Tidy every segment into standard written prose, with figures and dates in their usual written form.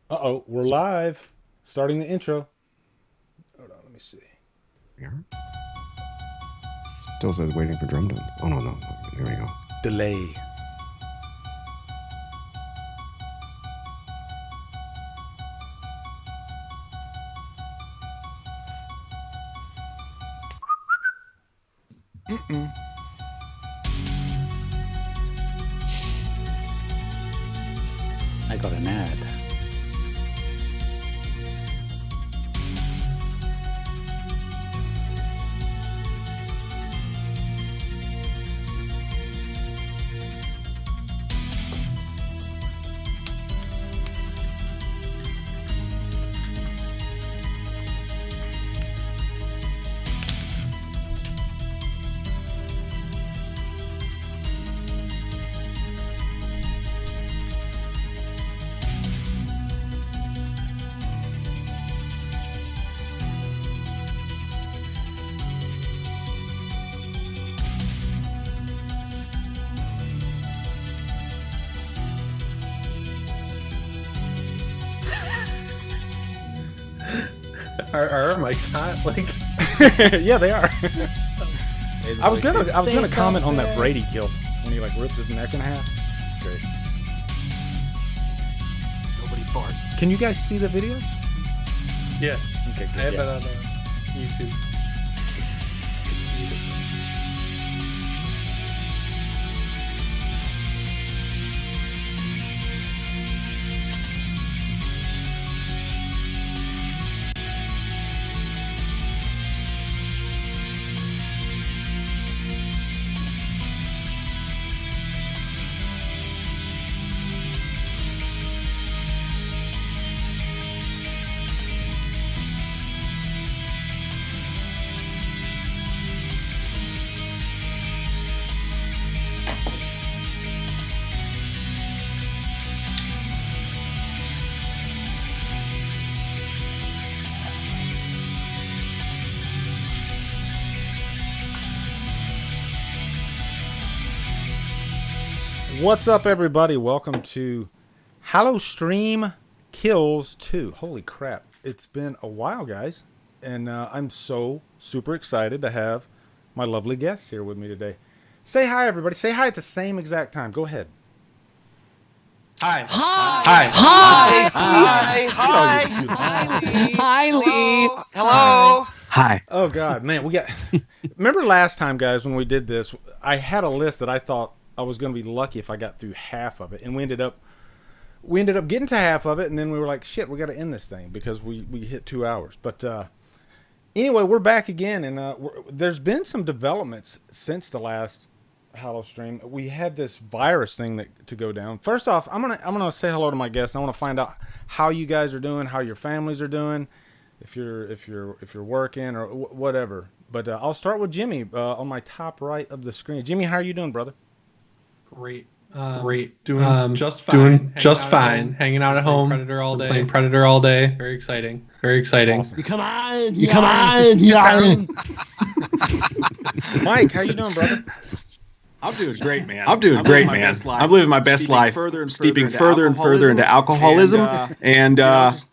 Uh-oh, we're live. Starting the intro. Hold on, let me see. Yeah. Still says waiting for Drumdums. Oh, no. There we go. Delay. I got an ad. Are our mics hot? Like, yeah, they are. I was gonna comment on that Brady kill when he like ripped his neck in half. It's great. Nobody fart. Can you guys see the video? yeah, Okay, I have good. it on YouTube. What's up, everybody? Welcome to HallowStream Kills 2. Holy crap. It's been a while, guys. And I'm so super excited to have my lovely guests here with me today. Say hi, everybody. Say hi at the same exact time. Go ahead. Hi. Hi. Hi. Hi. Hi. Hi, Lee. Hello. Hi. Oh, God. Man, we got... Remember last time, guys, when we did this, I had a list that I thought I was going to be lucky if I got through half of it. And we ended up getting to half of it, and then we were like, shit, we got to end this thing because we hit 2 hours. But anyway, we're back again, and there's been some developments since the last HallowStream. We had this virus thing to go down. First off, I'm gonna say hello to my guests. I want to find out how you guys are doing, how your families are doing, if you're working or whatever. But I'll start with Jimmy on my top right of the screen. Jimmy, how are you doing, brother? Great. Doing just fine. Hanging out at home. Playing Predator all day. Very exciting. Awesome. You come on. Mike, how you doing, brother? I'm doing great, man. I'm living my best life. Steeping further and further into alcoholism, and just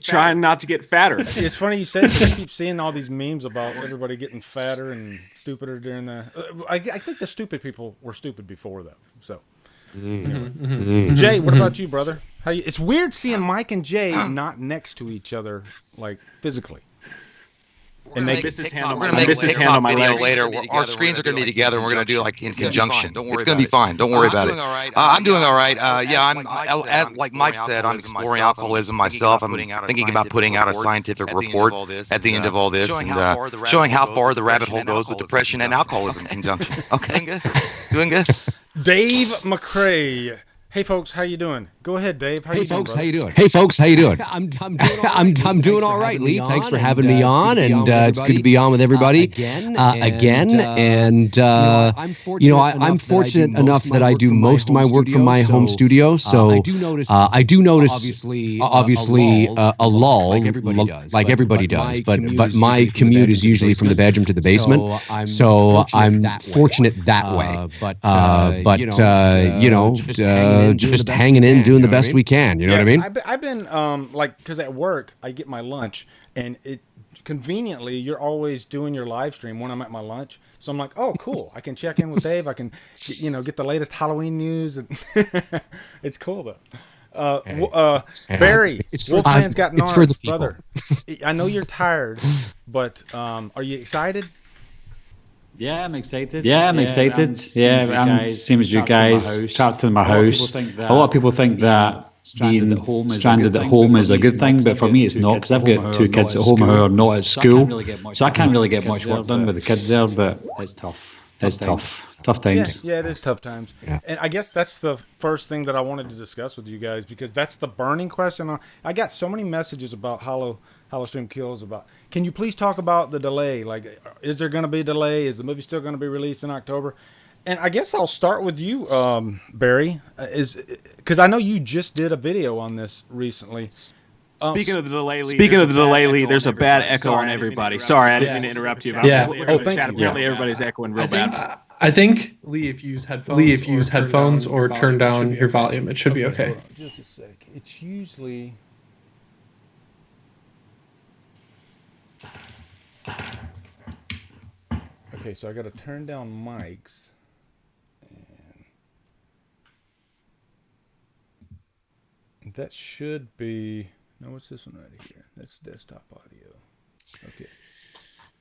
trying not to get fatter. It's funny you said that. I keep seeing all these memes about everybody getting fatter and stupider during the... I think the stupid people were stupid before, though. So, Jay, what about you, brother? It's weird seeing Mike and Jay not next to each other, like, physically. We're gonna make a TikTok video later. Our screens are going to be together, and we're going to do like in conjunction. It's going to be fine. Don't worry about it. I'm doing all right. Like Mike said, I'm exploring alcoholism myself. I'm thinking about putting out a scientific report at the end of all this, and showing how far the rabbit hole goes with depression and alcoholism in conjunction. Okay, doing good. Dave McCray. Hey, folks, how you doing? Go ahead, Dave. Hey folks, how you doing? Hey folks, how you doing? I'm doing all right, Lee. Thanks for having me on, and it's good to be on with everybody again. And I'm fortunate enough that I do most of my work from my home studio. So I do notice, obviously, a lull, like everybody does. But my commute is usually from the bedroom to the basement. So I'm fortunate that way. But just hanging in, doing the best we can. You know what I mean? I've been because at work I get my lunch, and it conveniently you're always doing your live stream when I'm at my lunch. So I'm like, oh, cool. I can check in with Dave. I can, get the latest Halloween news. And it's cool though. Barry, Wolfman's got nards, brother. I know you're tired, but are you excited? Yeah, I'm excited. Same as you guys. Trapped in my house. A lot of people think that being stranded at home is a good thing, but for me it's not, because I've got 2 kids at home who are not at school, so I can't really get much work done with the kids there. But it's tough. It's tough times. Yeah, it is tough times. Yeah. And I guess that's the first thing that I wanted to discuss with you guys, because that's the burning question. I got so many messages about HallowStream Kills about, can you please talk about the delay? Like, is there going to be a delay? Is the movie still going to be released in October? And I guess I'll start with you, Barry, because I know you just did a video on this recently. Speaking of the delay, Lee, there's a bad echo on everybody. Sorry, I didn't mean to interrupt you. Thank you. Apparently, everybody's echoing real bad. I think, Lee, if you use headphones, or turn down your volume, it should be okay. Hold on, just a sec. It's usually... Okay, so I got to turn down mics. And that should be... No, what's this one right here? That's desktop audio. Okay.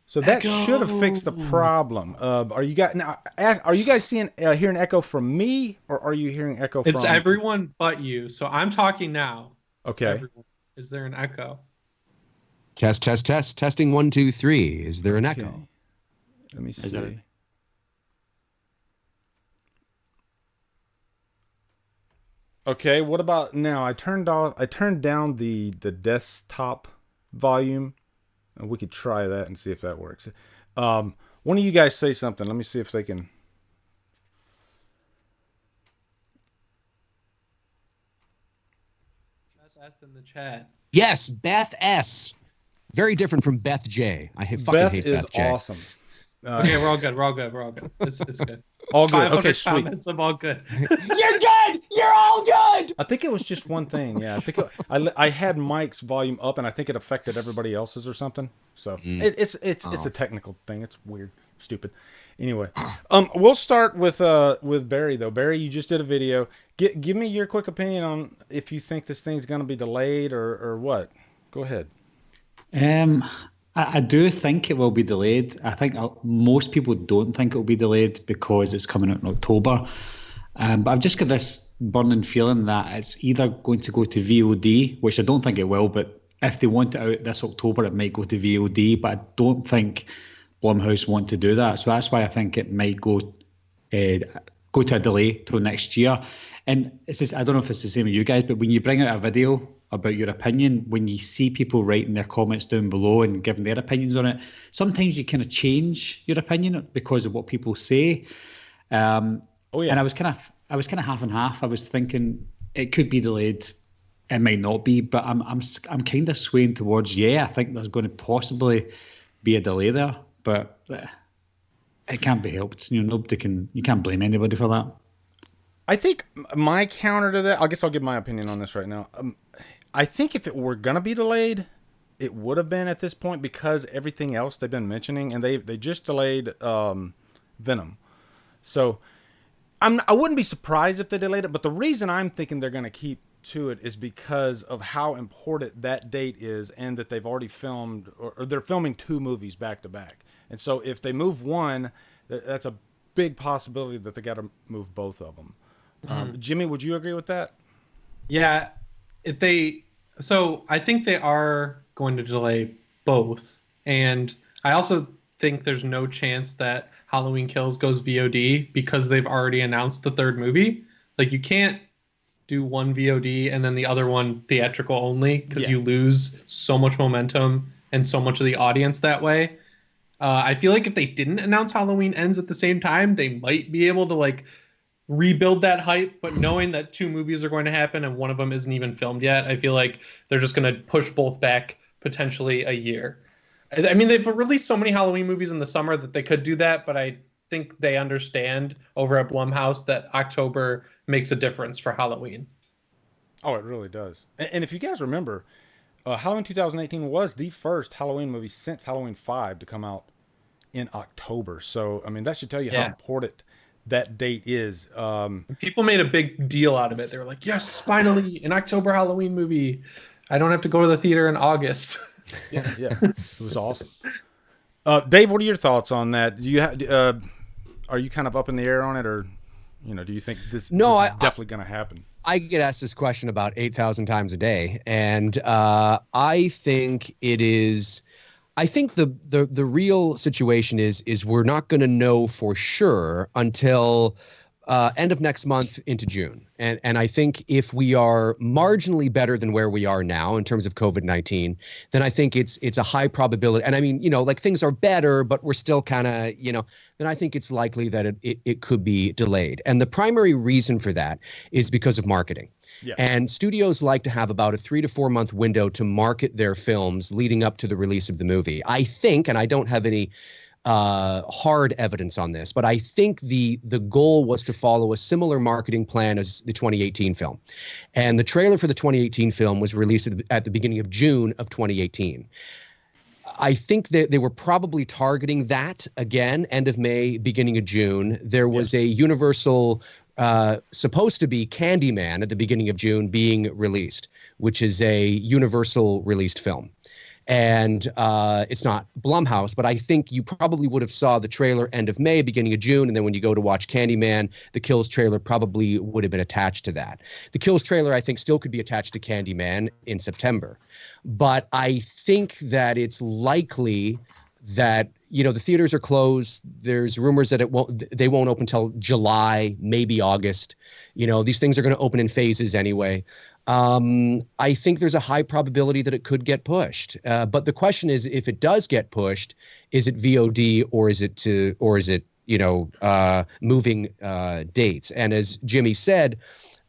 So that should have fixed the problem. Are you guys hearing echo from me, or are you hearing echo from... It's everyone but you. So I'm talking now. Okay. Everyone. Is there an echo? Test. Testing 1, 2, 3. Is there an echo? Let me see. Okay, what about now? I turned down the desktop volume. We could try that and see if that works. One of you guys say something. Let me see if they can. Beth S in the chat. Yes, Beth S. Very different from Beth J. I fucking hate Beth J. Beth is awesome. Okay, we're all good. It's good. All good. Okay, sweet. I'm all good. You're good. You're all good. I think it was just one thing. Yeah, I think I had Mike's volume up, and I think it affected everybody else's or something. So it's a technical thing. It's weird, stupid. Anyway, we'll start with Barry though. Barry, you just did a video. Give me your quick opinion on if you think this thing's going to be delayed or what. Go ahead. I do think it will be delayed. I think most people don't think it will be delayed because it's coming out in October. But I've just got this burning feeling that it's either going to go to VOD, which I don't think it will, but if they want it out this October, it might go to VOD. But I don't think Blumhouse want to do that. So that's why I think it might go to a delay till next year. And it's just, I don't know if it's the same with you guys, but when you bring out a video about your opinion, when you see people writing their comments down below and giving their opinions on it, sometimes you kind of change your opinion because of what people say. And I was kind of half and half. I was thinking it could be delayed, it might not be, but I'm kind of swaying towards I think there's going to possibly be a delay there, but it can't be helped. You can't blame anybody for that. I think my counter to that, I guess I'll give my opinion on this right now. I think if it were going to be delayed, it would have been at this point because everything else they've been mentioning, and they just delayed Venom. So I wouldn't be surprised if they delayed it, but the reason I'm thinking they're going to keep to it is because of how important that date is, and that they've already filmed, or they're filming 2 movies back to back. And so if they move one, that's a big possibility that they got to move both of them. Jimmy, would you agree with that? Yeah, so I think they are going to delay both, and I also think there's no chance that Halloween Kills goes VOD because they've already announced the 3rd movie. Like, you can't do one VOD and then the other one theatrical only, because you lose so much momentum and so much of the audience that way. I feel like if they didn't announce Halloween Ends at the same time, they might be able to like rebuild that hype. But knowing that 2 movies are going to happen and one of them isn't even filmed yet, I feel like they're just going to push both back potentially a year. I mean, they've released so many Halloween movies in the summer that they could do that, but I think they understand over at Blumhouse that October makes a difference for Halloween. Oh, it really does. And if you guys remember, Halloween 2018 was the first Halloween movie since Halloween 5 to come out in October. So, I mean, that should tell you how important that date is. People made a big deal out of it. They were like, yes, finally, an October Halloween movie. I don't have to go to the theater in August. Yeah. It was awesome. Dave, what are your thoughts on that? Do you are you kind of up in the air on it, or do you think this is definitely going to happen? I get asked this question about 8,000 times a day, and I think it is. I think the real situation is we're not going to know for sure until end of next month into June. And I think if we are marginally better than where we are now in terms of COVID-19, then I think it's a high probability. And I mean, like things are better, but we're still kind of, then I think it's likely that it could be delayed. And the primary reason for that is because of marketing. Yeah. And studios like to have about a 3 to 4 month window to market their films leading up to the release of the movie. I think, and I don't have any hard evidence on this, but I think the goal was to follow a similar marketing plan as the 2018 film. And the trailer for the 2018 film was released at the beginning of June of 2018. I think that they were probably targeting that again, end of May, beginning of June. There was a Universal supposed to be Candyman at the beginning of June being released, which is a Universal released film. And it's not Blumhouse, but I think you probably would have saw the trailer end of May, beginning of June, and then when you go to watch Candyman, the Kills trailer probably would have been attached to that. The Kills trailer, I think, still could be attached to Candyman in September. But I think that it's likely that, the theaters are closed. There's rumors that they won't open until July, maybe August. These things are going to open in phases anyway. I think there's a high probability that it could get pushed. But the question is, if it does get pushed, is it VOD or is it moving dates? And as Jimmy said,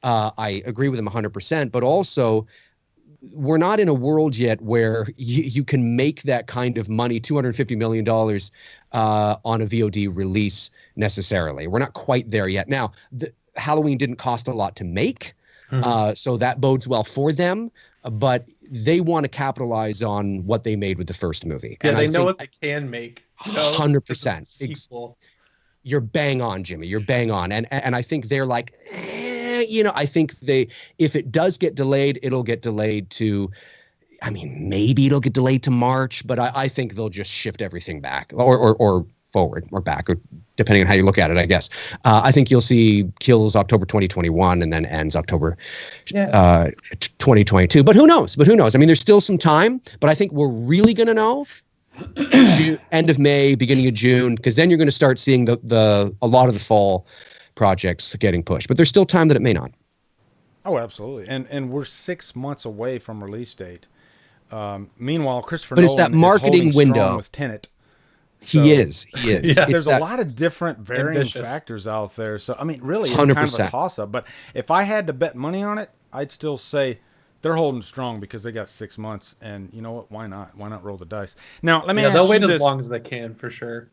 I agree with him 100%, but also we're not in a world yet where you can make that kind of money, $250 million on a VOD release necessarily. We're not quite there yet. Now, Halloween didn't cost a lot to make. So that bodes well for them, but they want to capitalize on what they made with the first movie. Yeah, and they know what they can make. 100%. You're bang on, Jimmy. You're bang on. And I think they're like, I think if it does get delayed, it'll get delayed to, maybe it'll get delayed to March, but I think they'll just shift everything back or forward or back, or depending on how you look at it, I guess. I think you'll see Kills October 2021 and then ends October 2022. But who knows? There's still some time, but I think we're really going to know end of May, beginning of June, because then you're going to start seeing a lot of the fall projects getting pushed. But there's still time that it may not. Oh, absolutely. And we're 6 months away from release date. Meanwhile, Christopher Nolan it's that marketing is window with Tenet. So, he is. Yeah, there's a lot of different varying factors out there. So, really, it's 100%. Kind of a toss-up. But if I had to bet money on it, I'd still say they're holding strong because they got 6 months. And you know what? Why not? Why not roll the dice? Now, let me ask you this. They'll wait as long as they can, for sure.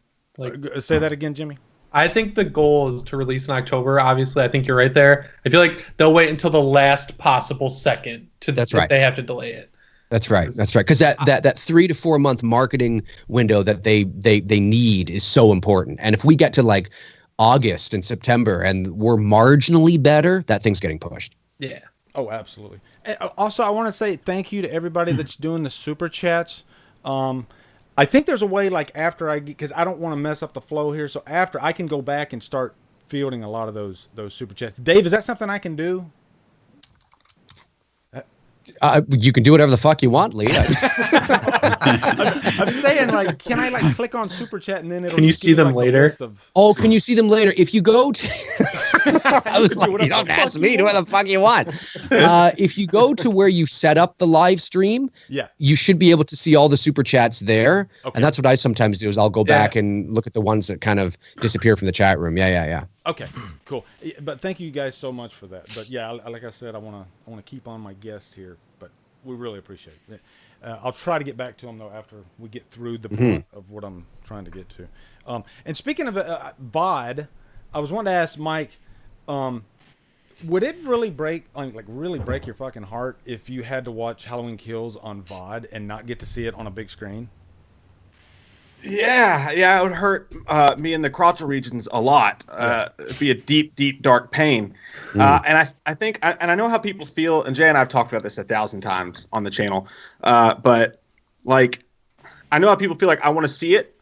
Say that again, Jimmy. I think the goal is to release in October. Obviously, I think you're right there. I feel like they'll wait until the last possible second if they have to delay it. That's right. Because that 3 to 4 month marketing window that they need is so important. And if we get to like August and September and we're marginally better, that thing's getting pushed. Yeah. Oh, absolutely. Also, I want to say thank you to everybody that's doing the super chats. I think there's a way, because I don't want to mess up the flow here. So after, I can go back and start fielding a lot of those super chats. Dave, is that something I can do? You can do whatever the fuck you want, Lee. I'm saying, can I click on super chat and then it'll? Can you see them later? Can you see them later? If you go to I was like, you don't ask me, do what the fuck you want. If you go to where you set up the live stream, you should be able to see all the super chats there. Okay. And that's what I sometimes do is I'll go back and look at the ones that kind of disappear from the chat room. Yeah. Okay, cool. But thank you guys so much for that. But yeah, like I said, I want to keep on my guests here, but we really appreciate it. I'll try to get back to them though after we get through the point of what I'm trying to get to. And speaking of VOD, I was wanting to ask Mike, would it really break your fucking heart if you had to watch Halloween Kills on VOD and not get to see it on a big screen? Yeah, it would hurt me in the crotchal regions a lot. It'd be a deep, dark pain. And I think, and I know how people feel, and Jay and I have talked about this 1,000 times on the channel, but like, I know how people feel like I want to see it.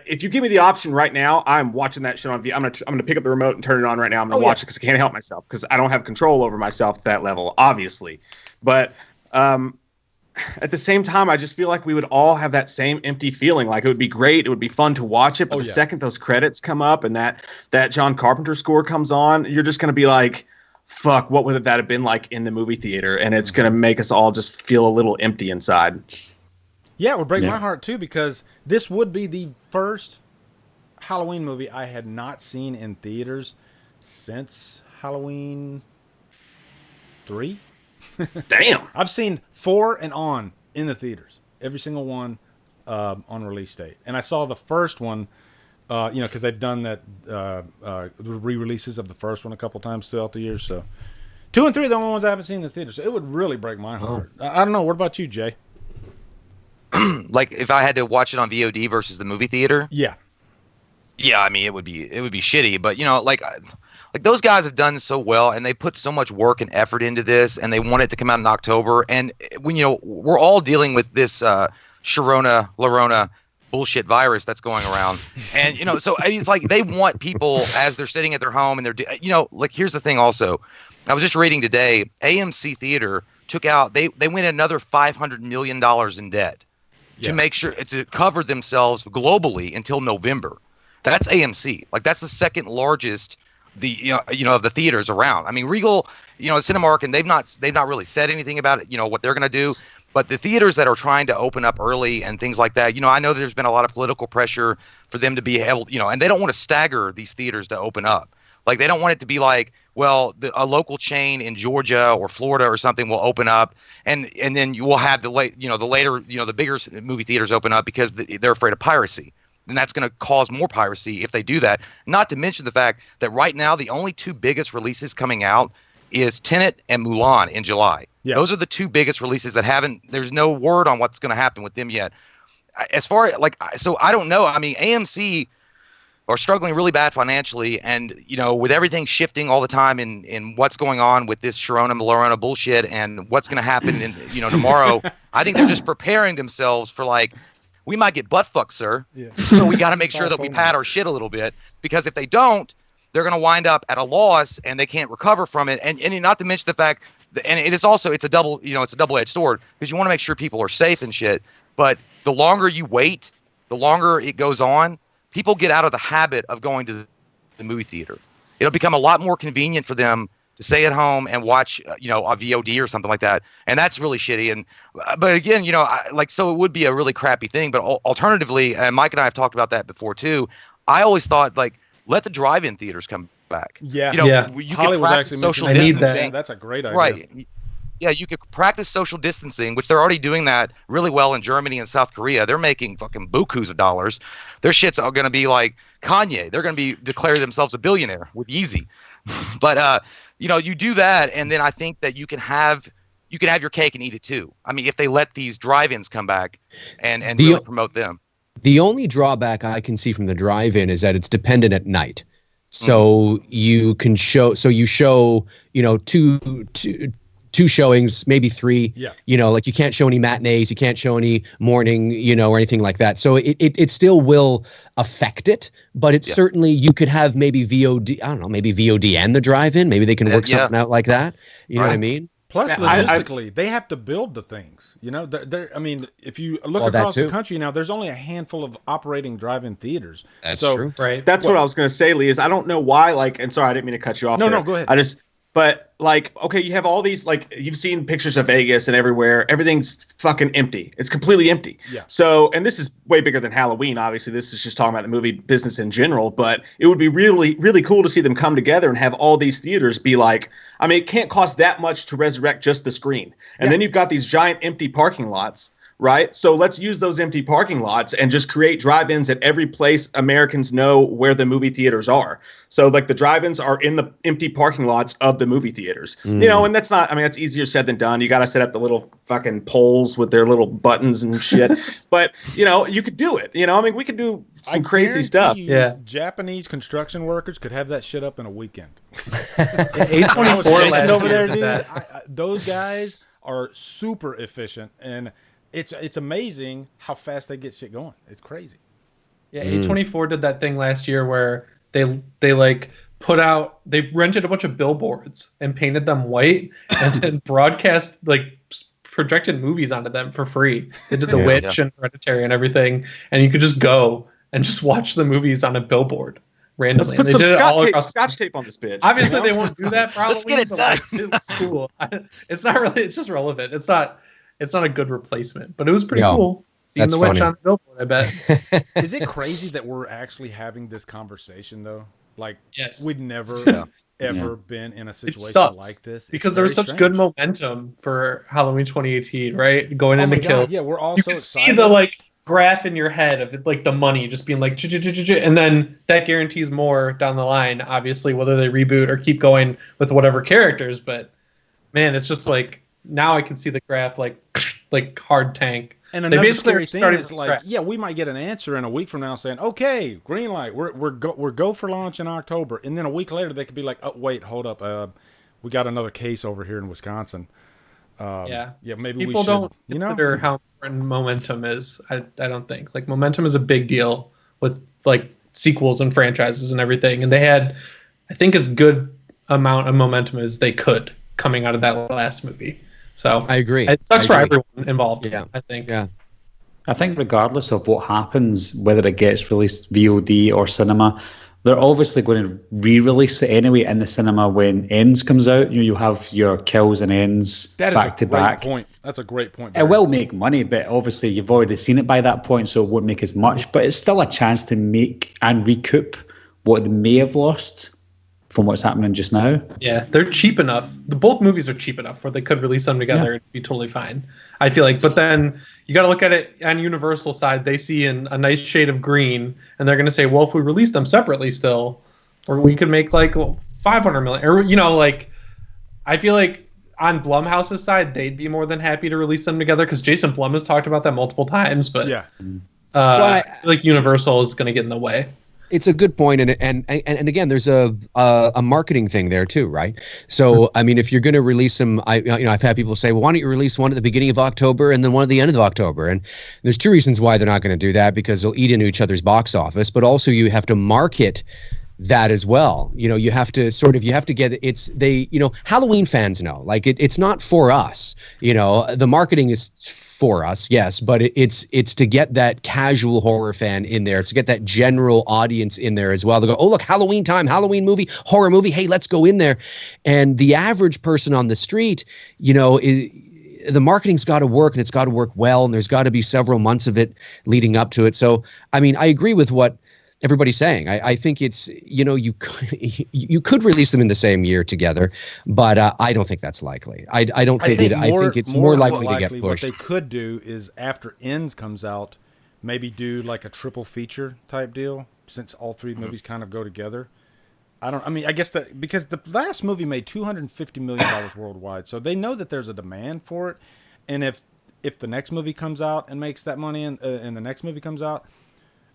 If you give me the option right now, I'm watching that shit on video. I'm gonna pick up the remote and turn it on right now. I'm gonna watch it because I can't help myself because I don't have control over myself at that level, obviously. But at the same time, I just feel like we would all have that same empty feeling. Like it would be great, it would be fun to watch it, but the second those credits come up and that John Carpenter score comes on, you're just gonna be like, fuck, what would that have been like in the movie theater? And it's gonna make us all just feel a little empty inside. Yeah, it would break my heart too, because this would be the first Halloween movie I had not seen in theaters since Halloween 3. Damn. I've seen 4 and on in the theaters, every single one on release date. And I saw the first one, because they've done that re-releases of the first one a couple times throughout the years. So 2 and 3 are the only ones I haven't seen in the theater. So it would really break my heart. I don't know. What about you, Jay? Like if I had to watch it on VOD versus the movie theater? Yeah, I mean it would be shitty, but like those guys have done so well and they put so much work and effort into this and they want it to come out in October, and when we're all dealing with this Lorona bullshit virus that's going around, and so it's like they want people as they're sitting at their home and they're like, here's the thing also, I was just reading today, AMC Theater took out, they went another $500 million in debt to make sure to cover themselves globally until November. That's AMC. Like that's the second largest of the theaters around. I mean, Regal, Cinemark, and they've not really said anything about it, what they're going to do. But the theaters that are trying to open up early and things like that, I know there's been a lot of political pressure for them to be able, and they don't want to stagger these theaters to open up. Like they don't want it to be like, well, a local chain in Georgia or Florida or something will open up, and then you will have the bigger movie theaters open up because they're afraid of piracy, and that's going to cause more piracy if they do that. Not to mention the fact that right now the only 2 biggest releases coming out is Tenet and Mulan in July. Yeah. Those are the 2 biggest releases that there's no word on what's going to happen with them yet. As far as so I don't know. I mean, AMC are struggling really bad financially, and with everything shifting all the time in what's going on with this Lorona bullshit and what's going to happen in tomorrow, I think they're just preparing themselves for like, we might get butt fucked, sir. Yeah. So we got to make sure that we pad our shit a little bit, because if they don't, they're going to wind up at a loss and they can't recover from it. And not to mention the fact that, and it's a double-edged sword, because you want to make sure people are safe and shit. But the longer you wait, the longer it goes on, people get out of the habit of going to the movie theater. It'll become a lot more convenient for them to stay at home and watch, a VOD or something like that. And that's really shitty. And, but again, so it would be a really crappy thing. But alternatively, and Mike and I have talked about that before too, I always thought let the drive-in theaters come back. Yeah. You can practice social distancing. I need that. That's a great idea. Right. Yeah, you could practice social distancing, which they're already doing that really well in Germany and South Korea. They're making fucking bukus of dollars. Their shits are going to be like Kanye. They're going to be declare themselves a billionaire with Yeezy. But you do that, and then I think that you can have your cake and eat it too. I mean, if they let these drive-ins come back and really promote them. The only drawback I can see from the drive-in is that it's dependent at night. So you can show two showings, maybe 3. Yeah. Like you can't show any matinees, you can't show any morning, or anything like that. So it still will affect it, but it's certainly, you could have maybe VOD, I don't know, maybe VOD and the drive-in. Maybe they can work something out like that. You know what I mean? Plus, logistically, they have to build the things. You know, I mean, if you look across the country now, there's only a handful of operating drive-in theaters. That's true. Right. That's what I was going to say, Lee, is I don't know why, and sorry, I didn't mean to cut you off. No, go ahead. But okay, you have all these, you've seen pictures of Vegas and everywhere. Everything's fucking empty. It's completely empty. Yeah. So, and this is way bigger than Halloween. Obviously, this is just talking about the movie business in general. But it would be really, really cool to see them come together and have all these theaters be it can't cost that much to resurrect just the screen. And then you've got these giant empty parking lots. Right. So let's use those empty parking lots and just create drive-ins at every place Americans know where the movie theaters are. So the drive-ins are in the empty parking lots of the movie theaters, and that's that's easier said than done. You got to set up the little fucking poles with their little buttons and shit. But, you could do it. We could do some crazy stuff. Japanese construction workers could have that shit up in a weekend. A24 over there, dude. Those guys are super efficient, and it's amazing how fast they get shit going. It's crazy. Yeah, A24 did that thing last year where they rented a bunch of billboards and painted them white and then broadcast projected movies onto them for free. They did The Witch and Hereditary and everything, and you could just go and just watch the movies on a billboard randomly. Let's put some scotch tape on this bitch. Obviously, they won't do that probably. Let's get it done. It's cool. It's not really. It's just relevant. It's not a good replacement, but it was pretty cool. Seeing the witch on the billboard, I bet. Is it crazy that we're actually having this conversation though? Yes. We've never ever been in a situation like this. Because there was such good momentum for Halloween 2018, right? Going into Kill. Yeah, we're all you so could excited. see the graph in your head of the money just being and then that guarantees more down the line, obviously, whether they reboot or keep going with whatever characters. But man, it's just now I can see the graph hard tank. And another scary thing is we might get an answer in a week from now saying, okay, green light, we're go for launch in October, and then a week later they could be like, oh wait, hold up, we got another case over here in Wisconsin. Maybe people we should. Don't consider how important momentum is. I don't think momentum is a big deal with sequels and franchises and everything, and they had, I think, as good amount of momentum as they could coming out of that last movie. So I agree. It sucks for everyone involved. Yeah, I think. Yeah, I think regardless of what happens, whether it gets released VOD or cinema, they're obviously going to re-release it anyway in the cinema when Ends comes out. You have your Kills and Ends back to back. Point. That's a great point. It will make money, but obviously you've already seen it by that point, so it won't make as much. But it's still a chance to make and recoup what they may have lost from what's happening just now. Yeah, they're cheap enough. Both movies are cheap enough where they could release them together and be totally fine. I feel but then you got to look at it on Universal side. They see in a nice shade of green, and they're going to say, well, if we release them separately still, or we could make 500 million, or I feel on Blumhouse's side, they'd be more than happy to release them together because Jason Blum has talked about that multiple times. But I feel Universal is going to get in the way. It's a good point, and again, there's a marketing thing there too, right? So I mean, if you're going to release them, I've had people say, well, why don't you release one at the beginning of October and then one at the end of October? And there's two reasons why they're not going to do that, because they'll eat into each other's box office, but also you have to market that as well. You have to get Halloween fans know, it's not for us. The marketing is for us, yes, but it's to get that casual horror fan in there. It's to get that general audience in there as well. They go, oh look, Halloween time, Halloween movie, horror movie. Hey, let's go in there. And the average person on the street, the marketing's got to work, and it's got to work well, and there's got to be several months of it leading up to it. So, I mean, I agree with what everybody's saying. I think it's, you could release them in the same year together, but I don't think that's likely. I think it's more likely to get pushed. What they could do is after Ends comes out, maybe do a triple feature type deal, since all three movies kind of go together. I guess that because the last movie made $250 million worldwide, so they know that there's a demand for it. And if the next movie comes out and makes that money and the next movie comes out,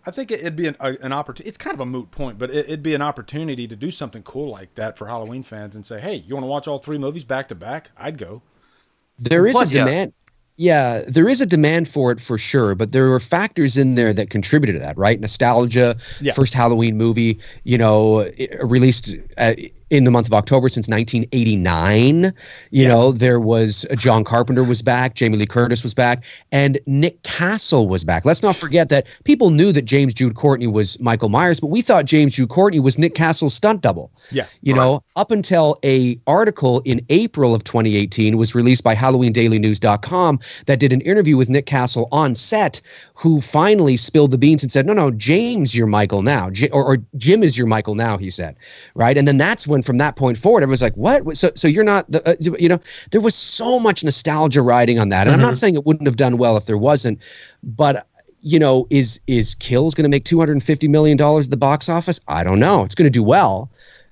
I think it'd be an opportunity. It's kind of a moot point, but it'd be an opportunity to do something cool like that for Halloween fans and say, hey, you want to watch all three movies back to back? I'd go. There is a demand. Yeah, there is a demand for it for sure, but there are factors in there that contributed to that, right? Nostalgia, first Halloween movie, released in the month of October since 1989. You know, there was John Carpenter was back, Jamie Lee Curtis was back, and Nick Castle was back. Let's not forget that people knew that James Jude Courtney was Michael Myers, but we thought James Jude Courtney was Nick Castle's stunt double. Yeah. You know, up until a article in April of 2018 was released by HalloweenDailyNews.com that did an interview with Nick Castle on set, who finally spilled the beans and said, no, James, you're Michael now. Or Jim is your Michael now, he said. Right. And then that's when, from that point forward, everyone's like, what? So you're not, you know, there was so much nostalgia riding on that. And I'm not saying it wouldn't have done well if there wasn't, but, you know, is Kills going to make $250 million at the box office? I don't know. It's going to do well,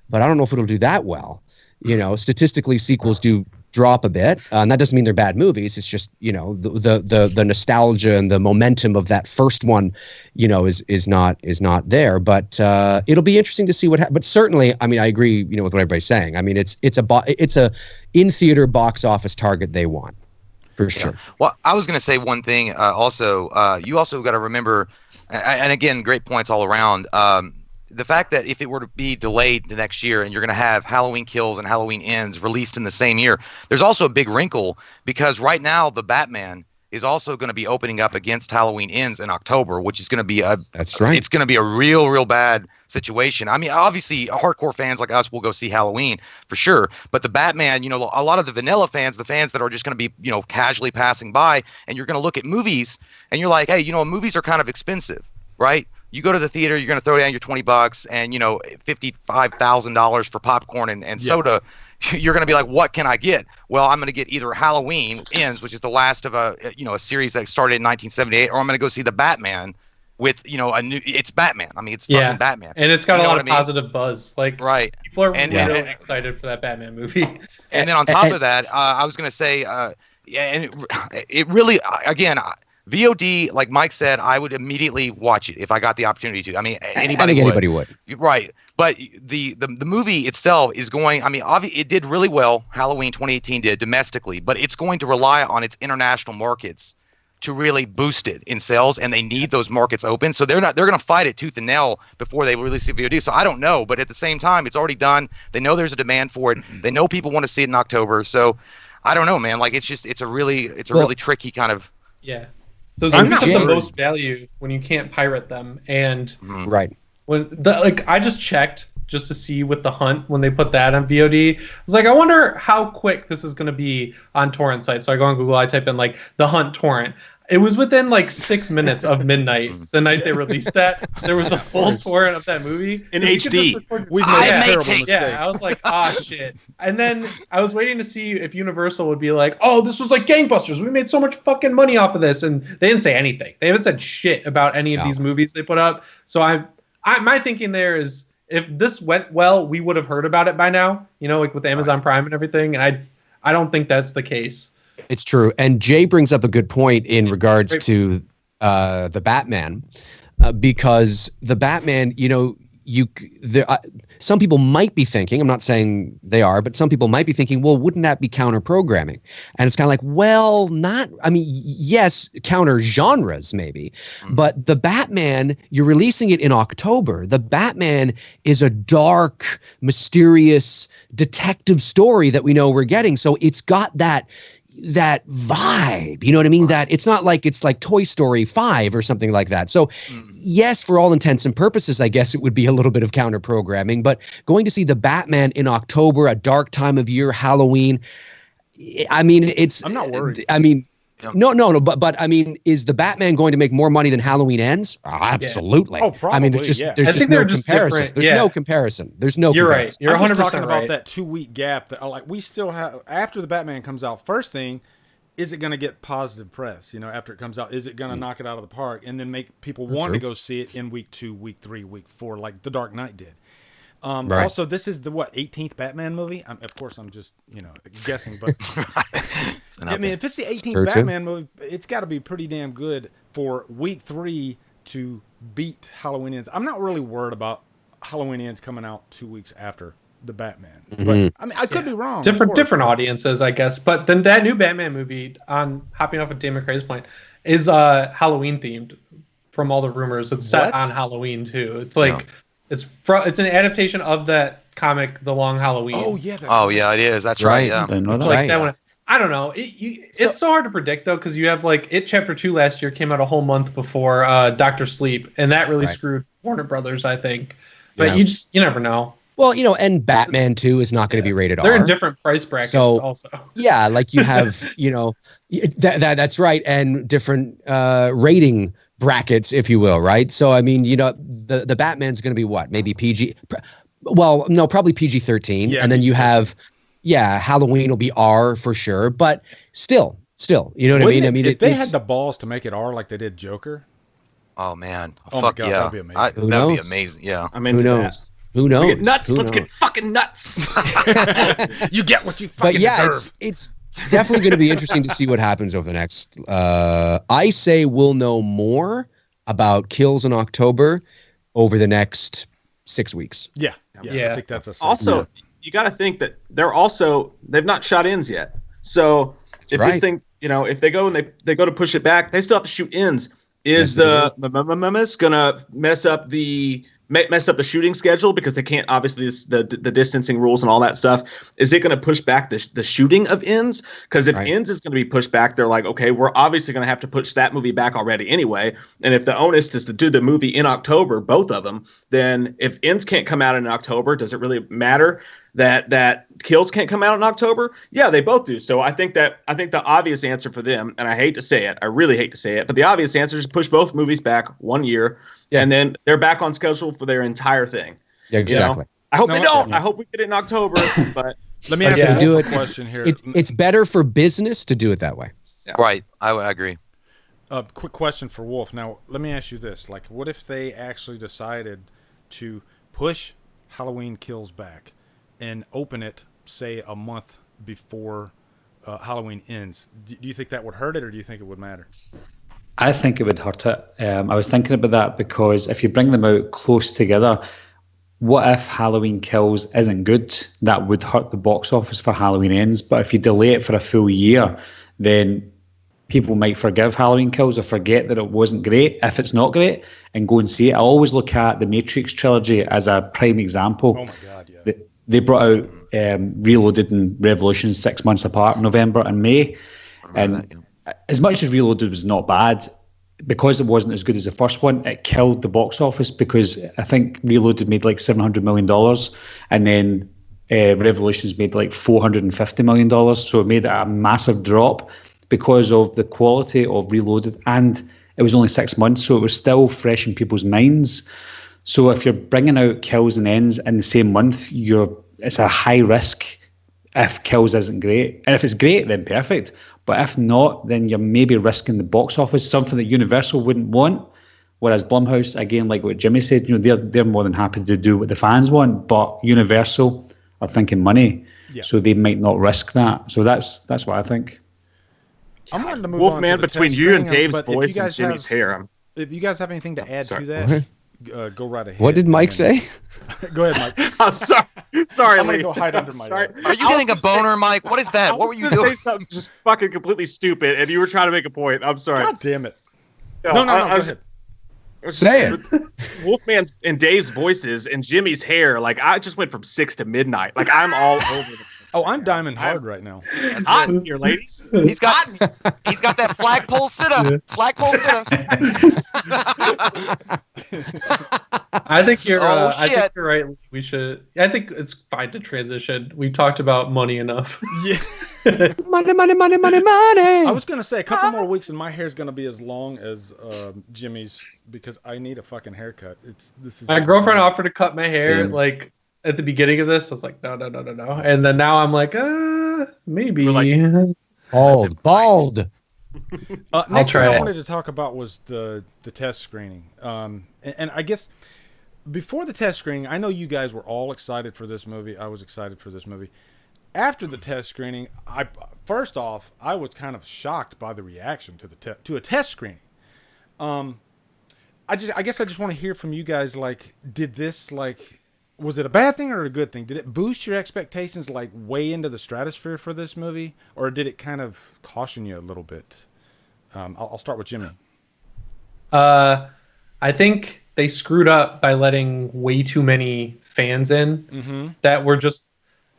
but I don't know if it'll do that well. You know, statistically, sequels do drop a bit, and that doesn't mean they're bad movies. It's just, you know, the nostalgia and the momentum of that first one, you know, is not there. But it'll be interesting to see what happens. But certainly, I mean, I agree, you know, with what everybody's saying. I mean, it's a in theater box office target they want, for sure. Yeah. Well, I was going to say one thing. Also, you also got to remember, and again, great points all around. The fact that if it were to be delayed the next year and you're going to have Halloween Kills and Halloween Ends released in the same year, there's also a big wrinkle, because right now the Batman is also going to be opening up against Halloween Ends in October, which is going to be it's going to be a real bad situation. I mean, obviously hardcore fans like us will go see Halloween for sure, but the Batman, you know, a lot of the vanilla fans, the fans that are just going to be, you know, casually passing by, and you're going to look at movies and you're like, hey, you know, movies are kind of expensive, right? You go to the theater, you're going to throw down your $20 and, you know, $55,000 for popcorn and soda. You're going to be like, what can I get? Well, I'm going to get either Halloween Ends, which is the last of a series that started in 1978, or I'm going to go see the Batman with, you know, it's Batman. I mean, it's fucking Batman. And it's got a lot of positive buzz. Like, people are really excited for that Batman movie. And then on top of that, I was going to say, and it really, again, VOD, like Mike said, I would immediately watch it if I got the opportunity to. I mean, anybody would. Right. But the movie itself is going, I mean, obviously it did really well. Halloween 2018 did domestically, but it's going to rely on its international markets to really boost it in sales, and they need those markets open. So they're going to fight it tooth and nail before they release the VOD. So I don't know, but at the same time, it's already done. They know there's a demand for it. They know people want to see it in October. So I don't know, man. Like, it's a really tricky kind of. Yeah. Those movies have the most value when you can't pirate them, and when I just checked just to see with The Hunt when they put that on VOD. I was like, I wonder how quick this is going to be on torrent sites. So I go on Google, I type in like The Hunt torrent. It was within like 6 minutes of midnight the night they released that. There was a full torrent of that movie in HD. We've made a terrible mistake. Yeah, I was like, shit. And then I was waiting to see if Universal would be like, oh, this was like gangbusters. We made so much fucking money off of this, and they didn't say anything. They haven't said shit about any of these movies they put up. So my thinking there is, if this went well, we would have heard about it by now. You know, like with Amazon Prime and everything. And I don't think that's the case. It's true. And Jay brings up a good point in regards to the Batman, because the Batman, you know, some people might be thinking, I'm not saying they are, but some people might be thinking, well, wouldn't that be counter programming? And it's kind of like, well, yes, counter genres maybe, but the Batman, you're releasing it in October. The Batman is a dark, mysterious detective story that we know we're getting. So it's got that vibe, you know what I mean? That it's not like it's like Toy Story 5 or something like that. So yes, for all intents and purposes, I guess it would be a little bit of counter programming, but going to see the Batman in October, a dark time of year, Halloween, I mean, I'm not worried. I mean, no, but I mean, is the Batman going to make more money than Halloween Ends? Yeah. Absolutely. Oh, probably. I mean, there's just no comparison. There's no comparison. There's no You're comparison. Right. You're 100% I'm just talking right. about that 2-week gap that, like, we still have after the Batman comes out. First thing, is it going to get positive press? You know, after it comes out, is it going to knock it out of the park and then make people want to go see it in week 2, week 3, week 4, like The Dark Knight did? Also, this is the 18th Batman movie. Of course, I'm just guessing, but I mean, if it's the 18th Batman movie, it's got to be pretty damn good for week 3 to beat Halloween Ends. I'm not really worried about Halloween Ends coming out 2 weeks after the Batman, but I mean, I could be wrong. Different audiences, I guess. But then that new Batman movie, on hopping off of Dan McCray's point, is Halloween themed. From all the rumors, it's set on Halloween too. It's like. It's an adaptation of that comic, The Long Halloween. Oh yeah. Yeah, it is. That's right. Yeah. Like that one. I don't know. It's so hard to predict though, because you have like It Chapter 2 last year came out a whole month before Dr. Sleep, and that really screwed Warner Brothers, I think. But you never know. Well, and Batman 2 is not going to be rated R. They're in different price brackets also. Yeah, like you have, that's right, and different rating brackets, if you will, right? So I mean, the Batman's going to be what? Maybe PG. Well, no, probably PG-13, and then you have. Yeah, Halloween will be R for sure, but still, you know what I mean? I mean, if they had the balls to make it R like they did Joker. Oh man! Oh my God, that'd be amazing. That'd be amazing. Yeah. I'm into that. Who knows? Get nuts. Let's get fucking nuts. You get what you fucking deserve. It's definitely going to be interesting to see what happens over the next. I say we'll know more about kills in October over the next 6 weeks. Yeah. I think that's also. You got to think that they've not shot ends yet. So this thing, if they go and they go to push it back, they still have to shoot ends. Is the gonna mess up the shooting schedule because they can't, obviously the distancing rules and all that stuff? Is it going to push back the shooting of ends? Because if ends is going to be pushed back, they're like, okay, we're obviously going to have to push that movie back already anyway. And if the onus is to do the movie in October, both of them, then if ends can't come out in October, does it really matter that kills can't come out in October? Yeah, they both do. So I think the obvious answer for them, and I hate to say it, I really hate to say it, but the obvious answer is push both movies back 1 year, and then they're back on schedule for their entire thing. Yeah, exactly. I hope they don't. I hope we get it in October. But let me ask you a question here. It's better for business to do it that way. Yeah. Right. I agree. Quick question for Wolf. Now, let me ask you this: like, what if they actually decided to push Halloween Kills back and open it, say, a month before Halloween ends? Do you think that would hurt it, or do you think it would matter? I think it would hurt it. I was thinking about that because if you bring them out close together, what if Halloween Kills isn't good? That would hurt the box office for Halloween Ends. But if you delay it for a full year, then people might forgive Halloween Kills or forget that it wasn't great if it's not great and go and see it. I always look at the Matrix trilogy as a prime example. Oh my God, yeah. They brought out Reloaded and Revolution 6 months apart, November and May. And as much as Reloaded was not bad, because it wasn't as good as the first one, it killed the box office because I think Reloaded made like $700 million and then Revolutions made like $450 million. So it made a massive drop because of the quality of Reloaded, and it was only 6 months, so it was still fresh in people's minds. So if you're bringing out Kills and Ends in the same month, it's a high risk if Kills isn't great. And if it's great, then perfect. But if not, then you're maybe risking the box office, something that Universal wouldn't want. Whereas Blumhouse, again, like what Jimmy said, they're more than happy to do what the fans want. But Universal are thinking money, so they might not risk that. So that's what I think. I'm wanting to move Wolfman, on to between you and Dave's voice and Jimmy's hair. If you guys have anything to add to that, go right ahead. What did Mike say? Go ahead, Mike. I'm sorry. I'm going to go hide under my sorry. Are you getting a boner, Mike? What is that? What were you doing? Say something just fucking completely stupid, and you were trying to make a point. I'm sorry. God damn it. No, go ahead. Say it. Wolfman's and Dave's voices and Jimmy's hair, like I just went from 6 to midnight. Like I'm all over the place. Oh, I'm diamond hard right now. It's hot in here, ladies. He's got that flagpole sit-up. Flagpole sit-up. I think you're right. We should. I think it's fine to transition. We talked about money enough. Yeah. money. I was gonna say a couple more weeks and my hair's gonna be as long as Jimmy's because I need a fucking haircut. My girlfriend offered to cut my hair like at the beginning of this. I was like, no. And then now I'm like, maybe. Bald. Next thing I wanted to talk about was the test screening. And I guess before the test screening, I know you guys were all excited for this movie. I was excited for this movie. After the test screening, I was kind of shocked by the reaction to a test screening. I guess I just want to hear from you guys. Like, did this was it a bad thing or a good thing? Did it boost your expectations like way into the stratosphere for this movie, or did it kind of caution you a little bit? I'll start with Jimmy. I think they screwed up by letting way too many fans in that were just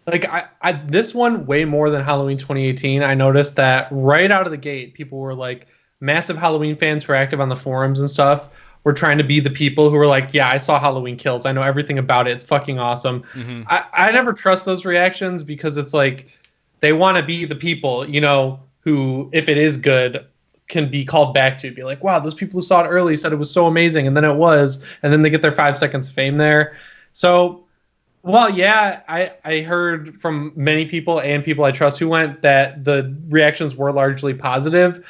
like I this one way more than Halloween 2018. I noticed that right out of the gate, people were like massive Halloween fans who are active on the forums and stuff. We're trying to be the people who are like, yeah, I saw Halloween Kills. I know everything about it. It's fucking awesome. I never trust those reactions because it's like they want to be the people, you know, who, if it is good, can be called back to. Be like, wow, those people who saw it early said it was so amazing. And then it was. And then they get their 5 seconds of fame there. So, well, yeah, I heard from many people and people I trust who went that the reactions were largely positive.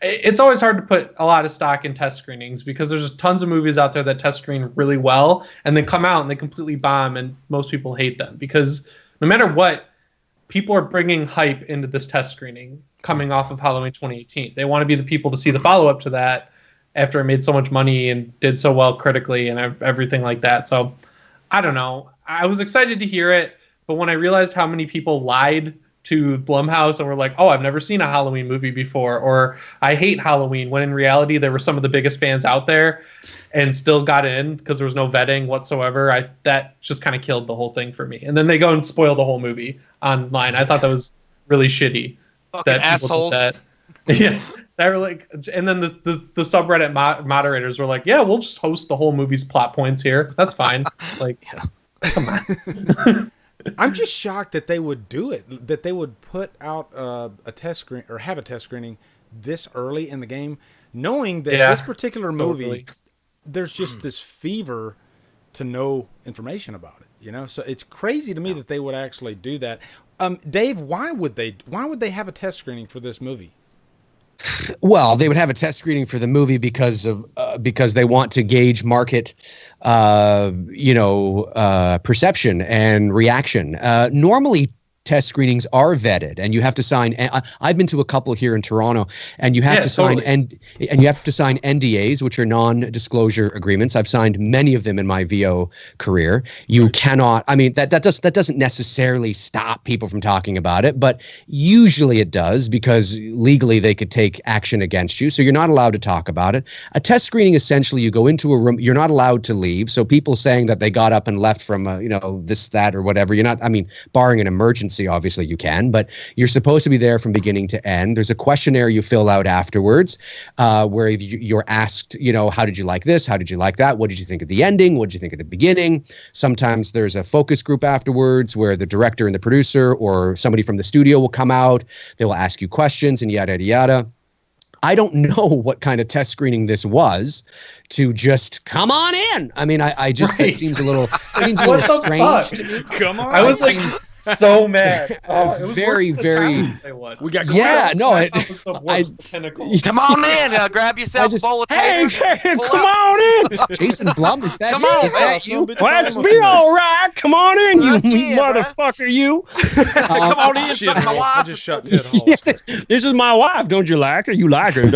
It's always hard to put a lot of stock in test screenings because there's just tons of movies out there that test screen really well and then come out and they completely bomb and most people hate them because no matter what, people are bringing hype into this test screening coming off of Halloween 2018. They want to be the people to see the follow-up to that after it made so much money and did so well critically and everything like that. So I don't know. I was excited to hear it, but when I realized how many people lied to Blumhouse and were like, oh, I've never seen a Halloween movie before, or I hate Halloween, when in reality there were some of the biggest fans out there and still got in because there was no vetting whatsoever. That just kind of killed the whole thing for me. And then they go and spoil the whole movie online. I thought that was really shitty. Fucking that assholes. That. Yeah. They were like, and then the subreddit moderators were like, yeah, we'll just host the whole movie's plot points here. That's fine. Like, come on. I'm just shocked that they would do it, that they would put out a test screen or have a test screening this early in the game, knowing that this particular movie, early. There's just this fever to know information about it, you know? So it's crazy to me that they would actually do that. Dave, why would they have a test screening for this movie? Well, they would have a test screening for the movie because they want to gauge market, perception and reaction. Normally, test screenings are vetted, and you have to sign. I've been to a couple here in Toronto, and you have to sign and you have to sign NDAs, which are non-disclosure agreements. I've signed many of them in my VO career. You cannot. I mean, that doesn't necessarily stop people from talking about it, but usually it does because legally they could take action against you. So you're not allowed to talk about it. A test screening, essentially, you go into a room. You're not allowed to leave. So people saying that they got up and left from this, that, or whatever. You're not. I mean, barring an emergency. Obviously you can, but you're supposed to be there from beginning to end. There's a questionnaire you fill out afterwards where you're asked, how did you like this? How did you like that? What did you think of the ending? What did you think of the beginning? Sometimes there's a focus group afterwards where the director and the producer or somebody from the studio will come out. They will ask you questions and yada, yada, yada. I don't know what kind of test screening this was to just come on in. I mean, I just, it seems a little strange to me. Come on. I was like, so mad. It was very. We got pinnacle. Come on in. Grab yourself a bowl of taters. Hey, come on in. Jason Blum, is that you? Well, that's me, all right. Come on in, you motherfucker, you. Come on in. Shit, my wife. I just shot Ted Hall. This is my wife. Don't you like her? You like her.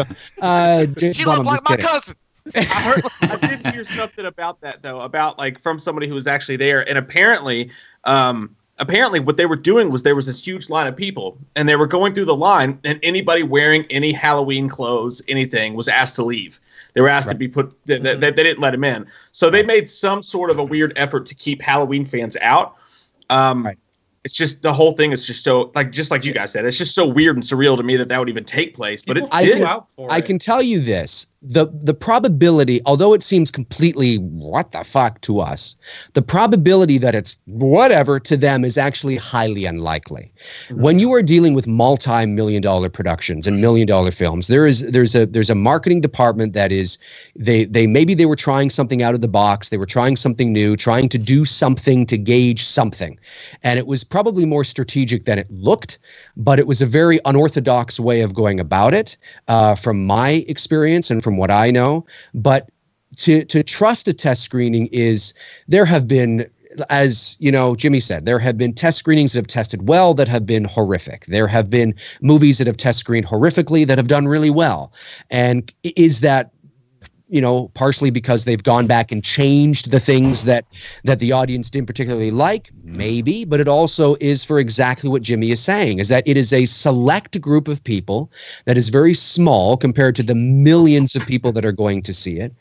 She looks like my cousin. I did hear something about that though, about like from somebody who was actually there, and apparently what they were doing was there was this huge line of people, and they were going through the line, and anybody wearing any Halloween clothes, anything, was asked to leave. They were asked to be put. They didn't let them in, so they made some sort of a weird effort to keep Halloween fans out. It's just the whole thing is just so just like you guys said, it's just so weird and surreal to me that would even take place. But it did. I can tell you this. The probability, although it seems completely what the fuck to us, the probability that it's whatever to them is actually highly unlikely. Mm-hmm. When you are dealing with multi-million-dollar productions and million-dollar films, there's a marketing department that is maybe they were trying something out of the box, they were trying something new, trying to do something to gauge something, and it was probably more strategic than it looked, but it was a very unorthodox way of going about it, from my experience and from what I know. But to trust a test screening there have been, as Jimmy said, there have been test screenings that have tested well that have been horrific. There have been movies that have test screened horrifically that have done really well. And is that partially because they've gone back and changed the things that the audience didn't particularly like, maybe, but it also is for exactly what Jimmy is saying, is that it is a select group of people that is very small compared to the millions of people that are going to see it.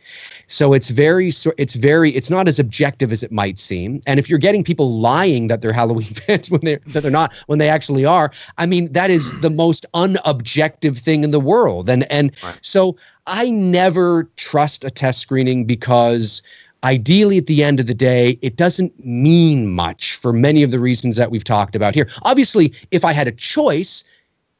So it's not as objective as it might seem. And if you're getting people lying that they're Halloween fans when they're not, when they actually are, I mean, that is the most unobjective thing in the world. And right. So I never trust a test screening because ideally at the end of the day, it doesn't mean much for many of the reasons that we've talked about here. Obviously, if I had a choice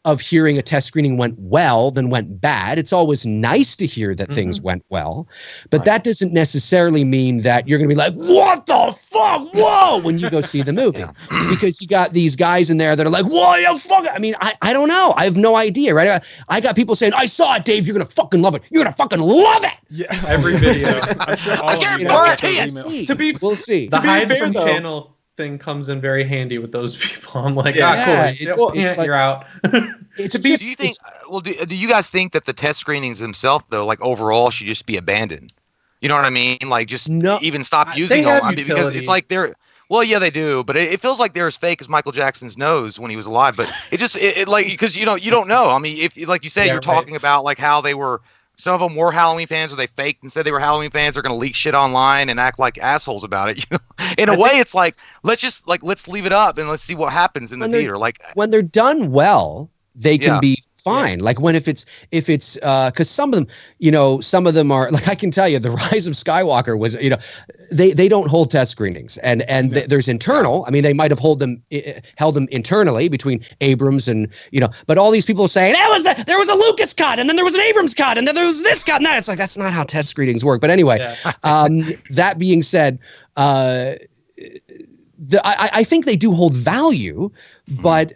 of hearing a test screening went well than went bad, it's always nice to hear that things went well, but that doesn't necessarily mean that you're going to be like, what the fuck, whoa, when you go see the movie. Because you got these guys in there that are like, whoa, you fuck. I mean, I don't know. I have no idea, right? I got people saying, I saw it, Dave. You're going to fucking love it. You're going to fucking love it. Yeah, every video. I'm sure all I of you guarantee guys it. emails. We'll see. The hide fair, from though, channel thing comes in very handy with those people. I'm like, cool. It's like, you're out. Do you think? Well, do you guys think that the test screenings themselves, though, like overall, should just be abandoned? You know what I mean? Like, just even stop using them. I mean, because it's like they're. Well, yeah, they do, but it feels like they're as fake as Michael Jackson's nose when he was alive. But it just like, because you don't know. I mean, if like you said, you're talking about like how they were. Some of them were Halloween fans, or they faked and said they were Halloween fans. They're going to leak shit online and act like assholes about it. You know? In a way, it's like let's leave it up and let's see what happens in the theater. Like when they're done well, they can be fine. Like when if it's because some of them are like, I can tell you, The Rise of Skywalker was, they don't hold test screenings, and there's internal. I mean, they might have held them internally between Abrams and but all these people are saying there was a Lucas cut, and then there was an Abrams cut, and then there was this cut. No, it's like that's not how test screenings work. But anyway, that being said, I think they do hold value, but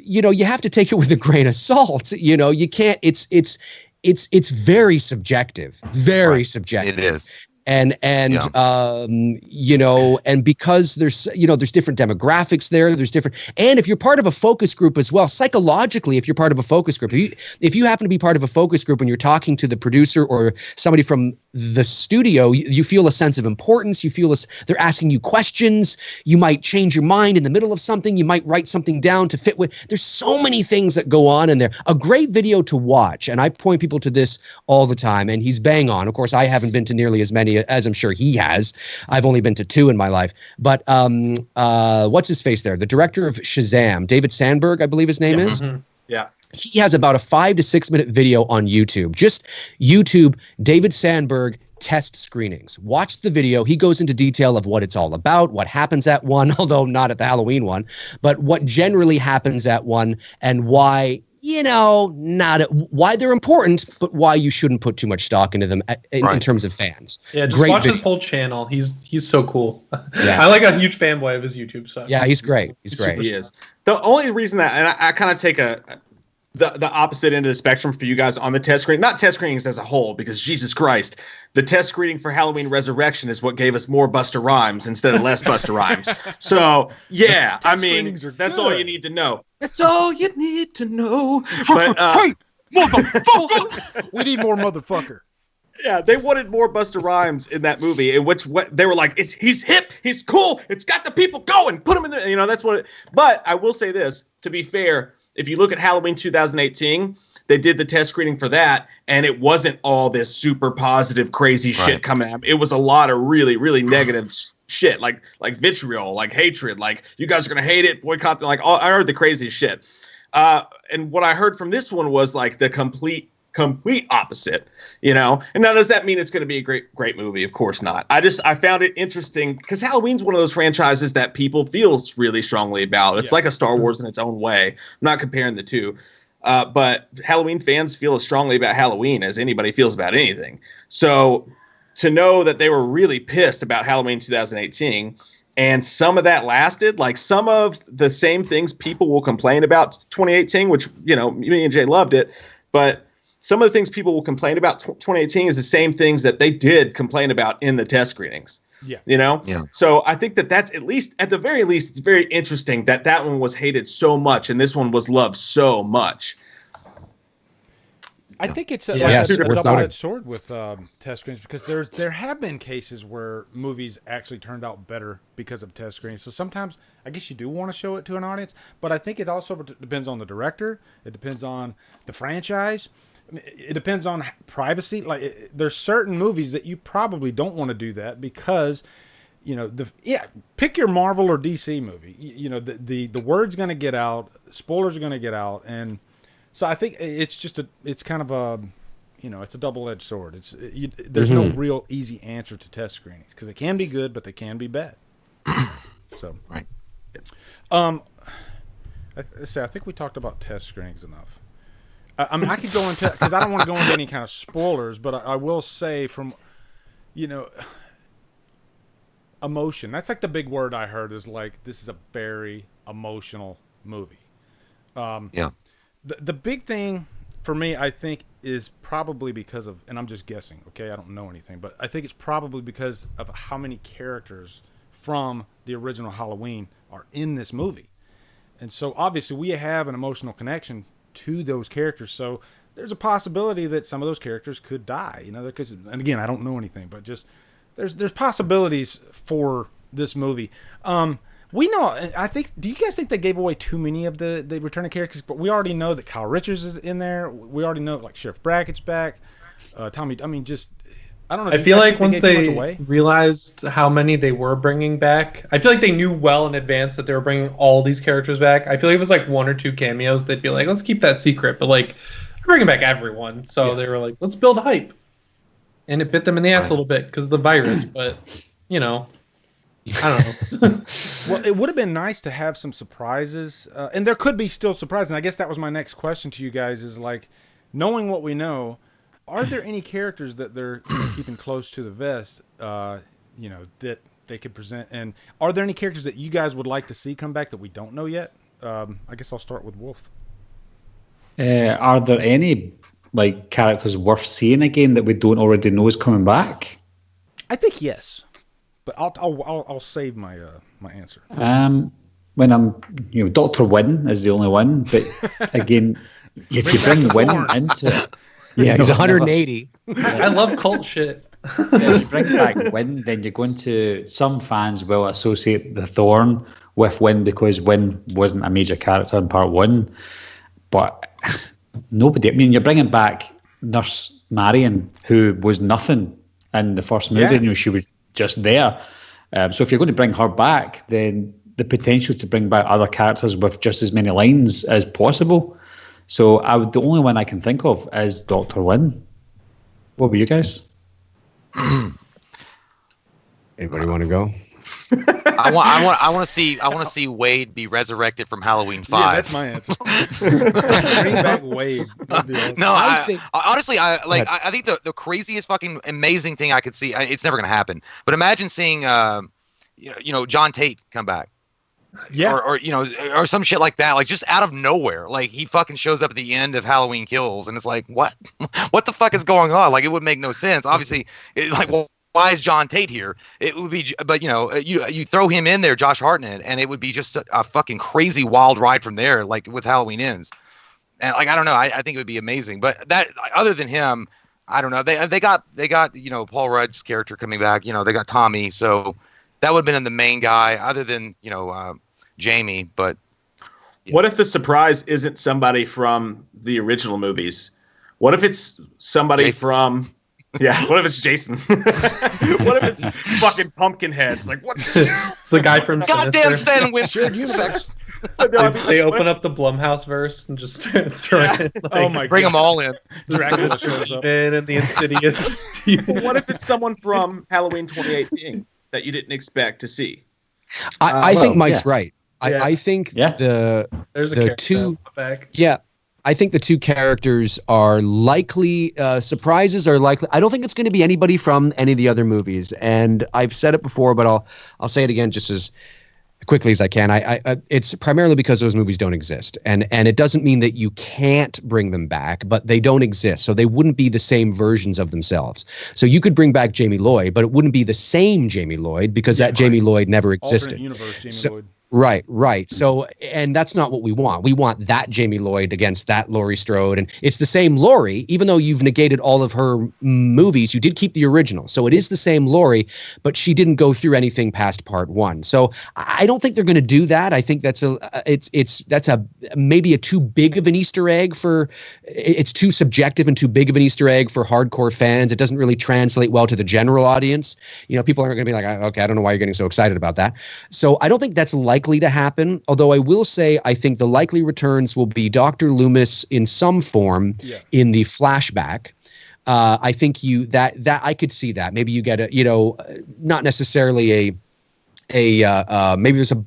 you have to take it with a grain of salt. You can't. It's very subjective. Very subjective. It is. And because there's different demographics there, and if you're part of a focus group as well, psychologically, if you're part of a focus group, if you happen to be part of a focus group and you're talking to the producer or somebody from the studio, you feel a sense of importance. You feel they're asking you questions. You might change your mind in the middle of something. You might write something down to fit with. There's so many things that go on in there. A great video to watch, and I point people to this all the time, and he's bang on. Of course, I haven't been to nearly as many as I'm sure he has. I've only been to 2 in my life. But what's his face there? The director of Shazam, David Sandberg, I believe his name is. Yeah. He has about a 5 to 6 minute video on YouTube. Just YouTube, David Sandberg test screenings. Watch the video. He goes into detail of what it's all about, what happens at one, although not at the Halloween one, but what generally happens at one, and why why they're important, but why you shouldn't put too much stock into them in terms of fans. Yeah, just watch his whole channel. He's so cool. Yeah. I like a huge fanboy of his YouTube stuff. Yeah, he's great. He's great. He is. The only reason that, and I kind of take the opposite end of the spectrum for you guys on the test screen, not test screenings as a whole, because Jesus Christ, the test screening for Halloween Resurrection is what gave us more Busta Rhymes instead of less Busta Rhymes. So yeah, I mean, that's all you need to know. That's all you need to know. But, motherfucker. We need more motherfucker. Yeah, they wanted more Busta Rhymes in that movie, in which they were like, he's hip, he's cool, it's got the people going, put him in there. That's what. But I will say this, to be fair. If you look at Halloween 2018, they did the test screening for that, and it wasn't all this super positive, crazy shit coming out. It was a lot of really, really negative shit, like vitriol, like hatred, like you guys are gonna hate it, boycott. Like I heard the craziest shit. And what I heard from this one was like the complete opposite, And now, does that mean it's going to be a great movie? Of course not. I found it interesting because Halloween's one of those franchises that people feel really strongly about. It's like a Star Wars in its own way. I'm not comparing the two, but Halloween fans feel as strongly about Halloween as anybody feels about anything. So to know that they were really pissed about Halloween 2018, and some of that lasted, like some of the same things people will complain about 2018, which, me and Jay loved it, but some of the things people will complain about 2018 is the same things that they did complain about in the test screenings. Yeah. Yeah. So I think that's at the very least, it's very interesting that one was hated so much and this one was loved so much. I think it's a double-edged sword with test screens, because there have been cases where movies actually turned out better because of test screens. So sometimes I guess you do want to show it to an audience, but I think it also depends on the director. It depends on the franchise. It depends on privacy. Like there's certain movies that you probably don't want to do that because, pick your Marvel or DC movie. The word's going to get out, spoilers are going to get out, and so I think it's kind of a, it's a double-edged sword. There's no real easy answer to test screenings because they can be good, but they can be bad. So right. I think we talked about test screenings enough. I mean, I could go into, because I don't want to go into any kind of spoilers, but I will say from, emotion. That's like the big word I heard is like, this is a very emotional movie. Yeah. The big thing for me, I think, is probably because of, and I'm just guessing, okay? I don't know anything, but I think it's probably because of how many characters from the original Halloween are in this movie. And so obviously we have an emotional connection to those characters, so there's a possibility that some of those characters could die, because, and again, I don't know anything, but just there's possibilities for this movie. We know, I think, do you guys think they gave away too many of the returning characters? But we already know that Kyle Richards is in there. We already know, like, Sheriff Brackett's back. Tommy, I mean, just, I don't know. I feel like once they realized how many they were bringing back, I feel like they knew well in advance that they were bringing all these characters back. I feel like it was like 1 or 2 cameos. They'd be like, let's keep that secret. But like, they're bringing back everyone. So they were like, let's build hype. And it bit them in the ass a little bit because of the virus. But, I don't know. Well, it would have been nice to have some surprises. And there could be still surprises. And I guess that was my next question to you guys is like, knowing what we know, are there any characters that they're keeping close to the vest, that they could present? And are there any characters that you guys would like to see come back that we don't know yet? I guess I'll start with Wolf. Are there any characters worth seeing again that we don't already know is coming back? I think yes, but I'll save my my answer. When Dr. Wynn is the only one, but again, if you bring Wynn into it. Yeah, he's 180. I love cult shit. If you bring back Wynn, then you're going to, some fans will associate the Thorn with Wynn because Wynn wasn't a major character in part 1. But nobody, I mean, you're bringing back Nurse Marion, who was nothing in the first movie. Yeah. She was just there. So if you're going to bring her back, then the potential to bring back other characters with just as many lines as possible. So the only one I can think of is Dr. Wynn. What were you guys? Anybody want to go? I want to see Wade be resurrected from Halloween 5. Yeah, that's my answer. Bring back Wade. Awesome. No, honestly, I think the craziest fucking amazing thing I could see. It's never gonna happen. But imagine seeing, John Tate come back. Yeah. Or some shit like that, like just out of nowhere. Like he fucking shows up at the end of Halloween Kills, and it's like, what the fuck is going on? Like it would make no sense. Obviously, why is John Tate here? It would be, but you throw him in there, Josh Hartnett, and it would be just a fucking crazy wild ride from there, like with Halloween Ends. And like I don't know, I think it would be amazing. But that, other than him, I don't know. They got Paul Rudd's character coming back. They got Tommy, so that would have been the main guy, other than Jamie. But yeah. What if the surprise isn't somebody from the original movies? What if it's somebody from? Yeah, what if it's Jason? What if it's fucking Pumpkinhead? It's like, what? It's the guy from goddamn Sinister. Stan Winston. They open up the Blumhouse verse and just throw it in. Oh my! Bring them all in. Dracula shows up. And the Insidious. What if it's someone from Halloween 2018 that you didn't expect to see? I think Mike's right. I think there's the two. Yeah. I think the two characters are likely, surprises are likely. I don't think it's going to be anybody from any of the other movies. And I've said it before, but I'll say it again just as quickly as I can. It's primarily because those movies don't exist. And it doesn't mean that you can't bring them back, but they don't exist. So they wouldn't be the same versions of themselves. So you could bring back Jamie Lloyd, but it wouldn't be the same Jamie Lloyd because Jamie Lloyd never existed. Alternate universe Jamie Lloyd. Right. So, and that's not what we want. We want that Jamie Lloyd against that Laurie Strode. And it's the same Laurie, even though you've negated all of her movies, you did keep the original. So it is the same Laurie, but she didn't go through anything past part 1. So I don't think they're going to do that. I think that's maybe a too big of an Easter egg it's too subjective and too big of an Easter egg for hardcore fans. It doesn't really translate well to the general audience. People aren't going to be like, okay, I don't know why you're getting so excited about that. So I don't think that's likely to happen, although I will say I think the likely returns will be Dr. Loomis in some form in the flashback. I think that I could see that. Maybe you get not necessarily maybe there's a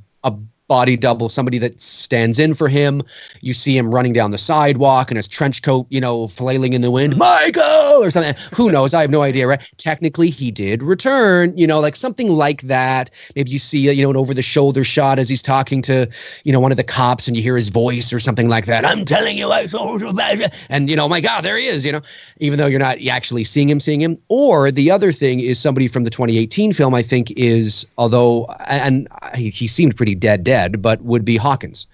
body double, somebody that stands in for him. You see him running down the sidewalk in his trench coat, flailing in the wind, Michael, or something. Who knows? I have no idea, right? Technically, he did return, like something like that. Maybe you see, an over-the-shoulder shot as he's talking to, one of the cops, and you hear his voice or something like that. I'm telling you, I saw so bad. And, my God, there he is, even though you're not actually seeing him. Or the other thing is somebody from the 2018 film, I think, is, and he seemed pretty dead, but would be Hawkins.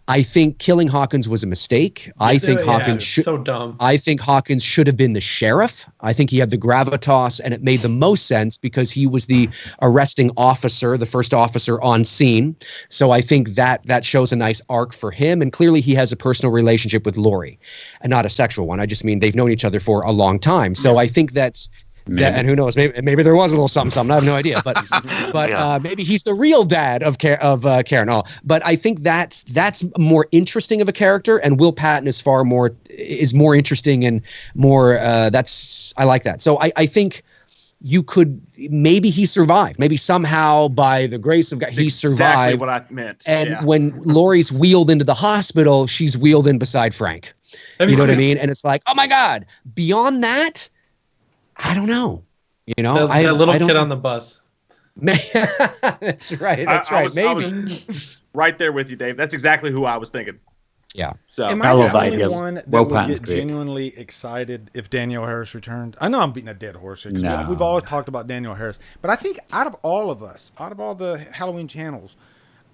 I think killing Hawkins was a mistake. I think Hawkins should have been the sheriff. I think he had the gravitas, and it made the most sense because he was the arresting officer, the first officer on scene. So I think that shows a nice arc for him, and clearly he has a personal relationship with Laurie, and not a sexual one. I just mean they've known each other for a long time. So I think that's. And who knows? Maybe there was a little something. I have no idea. But maybe he's the real dad of Karen. But I think that's more interesting of a character, and Will Patton is more interesting and more. I like that. So I think you could he survived. Maybe somehow by the grace of God he survived. Exactly what I meant. And when Laurie's wheeled into the hospital, she's wheeled in beside Frank. You know what I mean? And it's like, oh my God. Beyond that. I don't know. The little kid on the bus. That's right. I was right there with you, Dave. That's exactly who I was thinking. Yeah. So am I the only one that would get genuinely excited if Danielle Harris returned? I know I'm beating a dead horse because we've always talked about Danielle Harris, but I think out of all of us, out of all the Halloween channels,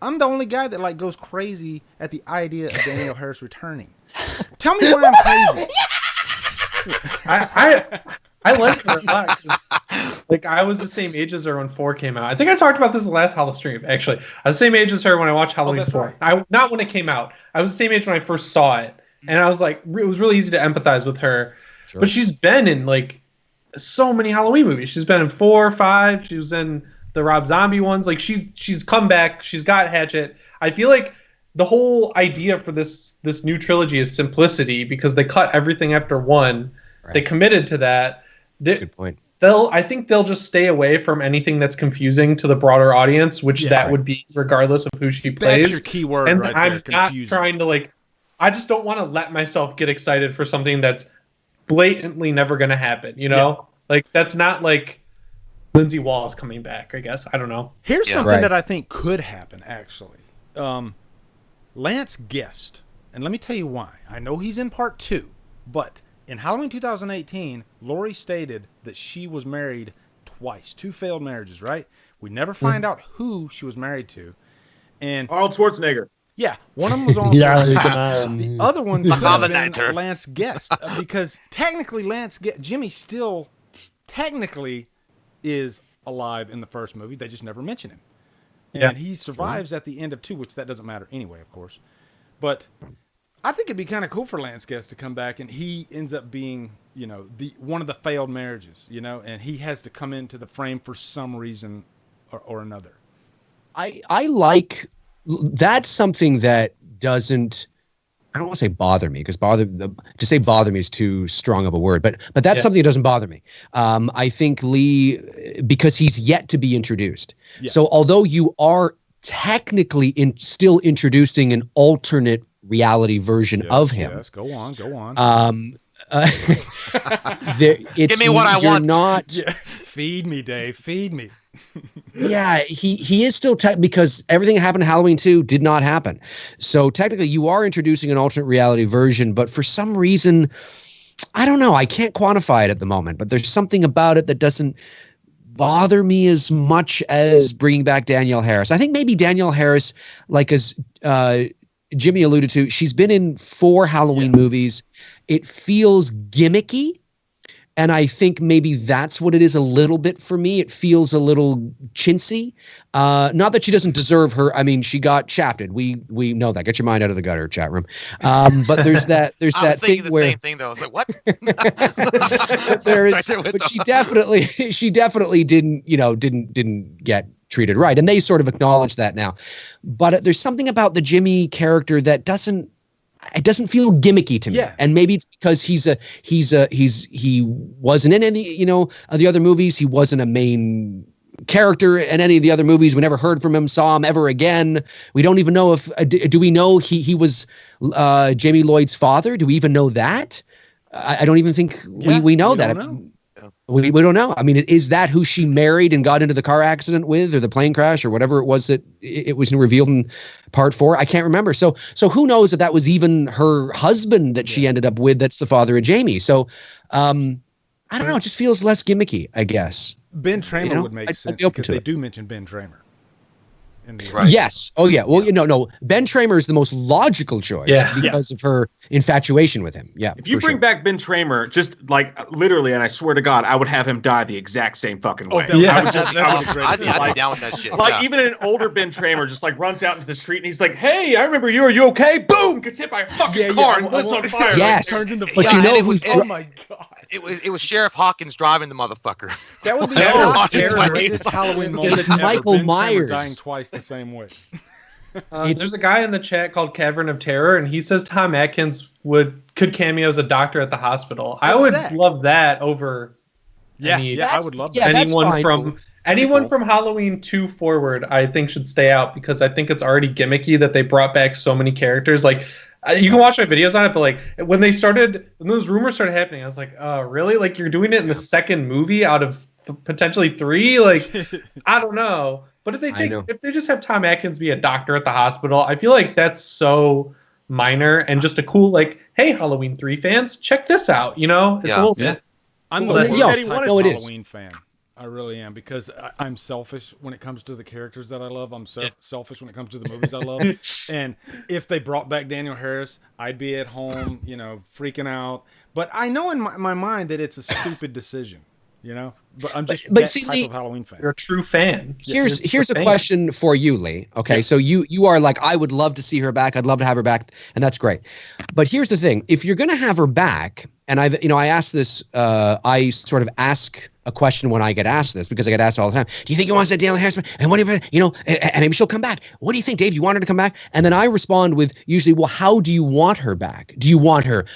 I'm the only guy that goes crazy at the idea of Danielle Harris returning. Tell me why I'm crazy. I like her a lot. I was the same age as her when 4 came out. I think I talked about this in the last HallowStream, actually. I was the same age as her when I watched Halloween 4. Right. Not when it came out. I was the same age when I first saw it. And I was like, it was really easy to empathize with her. Sure. But she's been in, so many Halloween movies. She's been in 4, 5. She was in the Rob Zombie ones. She's come back. She's got Hatchet. I feel like the whole idea for this new trilogy is simplicity because they cut everything after 1. Right. They committed to that. Good point. I think they'll just stay away from anything that's confusing to the broader audience, which would be regardless of who she plays. That's your key word, and right I'm there, confusing. Not trying to I just don't want to let myself get excited for something that's blatantly never going to happen. That's not like Lindsay Wall's coming back. I guess I don't know. Here's something that I think could happen. Actually, Lance Guest, and let me tell you why. I know he's in part 2, but. In Halloween 2018, Laurie stated that she was married twice, 2 failed marriages, right? We never find out who she was married to. And Arnold Schwarzenegger. Yeah, one of them was Arnold Schwarzenegger. The other one could have been Lance Guest, because technically Jimmy still technically is alive in the first movie. They just never mention him. And he survives at the end of 2, which that doesn't matter anyway, of course. But I think it'd be kind of cool for Lance Guest to come back, and he ends up being, one of the failed marriages, and he has to come into the frame for some reason or another. I like that's something that doesn't. I don't want to say bother me because to say bother me is too strong of a word, but that's something that doesn't bother me. I think Lee, because he's yet to be introduced. Yeah. So although you are technically still introducing an alternate reality version of him. Yes, go on. Give me what I want. Feed me, Dave. Feed me. He is still because everything that happened in Halloween 2 did not happen. So technically, you are introducing an alternate reality version, but for some reason, I don't know. I can't quantify it at the moment, but there's something about it that bother me as much as bringing back Danielle Harris. I think maybe Danielle Harris, like as Jimmy alluded to, she's been in 4 Halloween movies. It feels gimmicky. And I think maybe that's what it is a little bit for me. It feels a little chintzy. Not that she doesn't deserve her. I mean, she got shafted. We know that. Get your mind out of the gutter, chat room. But there's that thing where same thing though. I was like, what? But she definitely didn't get treated right, and they sort of acknowledge that now. But there's something about the Jimmy character that doesn't feel gimmicky to me. Yeah. And maybe it's because he wasn't in any, the other movies. He wasn't a main character in any of the other movies. We never heard from him, saw him ever again. We don't even know if, do we know he was Jamie Lloyd's father? Do we even know that? I don't even think we know that. We don't know. I mean, is that who she married and got into the car accident with, or the plane crash, or whatever it was that it was revealed in part 4? I can't remember. So who knows if that was even her husband that she ended up with? That's the father of Jamie. So I don't know. It just feels less gimmicky, I guess. Ben Tramer would make sense because they do mention Ben Tramer. Right. Yes. Oh, yeah. Well, no. Ben Tramer is the most logical choice because of her infatuation with him. Yeah. If you bring back Ben Tramer, just like literally, and I swear to God, I would have him die the exact same fucking way. I'd be down with that shit. Like even an older Ben Tramer just like runs out into the street and he's like, "Hey, I remember you. Are you okay?" Boom! Gets hit by a fucking car and lights on fire. Yes. Turns into but you know who's oh my God. It was Sheriff Hawkins driving the motherfucker. That would be the greatest Halloween moment. It's Michael Ben Tramer Myers dying twice the same way. There's a guy in the chat called Cavern of Terror, and he says Tom Atkins could cameo as a doctor at the hospital. I would love that over. I would love that. Anyone from Halloween 2 forward, I think should stay out because I think it's already gimmicky that they brought back so many characters. Like you can watch my videos on it, but like when those rumors started happening, I was like, oh really? Like you're doing it in the second movie out of potentially 3? Like I don't know. But if they just have Tom Atkins be a doctor at the hospital, I feel like that's so minor and just a cool like, hey, Halloween 3 fans, check this out. It's a little bit. I'm the worst type of Halloween fan. I really am because I'm selfish when it comes to the characters that I love. I'm selfish when it comes to the movies I love. And if they brought back Danielle Harris, I'd be at home, freaking out. But I know in my mind that it's a stupid decision. But I'm just type of Halloween fan. You're a true fan. Here's a question for you, Lee. Okay, so you are like, I would love to see her back. I'd love to have her back, and that's great. But here's the thing: if you're going to have her back, and I asked this, I sort of ask a question when I get asked this because I get asked all the time. Do you think he wants that Danielle Harris? And what do and maybe she'll come back. What do you think, Dave? You want her to come back? And then I respond with usually, well, how do you want her back? Do you want her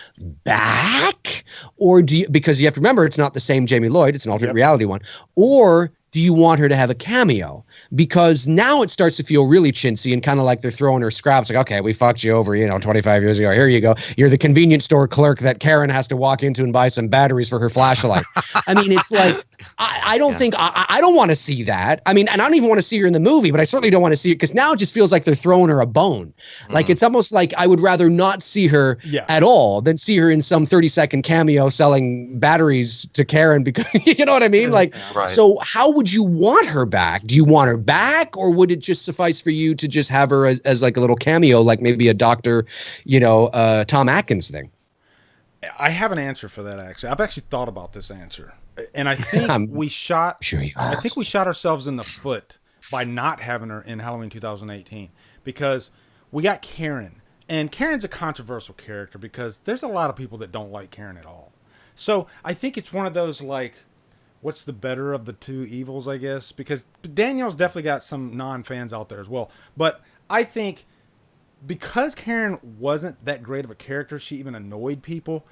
back, or because you have to remember it's not the same Jamie Lloyd, it's an alternate reality one, or do you want her to have a cameo? Because now it starts to feel really chintzy and kind of like they're throwing her scraps. Like, okay, we fucked you over, 25 years ago. Here you go. You're the convenience store clerk that Karen has to walk into and buy some batteries for her flashlight. I mean, it's like, I don't think, I don't want to see that. I mean, and I don't even want to see her in the movie, but I certainly don't want to see it because now it just feels like they're throwing her a bone. Like, it's almost like I would rather not see her at all than see her in some 30-second cameo selling batteries to Karen because, you know what I mean? Like, so how would you want her back? Do you want her back, or would it just suffice for you to just have her as like a little cameo, like maybe a Dr. Tom Atkins thing? I have an answer for that. Actually, I've actually thought about this answer, and I think we shot. Sure you have. I think we shot ourselves in the foot by not having her in Halloween 2018 because we got Karen, and Karen's a controversial character because there's a lot of people that don't like Karen at all. So I think it's one of those like, what's the better of the two evils, I guess? Because Danielle's definitely got some non-fans out there as well. But I think because Karen wasn't that great of a character, she even annoyed people.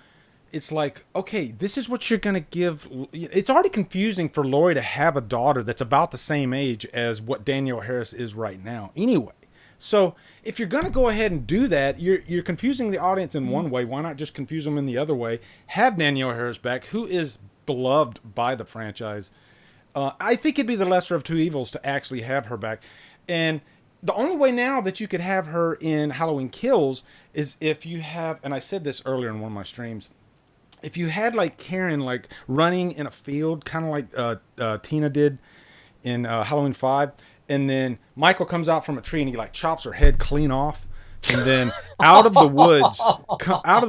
It's like, okay, this is what you're going to give. It's already confusing for Lori to have a daughter that's about the same age as what Danielle Harris is right now anyway. So if you're going to go ahead and do that, you're confusing the audience in one way. Why not just confuse them in the other way? Have Danielle Harris back, who is beloved by the franchise. I think it'd be the lesser of two evils to actually have her back. And the only way now that you could have her in Halloween Kills is if you have, and I said this earlier in one of my streams, if you had like Karen like running in a field, kind of like Tina did in Halloween 5, and then Michael comes out from a tree and he like chops her head clean off, and then out of the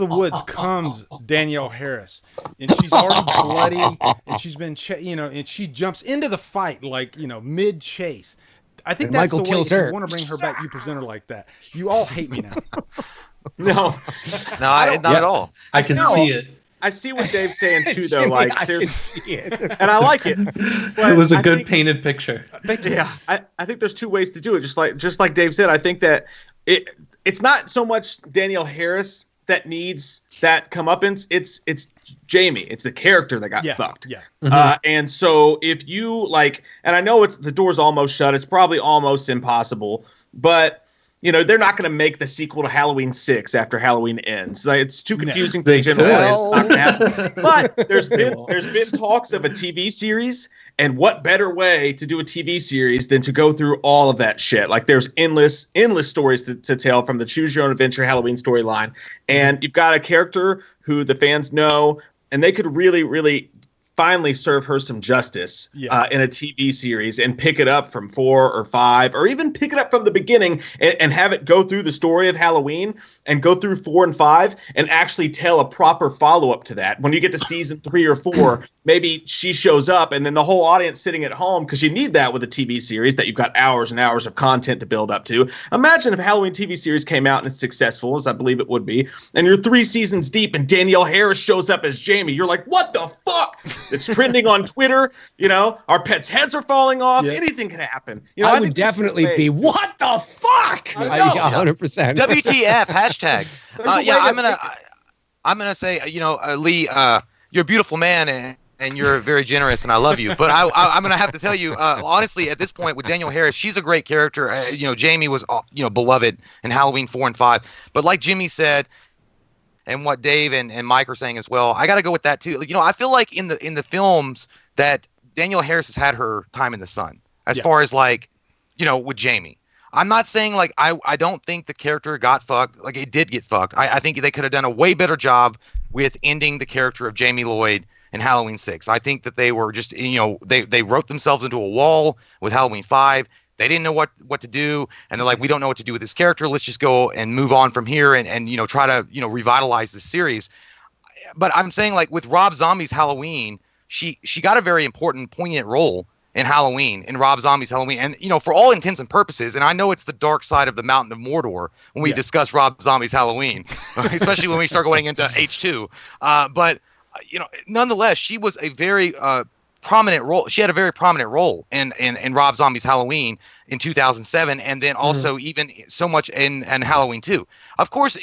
woods comes Danielle Harris, and she's already bloody, and she's been and she jumps into the fight like mid chase. I think that's Michael the way. If her. you want to bring her back, you present her like that. You all hate me now. No, not at all. I can see it. I see what Dave's saying too, though. Jimmy, like, I there's, can see it. and I like it. But It was a good painted picture. I think there's two ways to do it. Just like Dave said, I think that it's not so much Danielle Harris that needs that comeuppance. It's Jamie. It's the character that got fucked. Yeah. And so if you like, and I know the door's almost shut. It's probably almost impossible, but. They're not going to make the sequel to Halloween 6 after Halloween ends. Like, it's too confusing for the general audience. It's not going to happen. But there's been talks of a TV series, and what better way to do a TV series than to go through all of that shit? Like, there's endless stories to tell from the Choose Your Own Adventure Halloween storyline, and you've got a character who the fans know, and they could really, really finally serve her some justice in a TV series and pick it up from 4 or 5, or even pick it up from the beginning and have it go through the story of Halloween and go through 4 and 5 and actually tell a proper follow-up to that. When you get to season 3 or 4, maybe she shows up and then the whole audience sitting at home, because you need that with a TV series that you've got hours and hours of content to build up to. Imagine if a Halloween TV series came out and it's successful, as I believe it would be, and you're 3 seasons deep and Danielle Harris shows up as Jamie. You're like, what the fuck? It's trending on Twitter. Our pets' heads are falling off. Yeah. Anything can happen. I would definitely be, what the fuck? 100%. WTF hashtag. I'm gonna say, Lee, you're a beautiful man and you're very generous and I love you. But I'm gonna have to tell you, honestly, at this point with Danielle Harris, she's a great character. Jamie was, beloved in Halloween 4 and 5. But like Jimmy said, and what Dave and Mike are saying as well, I got to go with that too. I feel like in the films that Danielle Harris has had her time in the sun, as far as with Jamie. I'm not saying I don't think the character got fucked. Like, it did get fucked. I think they could have done a way better job with ending the character of Jamie Lloyd in Halloween 6. I think that they were just they wrote themselves into a wall with Halloween 5. They didn't know what to do, and they're like, we don't know what to do with this character. Let's just go and move on from here and try to revitalize this series. But I'm saying, like, with Rob Zombie's Halloween, she got a very important, poignant role in Rob Zombie's Halloween, and for all intents and purposes. And I know it's the dark side of the Mountain of Mordor when we discuss Rob Zombie's Halloween, especially when we start going into H2. But nonetheless, she was a very prominent role. She had a very prominent role in Rob Zombie's Halloween in 2007, and then also even so much in Halloween 2. Of course,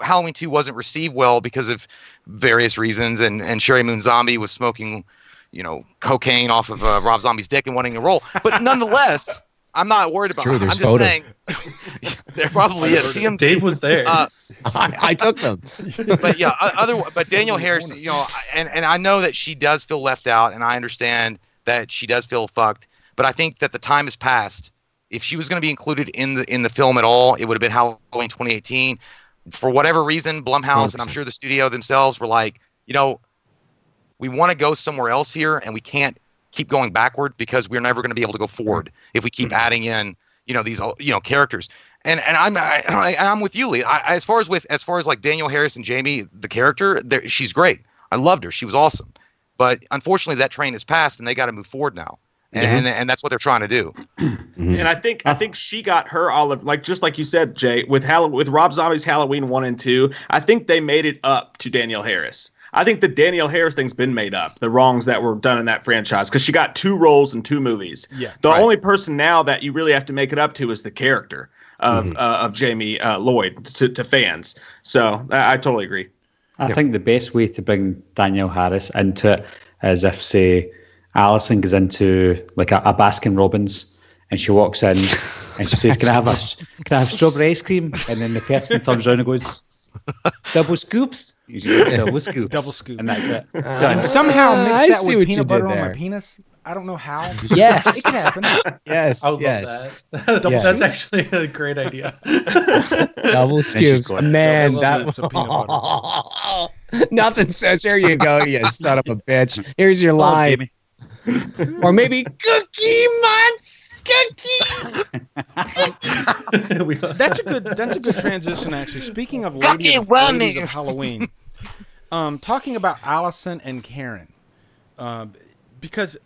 Halloween 2 wasn't received well because of various reasons, and Sherry Moon Zombie was smoking, cocaine off of Rob Zombie's dick and wanting to roll. But nonetheless, I'm not worried about it. There's I'm just photos. saying there probably is. Dave was there. I took them. But yeah, but Danielle Harris, and I know that she does feel left out, and I understand that she does feel fucked. But I think that the time has passed. If she was going to be included in the film at all, it would have been Halloween 2018. For whatever reason, Blumhouse 100%. And I'm sure the studio themselves were like, we want to go somewhere else here, and we can't keep going backward because we're never going to be able to go forward if we keep adding in, these, characters. And I'm with you, Lee. As far as like Danielle Harris and Jamie, the character, she's great. I loved her. She was awesome. But unfortunately, that train has passed, and they got to move forward now. And that's what they're trying to do. And I think she got her olive, like, just like you said, Jay, with Rob Zombie's Halloween 1 and 2. I think they made it up to Danielle Harris. I think the Danielle Harris thing's been made up, the wrongs that were done in that franchise, because she got 2 roles in 2 movies. Yeah, the only person now that you really have to make it up to is the character of Jamie Lloyd to fans. So I totally agree. I think the best way to bring Danielle Harris into it is if, say, Alison goes into like a Baskin Robbins and she walks in and she says, can I have strawberry ice cream? And then the person turns around and goes, double scoops? Double scoops. Double scoops. And that's it. And somehow mix that with peanut butter on my penis. I don't know how. Yes. It can happen. Yes. I would love that. That's actually a great idea. Double scoops. Man, that was... Nothing says, here you go, you son of a bitch. Here's your line. Or maybe Cookie Monster. That's a good transition, actually. Speaking of ladies of Halloween, talking about Allison and Karen, because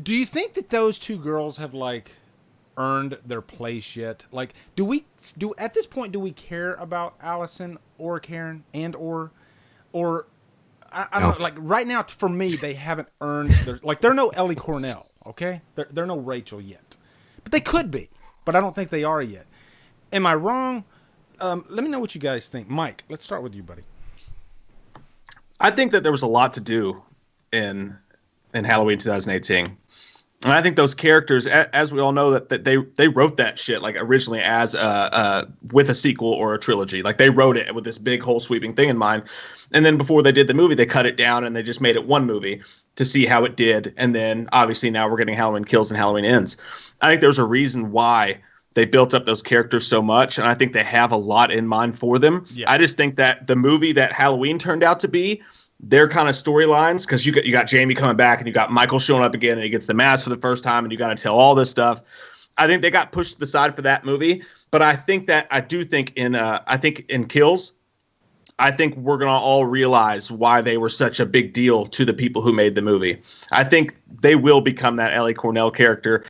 do you think that those two girls have like earned their place yet? Like, do at this point do we care about Allison or Karen or I don't know, like right now for me they haven't earned their, like they're no Ellie Cornell, okay? They're no Rachel yet. But they could be, but I don't think they are yet. Am I wrong? Let me know what you guys think. Mike, let's start with you, buddy. I think that there was a lot to do in Halloween 2018. And I think those characters, as we all know, that they wrote that shit like originally as with a sequel or a trilogy. Like they wrote it with this big whole sweeping thing in mind. And then before they did the movie, they cut it down and they just made it one movie to see how it did. And then obviously now we're getting Halloween Kills and Halloween Ends. I think there's a reason why they built up those characters so much. And I think they have a lot in mind for them. Yeah. I just think that the movie that Halloween turned out to be, their kind of storylines, because you got Jamie coming back and you got Michael showing up again and he gets the mask for the first time and you got to tell all this stuff. I think they got pushed to the side for that movie, but I think in Kills, I think we're gonna all realize why they were such a big deal to the people who made the movie. I think they will become that Ellie Cornell character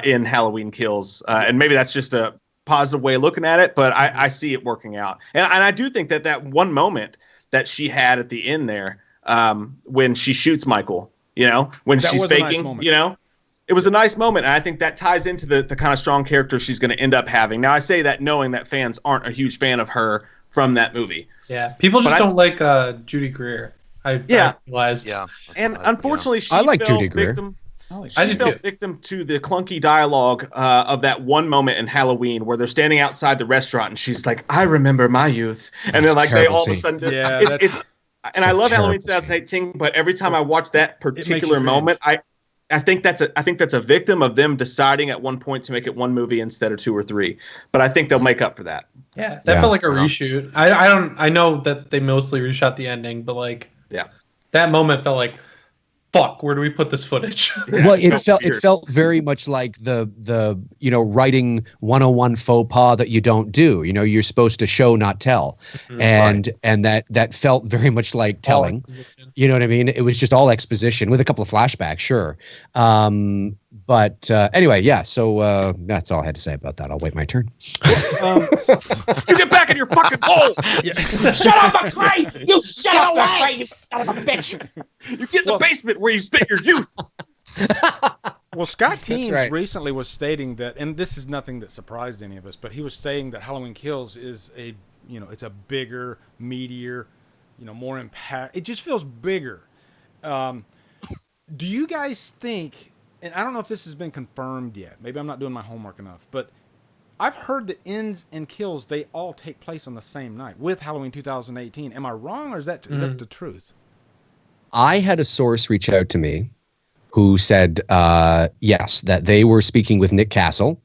in Halloween Kills, and maybe that's just a positive way of looking at it, but I see it working out, and I do think that one moment that she had at the end there, when she shoots Michael, when she's faking, it was a nice moment. And I think that ties into the kind of strong character she's going to end up having. Now I say that knowing that fans aren't a huge fan of her from that movie. Yeah. People just don't like Judy Greer. I realized. Yeah. And unfortunately, she I like Judy Greer. She fell victim to the clunky dialogue of that one moment in Halloween where they're standing outside the restaurant and she's like, "I remember my youth," and then like they all of a sudden, it's. And I love Halloween 2018, but every time I watch that particular moment, I think that's a victim of them deciding at one point to make it one movie instead of two or three. But I think they'll make up for that. Yeah, that felt like a reshoot. I know that they mostly reshot the ending, but like that moment felt like, fuck, where do we put this footage? Well, it felt very much like the writing 101 faux pas that you don't do. You're supposed to show, not tell. And that felt very much like telling. You know what I mean? It was just all exposition with a couple of flashbacks, sure. But anyway, yeah, so that's all I had to say about that. I'll wait my turn. You get back in your fucking hole! Shut up, McCoy! You shut up, McCoy, you son of a bitch! You get in the basement where you spent your youth! Well, Scott Teems recently was stating that, and this is nothing that surprised any of us, but he was saying that Halloween Kills is it's a bigger, meatier, more impact. It just feels bigger. Do you guys think, and I don't know if this has been confirmed yet, maybe I'm not doing my homework enough, but I've heard that Ends and Kills, they all take place on the same night with Halloween 2018. Am I wrong, or is that the truth? I had a source reach out to me who said, yes, that they were speaking with Nick Castle,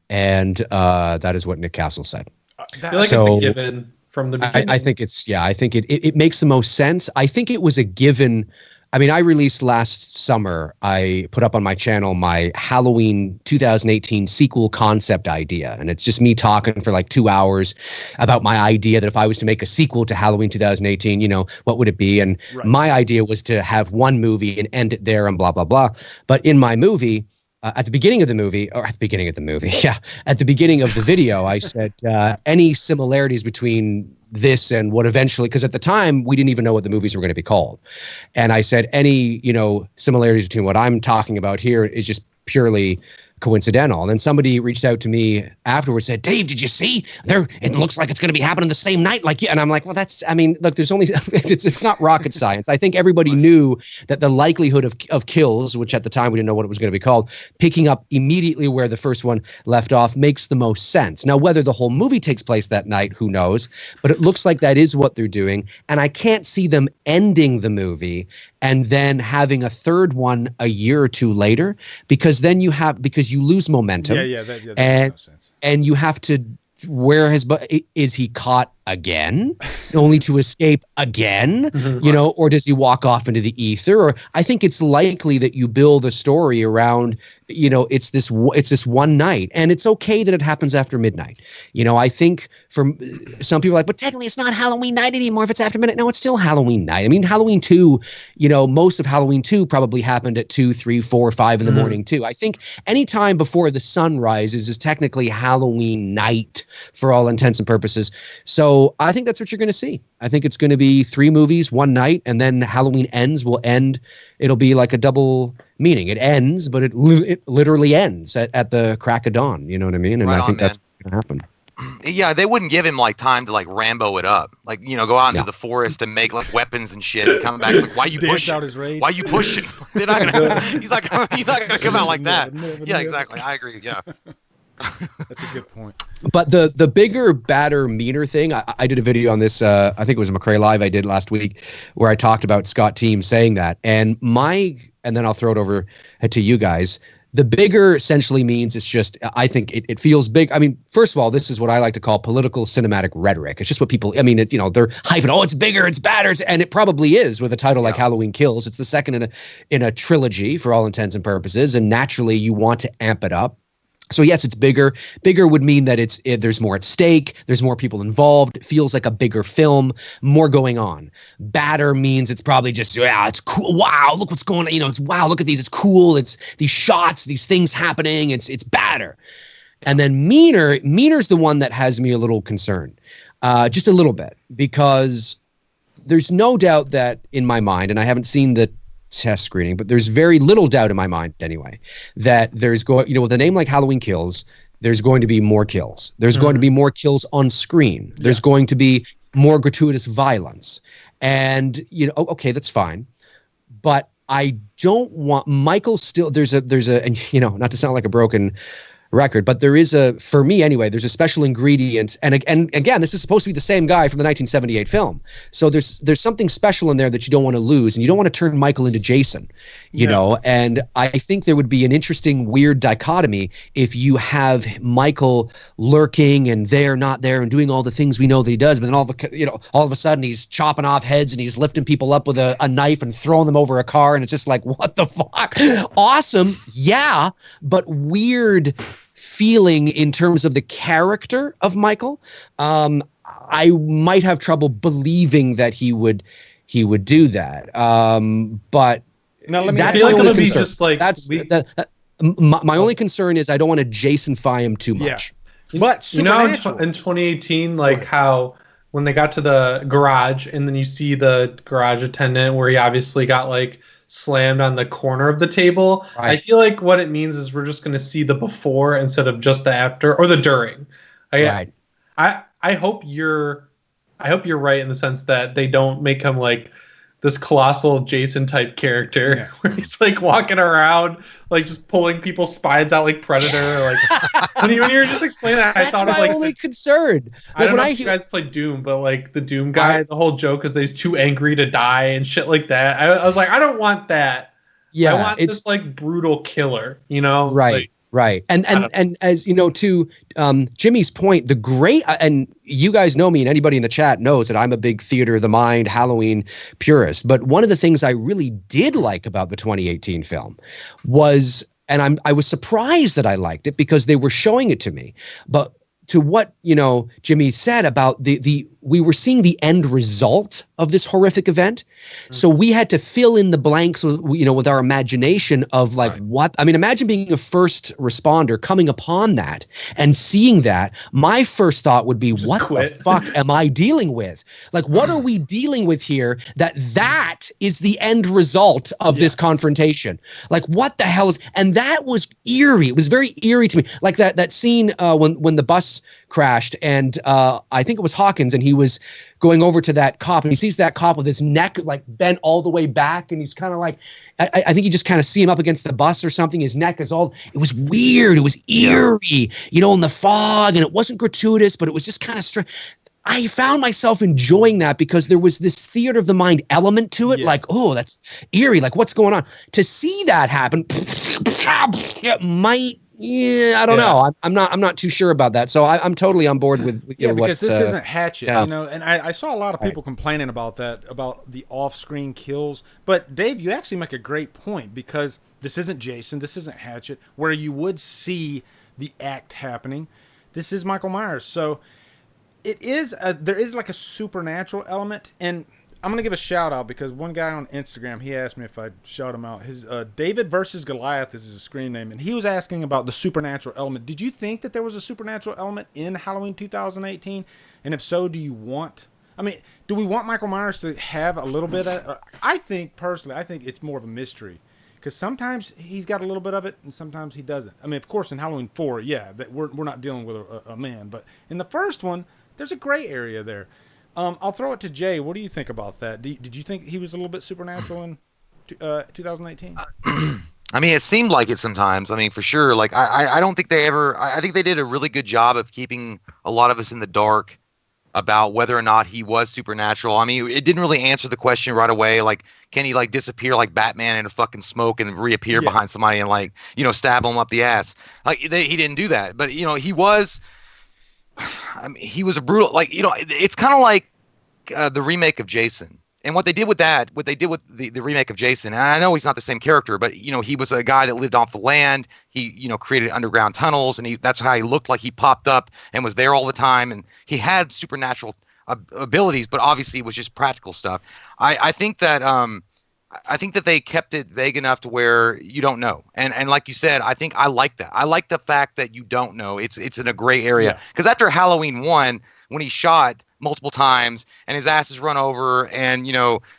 and that is what Nick Castle said. I feel like it's a given from the beginning. I think it makes the most sense. I think it was a given. I mean, I released last summer, I put up on my channel my Halloween 2018 sequel concept idea. And it's just me talking for like 2 hours about my idea that if I was to make a sequel to Halloween 2018, what would it be? And my idea was to have one movie and end it there and blah, blah, blah. But in my movie, at the beginning of the video, I said, any similarities between this and what eventually, because at the time we didn't even know what the movies were going to be called. And I said, any, similarities between what I'm talking about here is just purely coincidental. And then somebody reached out to me afterwards, said, "Dave, did you see there? It looks like it's going to be happening the same night like you." And I'm like, well, look, there's only, it's not rocket science. I think everybody knew that the likelihood of Kills, which at the time we didn't know what it was going to be called, picking up immediately where the first one left off makes the most sense. Now, whether the whole movie takes place that night, who knows? But it looks like that is what they're doing. And I can't see them ending the movie and then having a third one a year or two later, because then because you lose momentum. That makes no sense. And you have to, is he caught again, only to escape again, or does he walk off into the ether? Or I think it's likely that you build a story around, it's this one night, and it's okay that it happens after midnight. I think for some people are like, but technically it's not Halloween night anymore if it's after midnight. No, it's still Halloween night. I mean, Halloween 2, most of Halloween 2 probably happened at 2, 3, 4, 5 in the morning too. I think any time before the sun rises is technically Halloween night for all intents and purposes. So I think that's what you're going to see. I think it's going to be 3 movies, one night, and then Halloween Ends will end. It'll be like a double meaning. It ends, but it literally ends at the crack of dawn. You know what I mean? And I think that's going to happen. Yeah, they wouldn't give him like time to like Rambo it up, like go out into the forest and make like weapons and shit, and come back like, why you pushing? Why you pushing? They're not gonna. He's not gonna come out like that. Yeah, exactly. I agree. Yeah. That's a good point. But the bigger, badder, meaner thing, I did a video on this, I think it was a McCoy Live I did last week, where I talked about Scott Teem saying that. And then I'll throw it over to you guys. The bigger essentially means it's just, I think it feels big. I mean, first of all, this is what I like to call political cinematic rhetoric. It's just what people, they're hyping, it's bigger, it's badder, and it probably is with a title like Halloween Kills. It's the second in a trilogy for all intents and purposes, and naturally you want to amp it up. So yes, it's bigger. Bigger would mean that there's more at stake. There's more people involved. It feels like a bigger film, more going on. Badder means it's probably just, it's cool. Wow, look what's going on. It's wow, look at these. It's cool. It's these shots, these things happening. It's badder. And then meaner's the one that has me a little concerned, just a little bit, because there's no doubt that in my mind, and I haven't seen the test screening, but there's very little doubt in my mind anyway that there's with a name like Halloween Kills, there's going to be more kills. There's going to be more kills on screen. There's going to be more gratuitous violence. And okay, that's fine. But I don't want Michael still there's a and not to sound like a broken record, but there is for me anyway, there's a special ingredient, and again, this is supposed to be the same guy from the 1978 film, so there's something special in there that you don't want to lose, and you don't want to turn Michael into Jason, and I think there would be an interesting weird dichotomy if you have Michael lurking and there, not there, and doing all the things we know that he does, but then all of a sudden he's chopping off heads and he's lifting people up with a knife and throwing them over a car, and it's just like, what the fuck? Awesome, yeah, but weird feeling in terms of the character of Michael. I might have trouble believing that he would do that. But now let me that's feel like it'll be concern. just like That's my only concern is I don't want to Jason-fy him too much. Yeah. But in 2018, like how when they got to the garage and then you see the garage attendant where he obviously got like slammed on the corner of the table. Right. I feel like what it means is we're just going to see the before instead of just the after or the during. I hope you're right in the sense that they don't make him like this colossal Jason type character where he's like walking around like just pulling people's spines out like Predator. Like when you were just explaining that, I thought of like only concern. I don't know if you guys played Doom, but like the Doom guy, the whole joke is that he's too angry to die and shit like that. I was like, I don't want that. Yeah, I want this like brutal killer, Right. Like, right. And as to Jimmy's point, the great, and you guys know me and anybody in the chat knows that I'm a big theater of the mind Halloween purist. But one of the things I really did like about the 2018 film was, and I was surprised that I liked it because they were showing it to me, but to what, Jimmy said about we were seeing the end result of this horrific event. So we had to fill in the blanks, with our imagination of like, what, I mean, imagine being a first responder coming upon that and seeing that. My first thought would be, what the fuck am I dealing with? Like, what are we dealing with here that is the end result of this confrontation? Like, what the hell is, and that was eerie. It was very eerie to me. Like that scene when the bus crashed and I think it was Hawkins and he was going over to that cop and he sees that cop with his neck like bent all the way back and he's kind of like, I think you just kind of see him up against the bus or something. His neck is all, it was weird. It was eerie, in the fog, and it wasn't gratuitous, but it was just kind of strange. I found myself enjoying that because there was this theater of the mind element to it. Like, oh, that's eerie. Like, what's going on? To see that happen, it might Yeah, I don't know. I'm not too sure about that. So I'm totally on board with because this isn't Hatchet, and I saw a lot of people complaining about that, about the off-screen kills. But Dave, you actually make a great point, because this isn't Jason, this isn't Hatchet, where you would see the act happening. This is Michael Myers, so there is like a supernatural element. And I'm going to give a shout out, because one guy on Instagram, he asked me if I'd shout him out. His David versus Goliath is his screen name, and he was asking about the supernatural element. Did you think that there was a supernatural element in Halloween 2018? And if so, do we want Michael Myers to have a little bit of, I think it's more of a mystery, because sometimes he's got a little bit of it and sometimes he doesn't. I mean, of course, in Halloween 4, we're not dealing with a man, but in the first one, there's a gray area there. I'll throw it to Jay. What do you think about that? Did you think he was a little bit supernatural in 2018? I mean, it seemed like it sometimes. I mean, for sure. Like, I don't think they ever. I think they did a really good job of keeping a lot of us in the dark about whether or not he was supernatural. I mean, it didn't really answer the question right away. Like, can he like disappear like Batman in a fucking smoke and reappear behind somebody and like, stab him up the ass? Like, he didn't do that. But he was. I mean, he was a brutal, it's kind of like the remake of Jason. And what they did with the remake of Jason, and I know he's not the same character, but, he was a guy that lived off the land. He, created underground tunnels, and that's how he looked like he popped up and was there all the time. And he had supernatural abilities, but obviously it was just practical stuff. I think that they kept it vague enough to where you don't know. And like you said, I think I like that. I like the fact that you don't know. It's in a gray area. Because after Halloween 1, when he shot multiple times and his ass is run over and,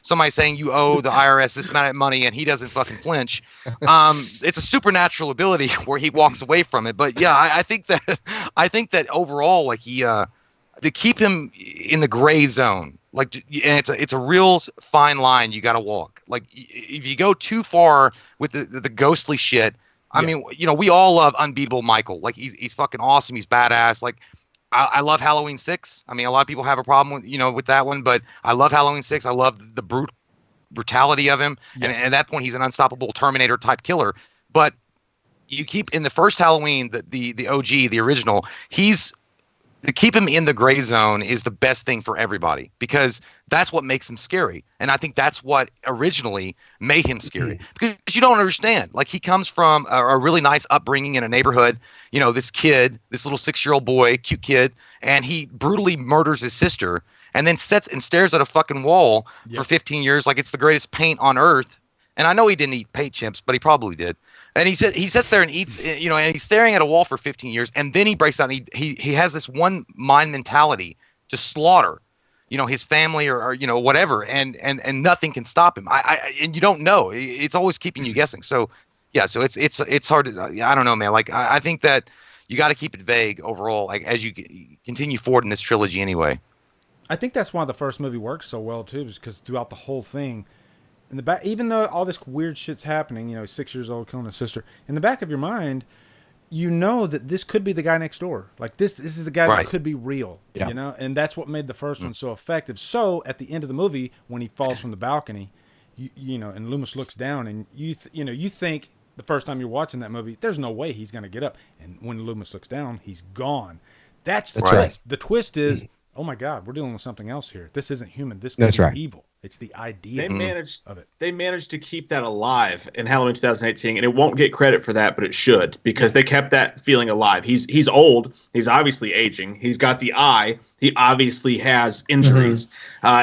somebody saying you owe the IRS this amount of money and he doesn't fucking flinch, it's a supernatural ability where he walks away from it. But yeah, I think that overall, like to keep him in the gray zone, like, and it's a real fine line you got to walk. Like, if you go too far with the ghostly shit, I mean, we all love Unbeatable Michael. Like, he's fucking awesome. He's badass. Like, I love Halloween 6. I mean, a lot of people have a problem with, with that one, but I love Halloween 6. I love the brutality of him. And at that point, he's an unstoppable Terminator type killer. But you keep in the first Halloween, the OG, the original, to keep him in the gray zone is the best thing for everybody, because that's what makes him scary. And I think that's what originally made him scary, because you don't understand. Like, he comes from a really nice upbringing in a neighborhood, this kid, this little 6-year-old boy, cute kid, and he brutally murders his sister and then sits and stares at a fucking wall for 15 years like it's the greatest paint on earth. And I know he didn't eat paint chips, but he probably did. And he sits there and eats, and he's staring at a wall for 15 years, and then he breaks down. He has this one mind mentality to slaughter, his family or whatever, and nothing can stop him. And you don't know. It's always keeping you guessing. So yeah, so it's hard to. I don't know, man. Like, I think that you got to keep it vague overall, like, as you continue forward in this trilogy anyway. I think that's why the first movie works so well too, is because throughout the whole thing, in the back, even though all this weird shit's happening, 6 years old killing his sister, in the back of your mind, that this could be the guy next door. Like, this is the guy that could be real, and that's what made the first one so effective. So at the end of the movie, when he falls from the balcony, and Loomis looks down, and you think the first time you're watching that movie, there's no way he's going to get up. And when Loomis looks down, he's gone. That's the twist. Right. The twist is, oh my God, we're dealing with something else here. This isn't human. This could be evil. It's the idea of it. They managed to keep that alive in Halloween 2018, and it won't get credit for that, but it should, because they kept that feeling alive. He's old. He's obviously aging. He's got the eye. He obviously has injuries.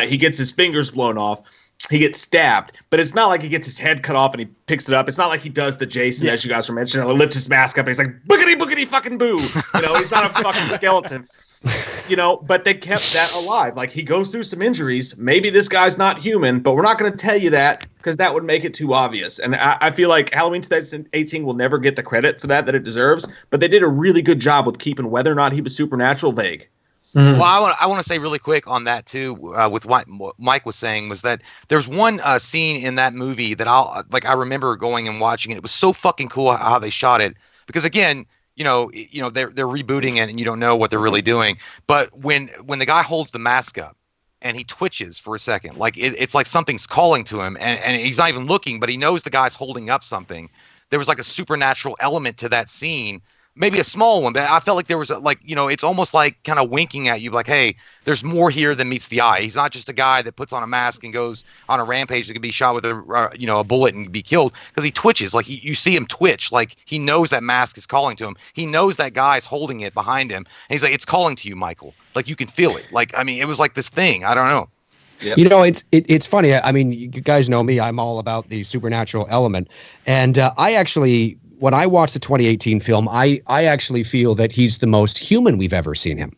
He gets his fingers blown off. He gets stabbed, but it's not like he gets his head cut off and he picks it up. It's not like he does the Jason, as you guys were mentioning. He'll lift his mask up and he's like, boogity, boogity, fucking boo. He's not a fucking skeleton. But they kept that alive. Like, he goes through some injuries. Maybe this guy's not human, but we're not going to tell you that, because that would make it too obvious. And I feel like Halloween 2018 will never get the credit for that it deserves, but they did a really good job with keeping whether or not he was supernatural vague. Well, I want to say really quick on that too, with what Mike was saying, was that there's one scene in that movie that I remember going and watching it. It was so fucking cool how they shot it, because again, they're rebooting it and you don't know what they're really doing. But when the guy holds the mask up and he twitches for a second, like it's like something's calling to him, and he's not even looking, but he knows the guy's holding up something. there was like a supernatural element to that scene. Maybe a small one, but I felt like there was it's almost like kind of winking at you, like, hey, there's more here than meets the eye. He's not just a guy that puts on a mask and goes on a rampage that can be shot with a bullet and be killed, because he twitches. Like you see him twitch, like he knows that mask is calling to him. He knows that guy's holding it behind him, and he's like, it's calling to you, Michael. Like you can feel it. Like, I mean, it was like this thing. I don't know. Yep. It's funny. I mean, you guys know me. I'm all about the supernatural element, and I actually, when I watched the 2018 film, I actually feel that he's the most human we've ever seen him,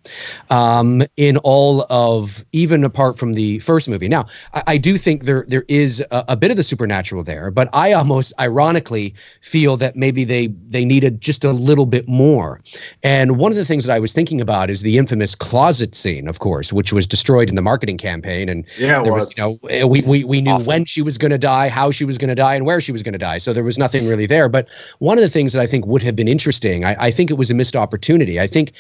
in all of, even apart from the first movie. Now, I do think there is a bit of the supernatural there, but I almost ironically feel that maybe they needed just a little bit more. And one of the things that I was thinking about is the infamous closet scene, of course, which was destroyed in the marketing campaign. And there was, we knew when she was going to die, how she was going to die, and where she was going to die. So there was nothing really there. But one of the things that I think would have been interesting, I think it was a missed opportunity. I think,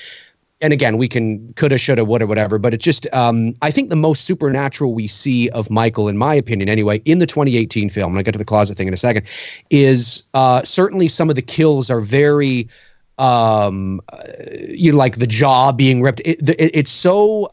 and again, we can coulda, shoulda, woulda, whatever, but it just, I think the most supernatural we see of Michael, in my opinion anyway, in the 2018 film, and I'll get to the closet thing in a second, is certainly some of the kills are very, like the jaw being ripped. It's so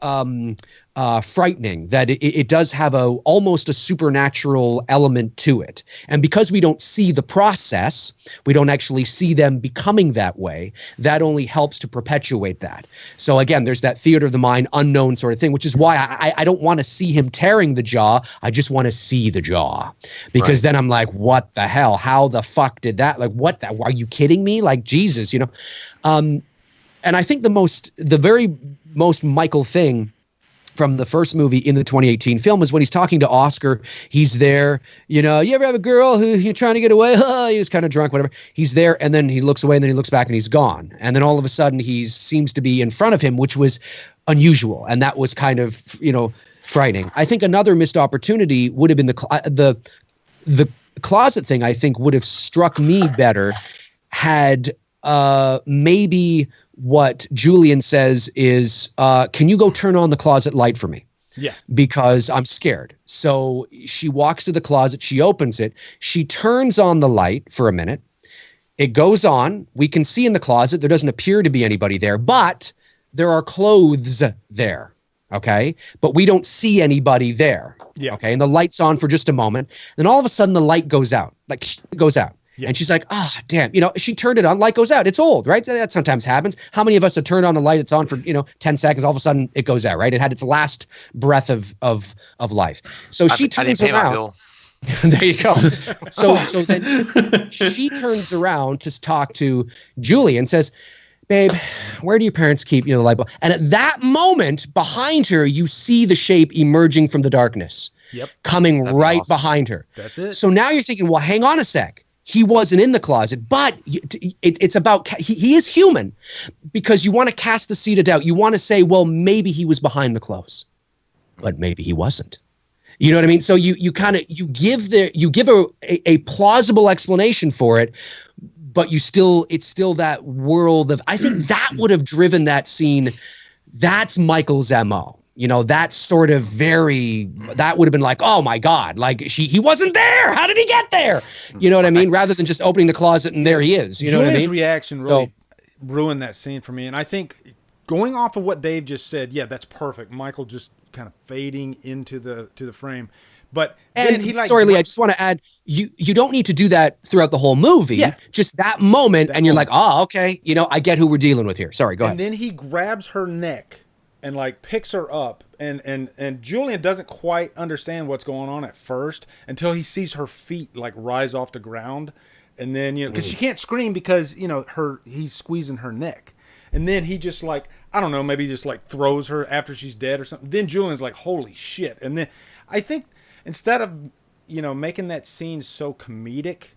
frightening that it does have almost a supernatural element to it. And because we don't see the process, we don't actually see them becoming that way, that only helps to perpetuate that. So again, there's that theater of the mind, unknown sort of thing, which is why I don't want to see him tearing the jaw. I just want to see the jaw, because then I'm like, what the hell? How the fuck did that? Like, what? Are you kidding me? Like, Jesus, and I think the very most Michael thing from the first movie in the 2018 film is when he's talking to Oscar. He's there, you ever have a girl who you're trying to get away? He was kind of drunk, whatever. He's there, and then he looks away, and then he looks back, and he's gone. And then all of a sudden, he seems to be in front of him, which was unusual, and that was kind of, frightening. I think another missed opportunity would have been the closet thing. I think would have struck me better had maybe what Julian says is, can you go turn on the closet light for me? Yeah. Because I'm scared. So she walks to the closet, she opens it, she turns on the light for a minute. It goes on. We can see in the closet, there doesn't appear to be anybody there, but there are clothes there. Okay. But we don't see anybody there. Yeah. Okay. And the light's on for just a moment. Then all of a sudden the light goes out, it goes out. Yeah. And she's like, damn, she turned it on, light goes out. It's old, right? That sometimes happens. How many of us have turned on the light, it's on for, 10 seconds, all of a sudden it goes out, right? It had its last breath of life. So she turns around. There you go. So then she turns around to talk to Julie and says, babe, where do your parents keep, the light bulb? And at that moment, behind her, you see the shape emerging from the darkness. Yep. Coming right behind her. That's it. So now you're thinking, well, hang on a sec. He wasn't in the closet, but it's about, he is human, because you want to cast the seed of doubt. You want to say, well, maybe he was behind the clothes, but maybe he wasn't. You know what I mean? So you give a plausible explanation for it, but it's still that world of, I think that would have driven that scene. That's Michael's MO. That's sort of that would have been like, oh my God, like he wasn't there. How did he get there? You know what I mean? Rather than just opening the closet and there he is. You know what I mean? Julian's reaction really ruined that scene for me. And I think going off of what Dave just said, yeah, that's perfect. Michael just kind of fading into the frame. But then he sorry, Lee, I just want to add, you don't need to do that throughout the whole movie. Yeah. Just that moment, and you're like, oh, okay, I get who we're dealing with here. Sorry, go ahead. And then he grabs her neck and picks her up, and Julian doesn't quite understand what's going on at first until he sees her feet rise off the ground, and then because she can't scream because he's squeezing her neck, and then he just I don't know, maybe just throws her after she's dead or something. Then Julian's like, holy shit. And then I think instead of making that scene so comedic,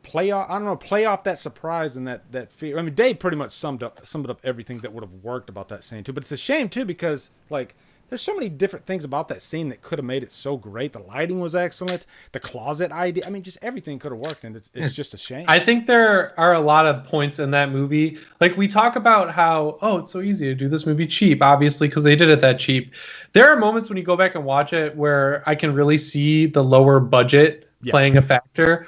play off that surprise and that fear. I mean, Dave pretty much summed up everything that would have worked about that scene too. But it's a shame too, because there's so many different things about that scene that could have made it so great. The lighting was excellent. The closet idea. I mean, just everything could have worked, and it's just a shame. I think there are a lot of points in that movie. We talk about how, it's so easy to do this movie cheap, obviously, because they did it that cheap. There are moments when you go back and watch it where I can really see the lower budget playing a factor.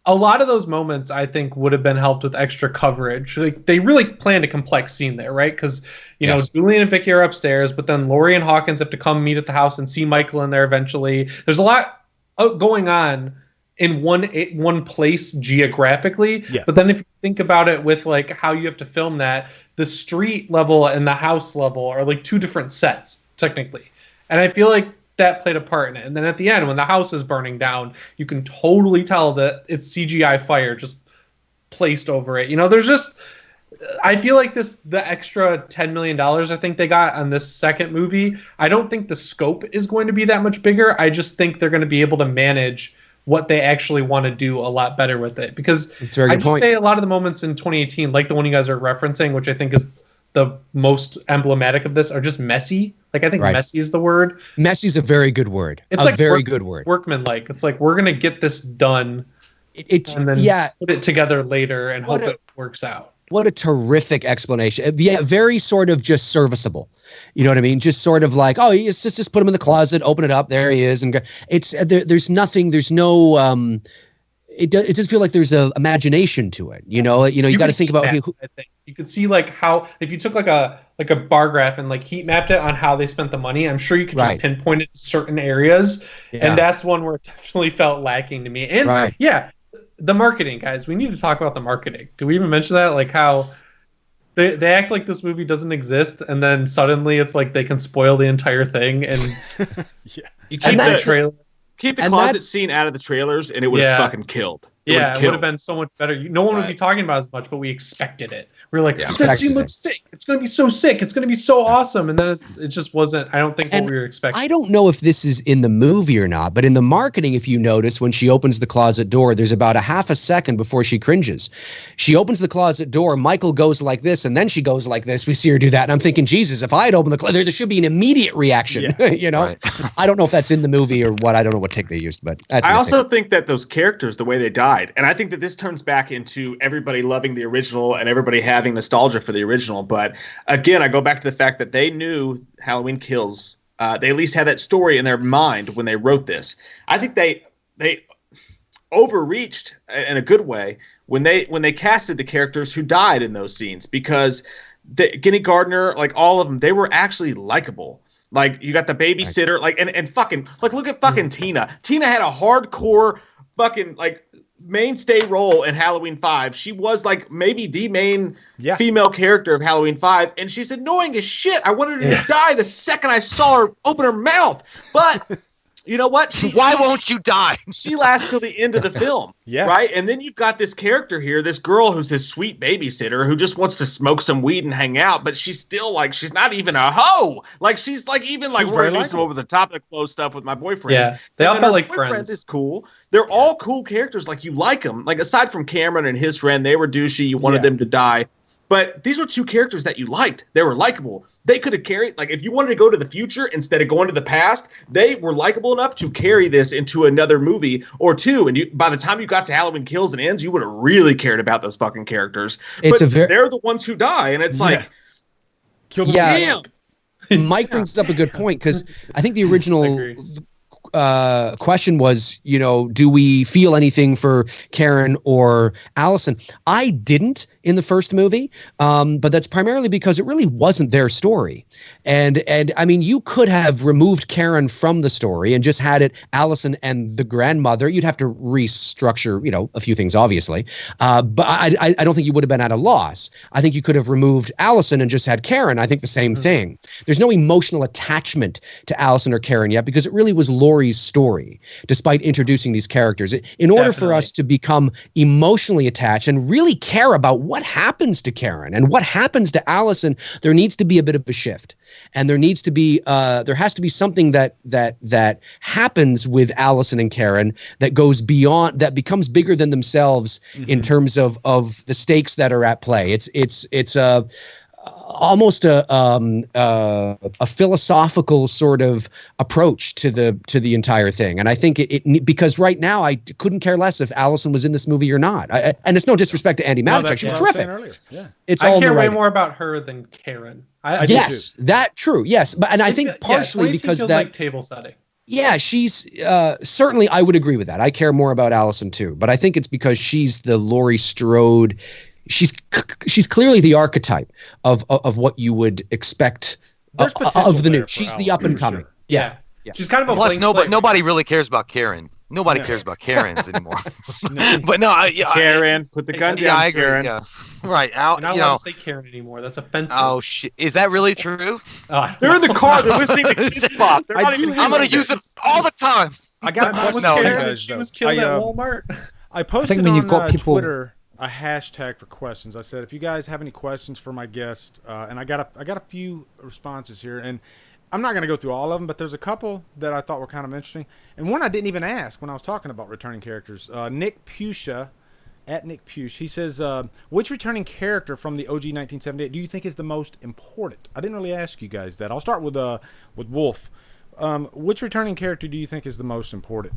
a lot of those moments I think would have been helped with extra coverage. Like they really planned a complex scene there, right? Because you know Julian and Vicky are upstairs, but then Laurie and Hawkins have to come meet at the house and see Michael in there eventually. There's a lot going on in one place geographically, but then if you think about it with like how you have to film that, the street level and the house level are like two different sets technically, and I feel like that played a part in it. And then at the end, when the house is burning down, you can totally tell that it's CGI fire just placed over it. You know, there's just, I feel like the extra $10 million I think they got on this second movie, I don't think the scope is going to be that much bigger. I just think they're going to be able to manage what they actually want to do a lot better with it. Because I just say a lot of the moments in 2018, like the one you guys are referencing, which I think is the most emblematic of this, are just messy. Like I think messy is the word. Messy is a very good word. It's like very good word. Workman-like. It's like we're gonna get this done, and then put it together later and hope it works out. What a terrific explanation. Yeah, very sort of just serviceable. You know what I mean? Just sort of like, oh, it's just put him in the closet, open it up, there he is, and it's there's nothing. There's no. It does feel like there's a imagination to it. You know, you got to think about. I think you could see like how if you took like a bar graph and like heat mapped it on how they spent the money, I'm sure you could just pinpoint it to certain areas, and that's one where it definitely felt lacking to me. And the marketing, guys, we need to talk about the marketing. Do we even mention that? Like how they act like this movie doesn't exist, and then suddenly it's like they can spoil the entire thing. And you keep the trailer. Keep the closet scene out of the trailers, and it would have fucking killed. It would have been so much better. No one would be talking about it as much, but we expected it. We were like, that scene looks sick. It's going to be so sick. It's going to be so awesome. And then it just wasn't, I don't think, what we were expecting. I don't know if this is in the movie or not, but in the marketing, if you notice, when she opens the closet door, there's about a half a second before she cringes. She opens the closet door, Michael goes like this, and then she goes like this. We see her do that. And I'm thinking, Jesus, if I had opened the closet, there should be an immediate reaction. You know? I don't know if that's in the movie or what. I don't know what take they used, but that's I also think that those characters, the way they died, and I think that this turns back into everybody loving the original and everybody having nostalgia for the original. But again, I go back to the fact that they knew Halloween Kills. They at least had that story in their mind when they wrote this. I think they overreached in a good way when they casted the characters who died in those scenes, because Guinea Gardner, like all of them, they were actually likable. Like you got the babysitter, like and fucking like look at fucking Tina. Tina had a hardcore fucking like mainstay role in Halloween 5. She was like maybe the main female character of Halloween 5, and she's annoying as shit. I wanted her to die the second I saw her open her mouth. But you know what? Why won't you die? She lasts till the end of the film. Right? And then you've got this character here, this girl who's this sweet babysitter who just wants to smoke some weed and hang out, but she's still like, she's not even a hoe. Like she's like, even like, we're gonna do some over the top of close stuff with my boyfriend. Yeah. They all felt like friends. Is cool. They're all cool characters. Like you like them. Like aside from Cameron and his friend, they were douchey. You wanted them to die. But these were two characters that you liked. They were likable. They could have carried, like, if you wanted to go to the future instead of going to the past, they were likable enough to carry this into another movie or two. And by the time you got to Halloween Kills and Ends, you would have really cared about those fucking characters. But they're the ones who die, and it's like, kill them. Damn. Mike brings up a good point, because I think the original question was, you know, do we feel anything for Karen or Allison? I didn't in the first movie, but that's primarily because it really wasn't their story. And I mean, you could have removed Karen from the story and just had it Allison and the grandmother. You'd have to restructure, you know, a few things, obviously. But I don't think you would have been at a loss. I think you could have removed Allison and just had Karen. I think the same thing. There's no emotional attachment to Allison or Karen yet, because it really was Laurie's story, despite introducing these characters. In order for us to become emotionally attached and really care about what happens to Karen and what happens to Allison, there needs to be a bit of a shift. And there needs to be, there has to be something that happens with Allison and Karen that goes beyond, that becomes bigger than themselves in terms of the stakes that are at play. It's almost a philosophical sort of approach to the entire thing. And I think it because right now I couldn't care less if Allison was in this movie or not. And it's no disrespect to Andy Matichak. She's terrific. I care way more about her than Karen. Yes, that true. Yes, but I think partially because that like table setting. Yeah, she's certainly, I would agree with that. I care more about Allison too, but I think it's because she's the Laurie Strode. She's clearly the archetype of what you would expect of the new. She's the up and coming. Sure. Yeah. She's kind of a plus nobody really cares about Karen. Nobody cares about Karens anymore. But no, Karen, put the gun down. I agree. Karen. Yeah. Right. You're not allowed to say Karen anymore. That's offensive. Oh shit! Is that really true? They're in the car. They're listening to Kids Bop. I'm gonna use it all the time. I got questions for you guys. She was killed at Walmart. I posted on Twitter a hashtag for questions. I said, if you guys have any questions for my guest, and I got a few responses here, and I'm not going to go through all of them, but there's a couple that I thought were kind of interesting, and one I didn't even ask when I was talking about returning characters. Nick Pusha, at Nick Push, he says, which returning character from the OG 1978 do you think is the most important? I didn't really ask you guys that. I'll start with Wolf. Which returning character do you think is the most important?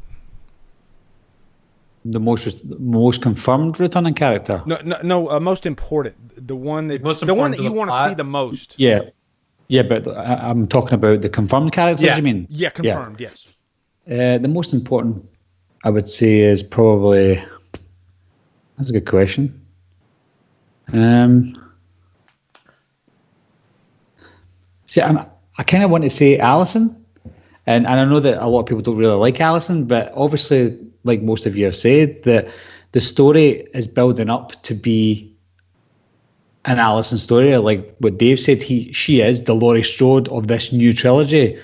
The most confirmed returning character? No, most important. The one that you want to see the most. Yeah, but I'm talking about the confirmed characters, you mean? Yeah, confirmed, yes. The most important, I would say, is probably... That's a good question. See, I kind of want to say Allison, and I know that a lot of people don't really like Allison, but obviously, like most of you have said, that the story is building up to be an Allison story. Like what Dave said, she is the Laurie Strode of this new trilogy.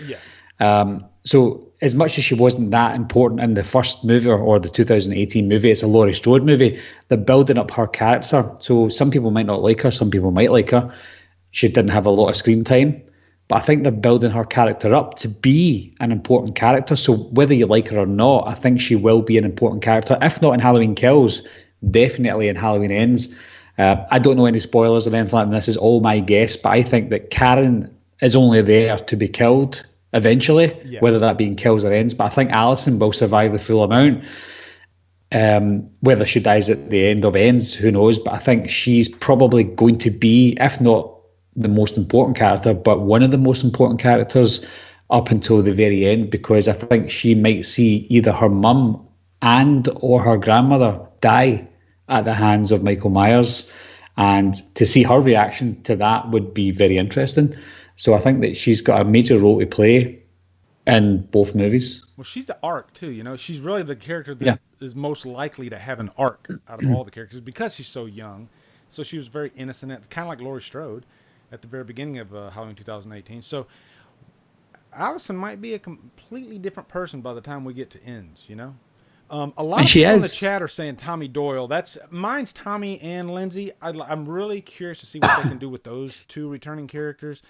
Yeah. So as much as she wasn't that important in the first movie or the 2018 movie, it's a Laurie Strode movie. They're building up her character. So some people might not like her, some people might like her. She didn't have a lot of screen time. But I think they're building her character up to be an important character. So whether you like her or not, I think she will be an important character. If not in Halloween Kills, definitely in Halloween Ends. I don't know any spoilers or anything like that. This is all my guess. But I think that Karen is only there to be killed eventually, whether that be in Kills or Ends. But I think Allison will survive the full amount. Whether she dies at the end of Ends, who knows? But I think she's probably going to be, if not the most important character, but one of the most important characters up until the very end, because I think she might see either her mum and or her grandmother die at the hands of Michael Myers, and to see her reaction to that would be very interesting. So I think that she's got a major role to play in both movies. Well, she's the arc too, you know. She's really the character that is most likely to have an arc out of all the characters because she's so young. So she was very innocent, kind of like Laurie Strode at the very beginning of Halloween 2018. So Allison might be a completely different person by the time we get to Ends, you know? A lot of people in the chat are saying Tommy Doyle. Mine's Tommy and Lindsay. I'm really curious to see what they can do with those two returning characters.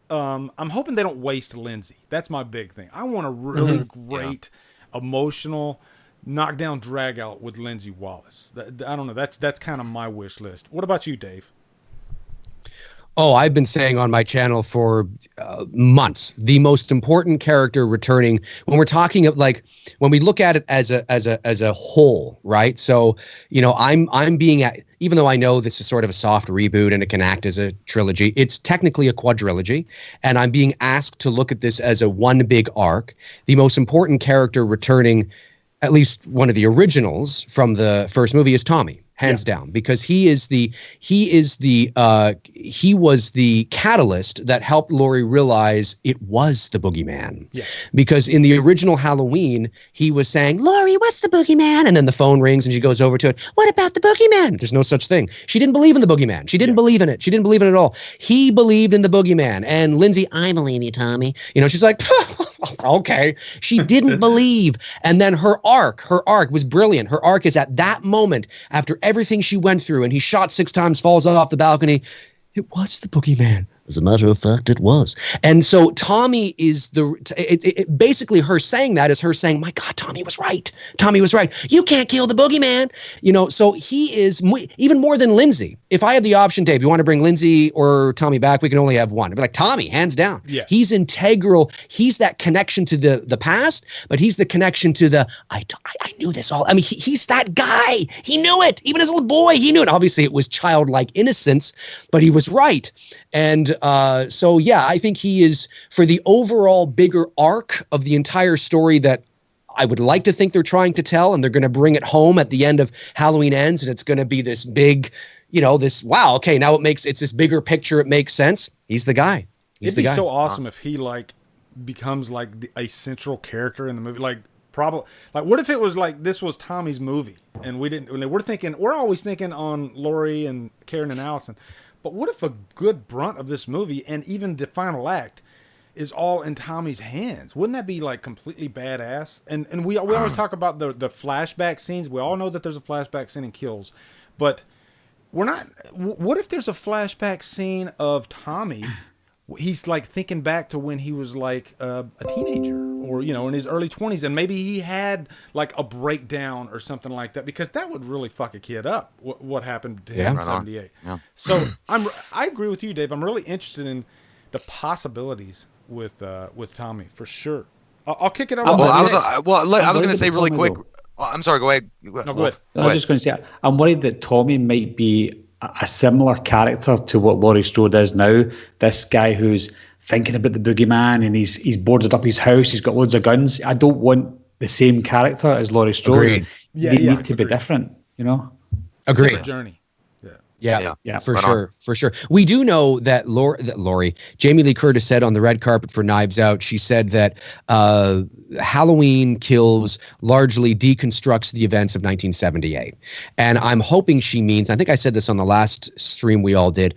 I'm hoping they don't waste Lindsay. That's my big thing. I want a really great, emotional, knockdown drag out with Lindsay Wallace. I don't know. That's kind of my wish list. What about you, Dave? Oh, I've been saying on my channel for months, the most important character returning when we're talking of, like, when we look at it as a whole, right? So, you know, I'm being at, even though I know this is sort of a soft reboot and it can act as a trilogy, it's technically a quadrilogy, and I'm being asked to look at this as a one big arc. The most important character returning, at least one of the originals from the first movie, is Tommy. Hands down, because he was the catalyst that helped Laurie realize it was the boogeyman. Yeah. Because in the original Halloween, he was saying, "Laurie, what's the boogeyman?" And then the phone rings and she goes over to it. "What about the boogeyman?" There's no such thing. She didn't believe in the boogeyman. She didn't believe in it. She didn't believe in it at all. He believed in the boogeyman. And Lindsay, "I believe you, Tommy." You know, she's like, okay. She didn't believe. And then her arc was brilliant. Her arc is at that moment, after everything she went through, and he shot 6 times, falls off the balcony. It was the boogeyman. As a matter of fact, it was. And so Tommy is basically her saying that is her saying, "My God, Tommy was right. Tommy was right. You can't kill the boogeyman." You know, so he is even more than Lindsay. If I had the option, Dave, you want to bring Lindsay or Tommy back, we can only have one. I'd be like, Tommy, hands down. Yeah. He's integral. He's that connection to the past, but he's the connection to the, I knew this all. I mean, he's that guy. He knew it. Even as a little boy, he knew it. Obviously, it was childlike innocence, but he was right. And so, yeah, I think he is, for the overall bigger arc of the entire story that I would like to think they're trying to tell, and they're going to bring it home at the end of Halloween Ends, and it's going to be this big, this, wow, okay, now it's this bigger picture, it makes sense. He's the guy. It'd be so awesome if he becomes a central character in the movie. What if it was this was Tommy's movie and we're always thinking on Laurie and Karen and Allison, but what if a good brunt of this movie and even the final act is all in Tommy's hands? Wouldn't that be completely badass? And we always talk about the flashback scenes. We all know that there's a flashback scene in Kills, but we're not. What if there's a flashback scene of Tommy? He's thinking back to when he was a teenager or, in his early 20s. And maybe he had a breakdown or something like that, because that would really fuck a kid up. What happened to him in 78. Yeah. So I agree with you, Dave. I'm really interested in the possibilities with Tommy for sure. I'll kick it over. I was going to say really quick. I'm sorry. Go ahead. No, go ahead. I was just going to say, I'm worried that Tommy might be a similar character to what Laurie Strode is now. This guy who's thinking about the boogeyman, and he's boarded up his house. He's got loads of guns. I don't want the same character as Laurie Strode. Agreed. They need to be different. Agreed. Journey. Yeah, for sure. We do know that Laurie, Jamie Lee Curtis said on the red carpet for Knives Out, she said that Halloween Kills largely deconstructs the events of 1978. And I'm hoping she means, I think I said this on the last stream we all did,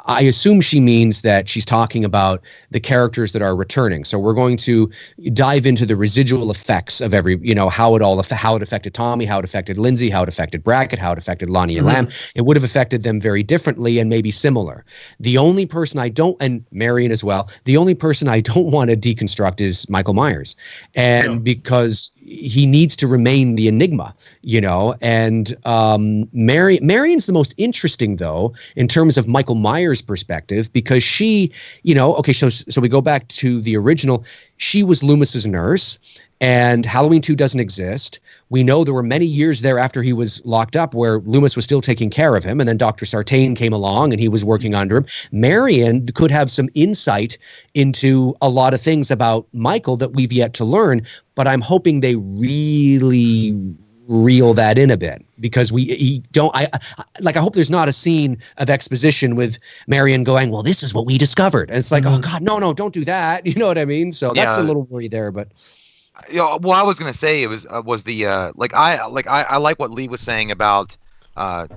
I assume she means that she's talking about the characters that are returning. So we're going to dive into the residual effects of every, how it affected Tommy, how it affected Lindsay, how it affected Brackett, how it affected Lonnie and Lamb. It would have affected them very differently and maybe similar. The only person and Marion as well, the only person I don't want to deconstruct is Michael Myers. And because he needs to remain the enigma, and Marion's the most interesting, though, in terms of Michael Myers' perspective, because she, so we go back to the original. She was Loomis's nurse, and Halloween 2 doesn't exist. We know there were many years there after he was locked up where Loomis was still taking care of him, and then Dr. Sartain came along and he was working under him. Marion could have some insight into a lot of things about Michael that we've yet to learn, but I'm hoping they really reel that in a bit, because I hope there's not a scene of exposition with Marion going, well, this is what we discovered. And it's oh God, no, don't do that. You know what I mean? So that's a little worry there, but. What I was gonna say was the I like what Lee was saying about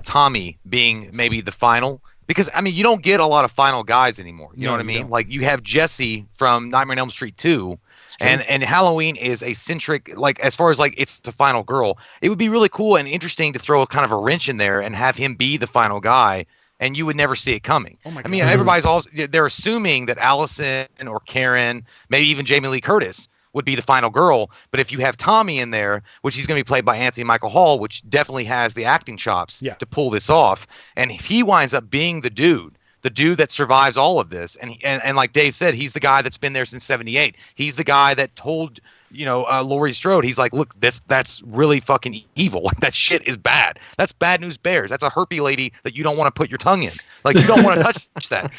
Tommy being maybe the final, because you don't get a lot of final guys anymore. You know what I mean? Don't. You have Jesse from Nightmare on Elm Street 2, and Halloween is a centric, as far as it's the final girl. It would be really cool and interesting to throw a kind of a wrench in there and have him be the final guy, and you would never see it coming. Oh my God. Everybody's they're assuming that Allison or Karen, maybe even Jamie Lee Curtis, would be the final girl. But if you have Tommy in there, which he's going to be played by Anthony Michael Hall, which definitely has the acting chops to pull this off, and if he winds up being the dude that survives all of this, and like Dave said, he's the guy that's been there since 78. He's the guy that told Laurie Strode, he's like, look, that's really fucking evil. That shit is bad. That's bad news bears. That's a herpy lady that you don't want to put your tongue in. You don't want to touch that.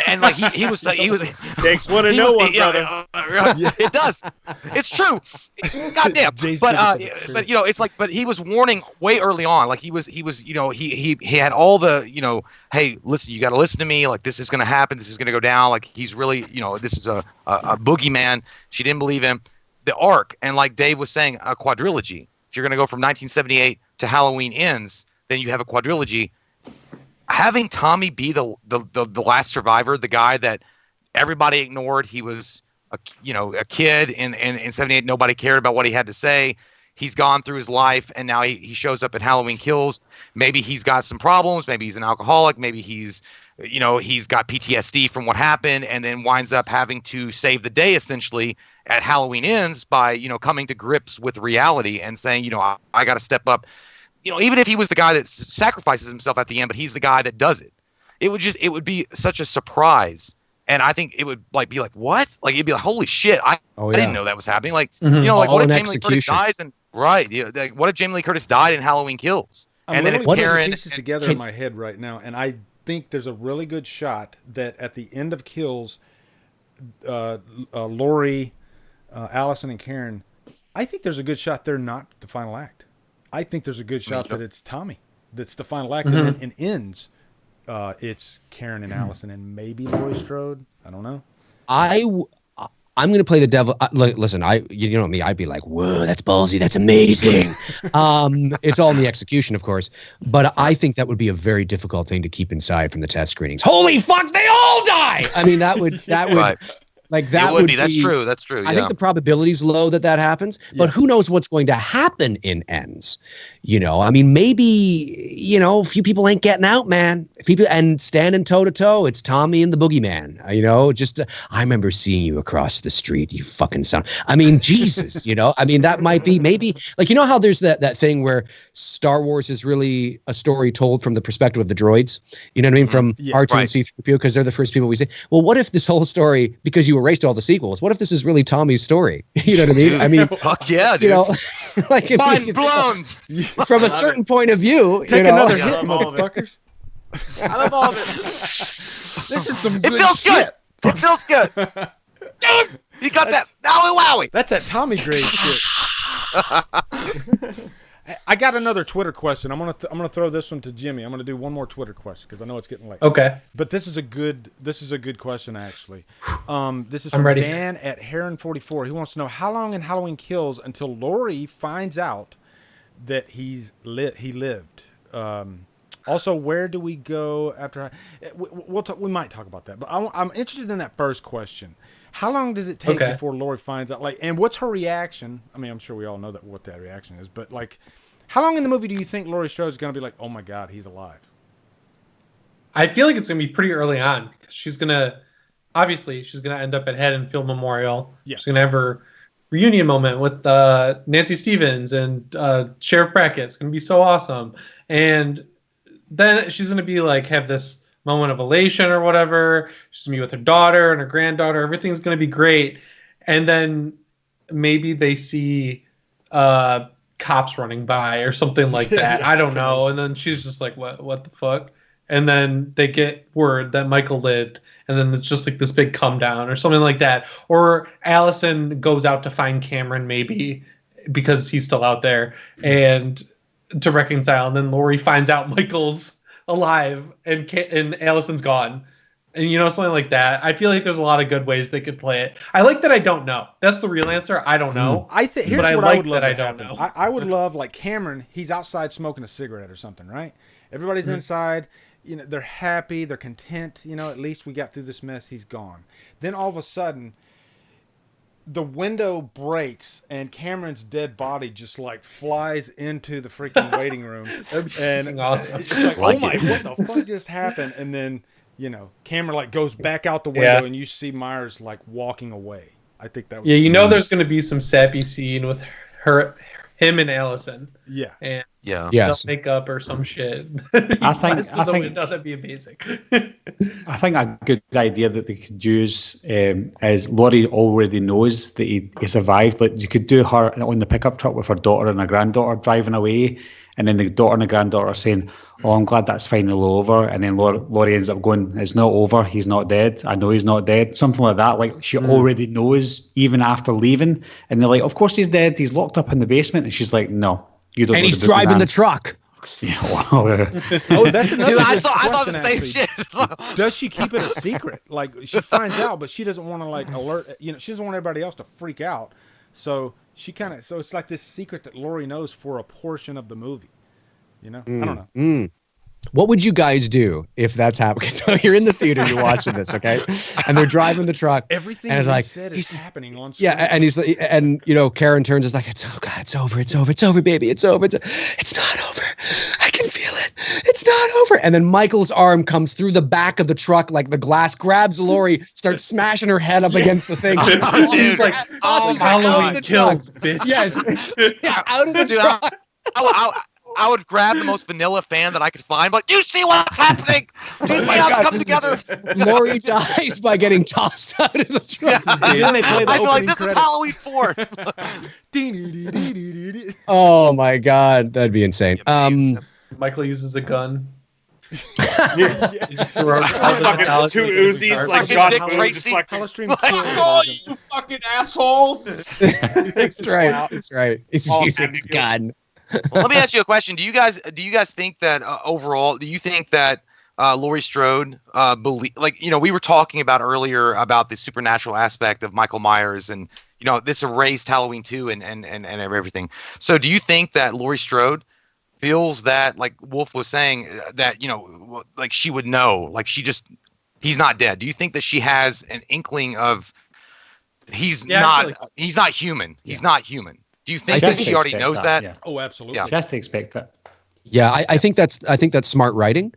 And he was takes one to know one, brother. It does. It's true. Goddamn. But he was warning way early on. He had all the, hey, listen, you got to listen to me. This is going to happen. This is going to go down. He's really, this is a boogeyman. She didn't believe him. The arc, and like Dave was saying, a quadrilogy. If you're going to go from 1978 to Halloween Ends, then you have a quadrilogy. Having Tommy be the last survivor, the guy that everybody ignored. He was a kid in 78. Nobody cared about what he had to say. He's gone through his life, and now he shows up at Halloween Kills. Maybe he's got some problems. Maybe he's an alcoholic. Maybe he's got PTSD from what happened, and then winds up having to save the day essentially at Halloween Ends by, coming to grips with reality and saying, I got to step up. Even if he was the guy that sacrifices himself at the end, but he's the guy that does it. It would be such a surprise. And I think it would be like, what? It'd be like, holy shit. I didn't know that was happening. What if Jamie Lee Curtis dies? What if Jamie Lee Curtis died in Halloween Kills? And then it's Karen. Pieces together in my head right now, and I think there's a really good shot that at the end of Kills, Laurie, Allison, and Karen, I think there's a good shot they're not the final act. I think there's a good shot that it's Tommy that's the final act, and then it ends. It's Karen and Allison and maybe Laurie Strode. I don't know. I'm going to play the devil. Listen, you know me, I'd be like, whoa, that's ballsy. That's amazing. It's all in the execution, of course. But I think that would be a very difficult thing to keep inside from the test screenings. Holy fuck, they all die. I mean, that would, Right. like that it would be. That's true. That's true. Yeah. I think the probability is low that happens, but who knows what's going to happen in Ends? You know, I mean, maybe, you know, a few people ain't getting out, man. People and standing toe to toe. It's Tommy and the boogeyman. You know, just I remember seeing you across the street. You fucking son. I mean, Jesus. You know, I mean, that might be maybe like, you know how there's that thing where Star Wars is really a story told from the perspective of the droids. You know what I mean? From R2 and C3PO, because they're the first people we see. Well, what if this whole story, because you erased all the sequels, what if this is really Tommy's story? You know what I mean? I mean, fuck yeah, dude. You know, like mind blown. From a certain point of view, take you know, another hit, motherfuckers. I love all of it. This is some good It feels shit. good. It feels good. Dude, you got that. Wowie wowie. That's that Tommy grade shit. I got another Twitter question. I'm gonna throw this one to Jimmy. I'm gonna do one more Twitter question because I know it's getting late. Okay. But this is a good question actually. This is from Dan at Heron44. He wants to know how long in Halloween Kills until Laurie finds out that he lived. Also, where do we go after? We might talk about that, but I'm interested in that first question. How long does it take before Laurie finds out? Like, and what's her reaction? I mean, I'm sure we all know what that reaction is, but like, how long in the movie do you think Laurie Strode is going to be like, oh my God, he's alive? I feel like it's going to be pretty early on. She's going to end up at Head and Field Memorial. Yeah. She's going to have her reunion moment with Nancy Stevens and Sheriff Brackett. It's going to be so awesome. And then she's going to be like, have this moment of elation or whatever. She's going to be with her daughter and her granddaughter. Everything's going to be great. And then maybe they see cops running by or something like that. I don't know. And then she's just like, what the fuck? And then they get word that Michael lived. And then it's just like this big come down or something like that. Or Allison goes out to find Cameron maybe because he's still out there and to reconcile. And then Laurie finds out Michael's alive and Allison's gone. And, you know, something like that. I feel like there's a lot of good ways they could play it. I like that I don't know. That's the real answer. I don't know. I think here's what I would love to happen. I would love, like, Cameron, he's outside smoking a cigarette or something, right? Everybody's inside. You know, they're happy, they're content, you know, at least we got through this mess, he's gone. Then all of a sudden, the window breaks and Cameron's dead body just like flies into the freaking waiting room. And awesome. It's like, oh my, what the fuck just happened? And then, you know, Cameron like goes back out the window and you see Myers like walking away. I think that would you know, there's going to be some sappy scene with him and Allison. Yeah. And yes, makeup or some shit. I think that'd be amazing. I think a good idea that they could use is Laurie already knows that he survived. Like, you could do her on the pickup truck with her daughter and her granddaughter driving away, and then the daughter and the granddaughter are saying, "Oh, I'm glad that's finally over." And then Laurie ends up going, "It's not over. He's not dead. I know he's not dead." Something like that. Like, she already knows even after leaving. And they're like, "Of course he's dead. He's locked up in the basement." And she's like, "No, you don't." And he's driving the truck. Yeah, well, oh, that's another. Dude, I thought the same shit. Does she keep it a secret? Like, she finds out, but she doesn't want to like alert. You know, she doesn't want everybody else to freak out. So she so it's like this secret that Laurie knows for a portion of the movie. You know, I don't know. What would you guys do if that's happening? So you're in the theater, you're watching this, okay? And they're driving the truck. Everything and he like, said is happening on screen. Yeah, and he's like, and you know, Karen turns, is like, it's over, baby, it's over. It's not over. I can feel it. It's not over. And then Michael's arm comes through the back of the truck, like the glass, grabs Laurie, starts smashing her head up against the thing. He's like, Halloween Kills, bitch. Yes. Out of the truck. I would grab the most vanilla fan that I could find. But you see what's happening? Do you see how it's come together? Laurie dies by getting tossed out of the truck. And then they play the I feel like this credits. is Halloween 4. Oh my God, that'd be insane. Michael uses a gun. You just throw fucking two Uzis like Fucking John Dick Woo, Tracy. just like HallowStream oh, you fucking assholes. That's right. That's right. He's using a gun. Well, let me ask you a question. Do you guys think that overall, do you think that Laurie Strode believe, like, you know, we were talking about earlier about the supernatural aspect of Michael Myers, and you know, this erased Halloween 2 and everything. So do you think that Laurie Strode feels that, like Wolf was saying, that, you know, like she would know, like he's not dead? Do you think that she has an inkling of he's not human? He's not human. Do you think that she already knows that? Yeah. Oh, absolutely. She has to expect that. Yeah, I think that's smart writing,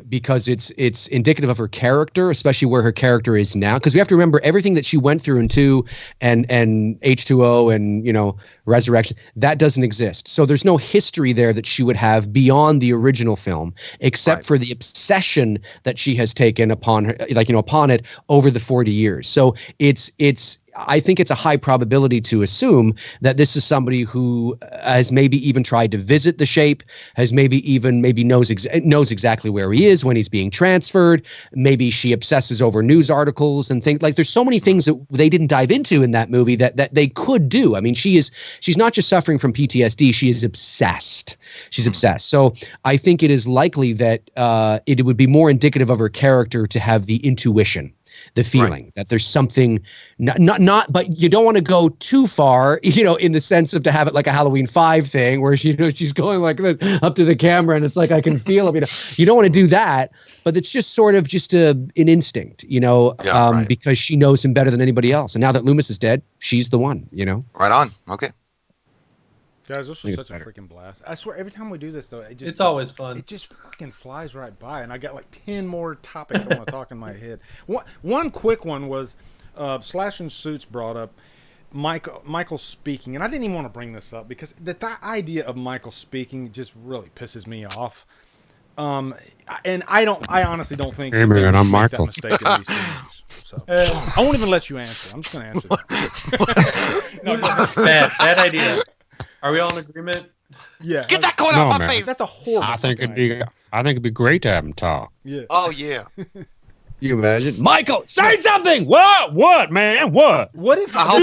because it's indicative of her character, especially where her character is now. Because we have to remember everything that she went through in 2 and H2O and, you know, Resurrection, that doesn't exist. So there's no history there that she would have beyond the original film, except for the obsession that she has taken upon her, like, you know, upon it over the 40 years. So I think it's a high probability to assume that this is somebody who has maybe even tried to visit the shape, has maybe knows exactly where he is when he's being transferred. Maybe she obsesses over news articles and things. Like, there's so many things that they didn't dive into in that movie that they could do. I mean, she's not just suffering from PTSD. She is obsessed. She's obsessed. So I think it is likely that it would be more indicative of her character to have the intuition, the feeling that there's something not, but you don't want to go too far, you know, in the sense of to have it like a Halloween 5 thing where she, you know, she's going like this up to the camera and it's like, I can feel it, you know. You don't want to do that, but it's just sort of just an instinct, you know, because she knows him better than anybody else. And now that Loomis is dead, she's the one, you know. Right on. Okay. Guys, this was such a freaking blast. I swear, every time we do this, though, it's always fun. It just fucking flies right by, and I got like 10 more topics I want to talk in my head. One quick one was Slash and Suits brought up Michael speaking, and I didn't even want to bring this up because the idea of Michael speaking just really pisses me off. And I honestly don't think. Hey man, I'm Michael. That mistake in these things. So I won't even let you answer. I'm just going to answer that. No, bad idea. Are we all in agreement? Yeah. Get that coin out of my face. That's a horrible. I think it'd be great to have him talk. Yeah. Oh yeah. You imagine, Michael, say something. What, man? What? What if I hope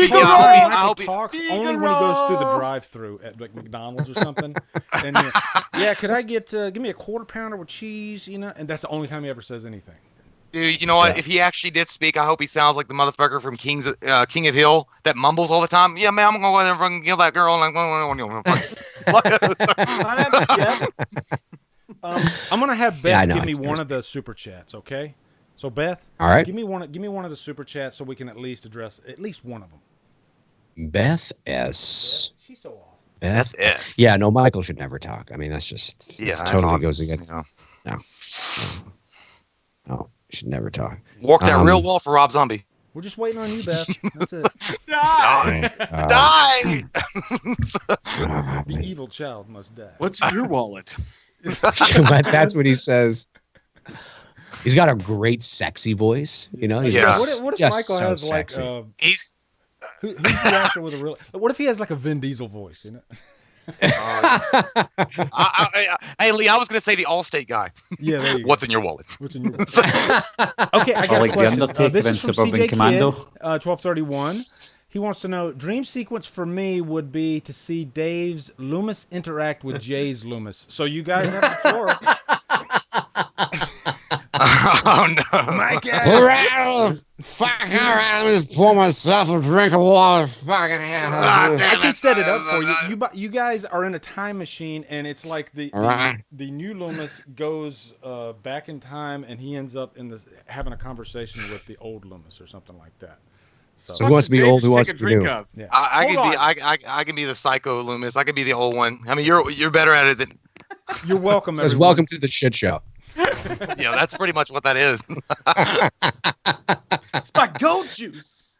he talks only when he goes through the drive-through at like McDonald's or something? And could I give me a quarter pounder with cheese? You know, and that's the only time he ever says anything. Dude, you know what? Yeah. If he actually did speak, I hope he sounds like the motherfucker from King of Hill that mumbles all the time. Yeah, man, I'm gonna go in there and fucking kill that girl. I'm gonna have Beth give me one of the super chats, okay? So Beth, all right, give me one of the super chats so we can at least address at least one of them. Beth S. Yeah, she's so awesome. Beth S. Yeah, no, Michael should never talk. I mean, that's just totally goes against. No. Should never talk. Walk that real wall for Rob Zombie. We're just waiting on you, Beth. That's it. Die! Die! The evil child must die. What's in your wallet? That's what he says. He's got a great sexy voice, you know. He's What if Michael has sexy. Like who's the actor with a real? What if he has like a Vin Diesel voice, you know? Hey Lee, I was gonna say the Allstate guy. Yeah, there you go. What's in your wallet? What's in your wallet? Okay, I got a question. This is from CJ Commando. Kid, 1231. He wants to know, dream sequence for me would be to see Dave's Loomis interact with Jay's Loomis. So you guys have the floor. Oh no, Michael! Fuck around, just pour myself a drink of water. Fucking hell. I can set it up for you. You guys are in a time machine, and it's like the new Loomis goes back in time, and he ends up having a conversation with the old Loomis or something like that. So who wants to be old? Who wants to be new? Yeah. I can be the psycho Loomis. I can be the old one. I mean, you're better at it than. You're welcome. Says welcome to the shit show. Yeah, that's pretty much what that is. It's my goat juice.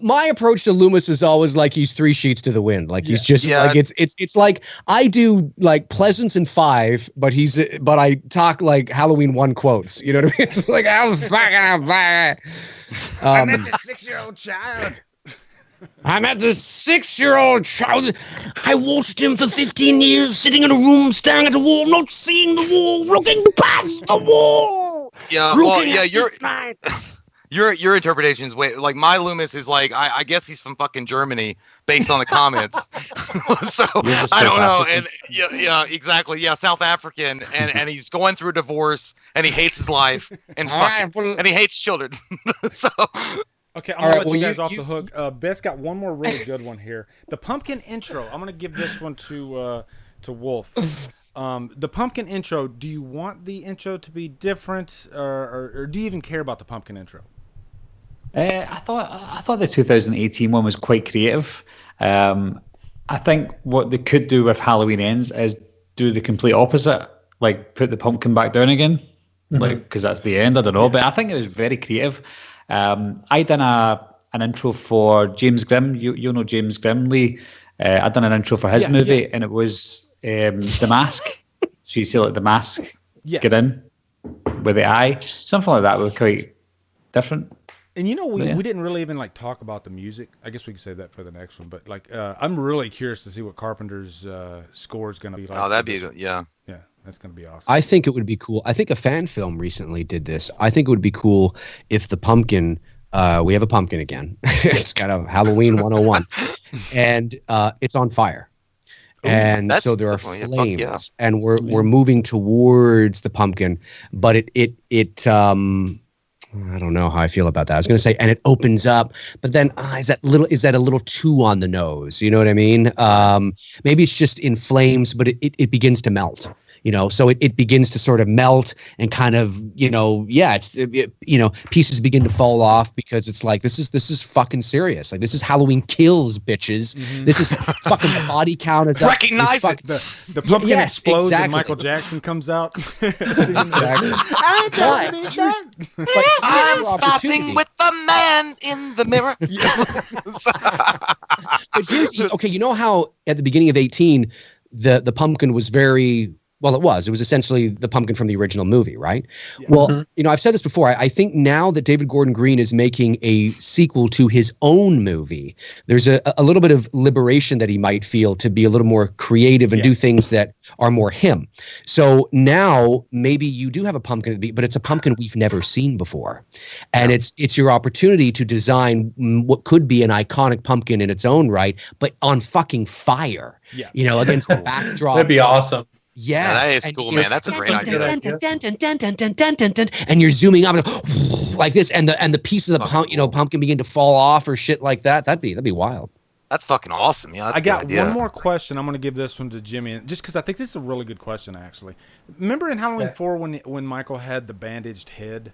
My approach to Loomis is always like he's 3 sheets to the wind. Like he's just like it's like I do like Pleasance in 5, but I talk like Halloween 1 quotes. You know what I mean? It's like I met the 6-year-old child. I'm at the 6-year-old child. I watched him for 15 years, sitting in a room, staring at the wall, not seeing the wall, looking past the wall. Yeah, well, yeah, your interpretation is way like my Loomis is like I guess he's from fucking Germany based on the comments. So I don't know. And yeah, exactly. Yeah, South African, and he's going through a divorce, and he hates his life, and and he hates children. So okay, I'm gonna let you guys off the hook. Beth's got one more really good one here. The pumpkin intro. I'm gonna give this one to Wolf. The pumpkin intro. Do you want the intro to be different, or do you even care about the pumpkin intro? I thought the 2018 one was quite creative. I think what they could do with Halloween Ends is do the complete opposite, like put the pumpkin back down again, like because that's the end. I don't know, but I think it was very creative. I done an intro for James Grimm. You know James Grimm, Lee. I done an intro for his movie, and it was The Mask. So you see like The Mask get in with the eye, something like that was quite different. And you know, we didn't really even like talk about the music. I guess we can save that for the next one. But like, I'm really curious to see what Carpenter's score is going to be like. Oh, that'd be good. Yeah, that's going to be awesome. I think it would be cool. I think a fan film recently did this. I think it would be cool if the pumpkin. We have a pumpkin again. It's got a Halloween 101, and it's on fire. And so there are flames, and we're moving towards the pumpkin, but it I don't know how I feel about that. I was going to say, and it opens up, but then is that a little too on the nose? You know what I mean? Maybe it's just in flames, but it begins to melt. So it begins to sort of melt and kind of, pieces begin to fall off because it's like, this is fucking serious. Like, this is Halloween Kills, bitches. Mm-hmm. This is fucking body count is up. Recognize it. The pumpkin explodes and Michael Jackson comes out. Exactly. I'm starting with the man in the mirror. But here's, you know how at the beginning of 18, the pumpkin was very... Well, it was essentially the pumpkin from the original movie, right? Yeah. Well, I've said this before. I think now that David Gordon Green is making a sequel to his own movie, there's a little bit of liberation that he might feel to be a little more creative and do things that are more him. So now maybe you do have a pumpkin, but it's a pumpkin we've never seen before. And it's your opportunity to design what could be an iconic pumpkin in its own right, but on fucking fire, against the backdrop. That'd be awesome. Yeah, that is cool, man. That's a great idea. And you're zooming up like this, and the piece of the pumpkin begin to fall off or shit like that. That'd be wild. That's fucking awesome. Yeah, that's I got one more question. I'm going to give this one to Jimmy, just because I think this is a really good question. Actually, remember in Halloween 4 when Michael had the bandaged head?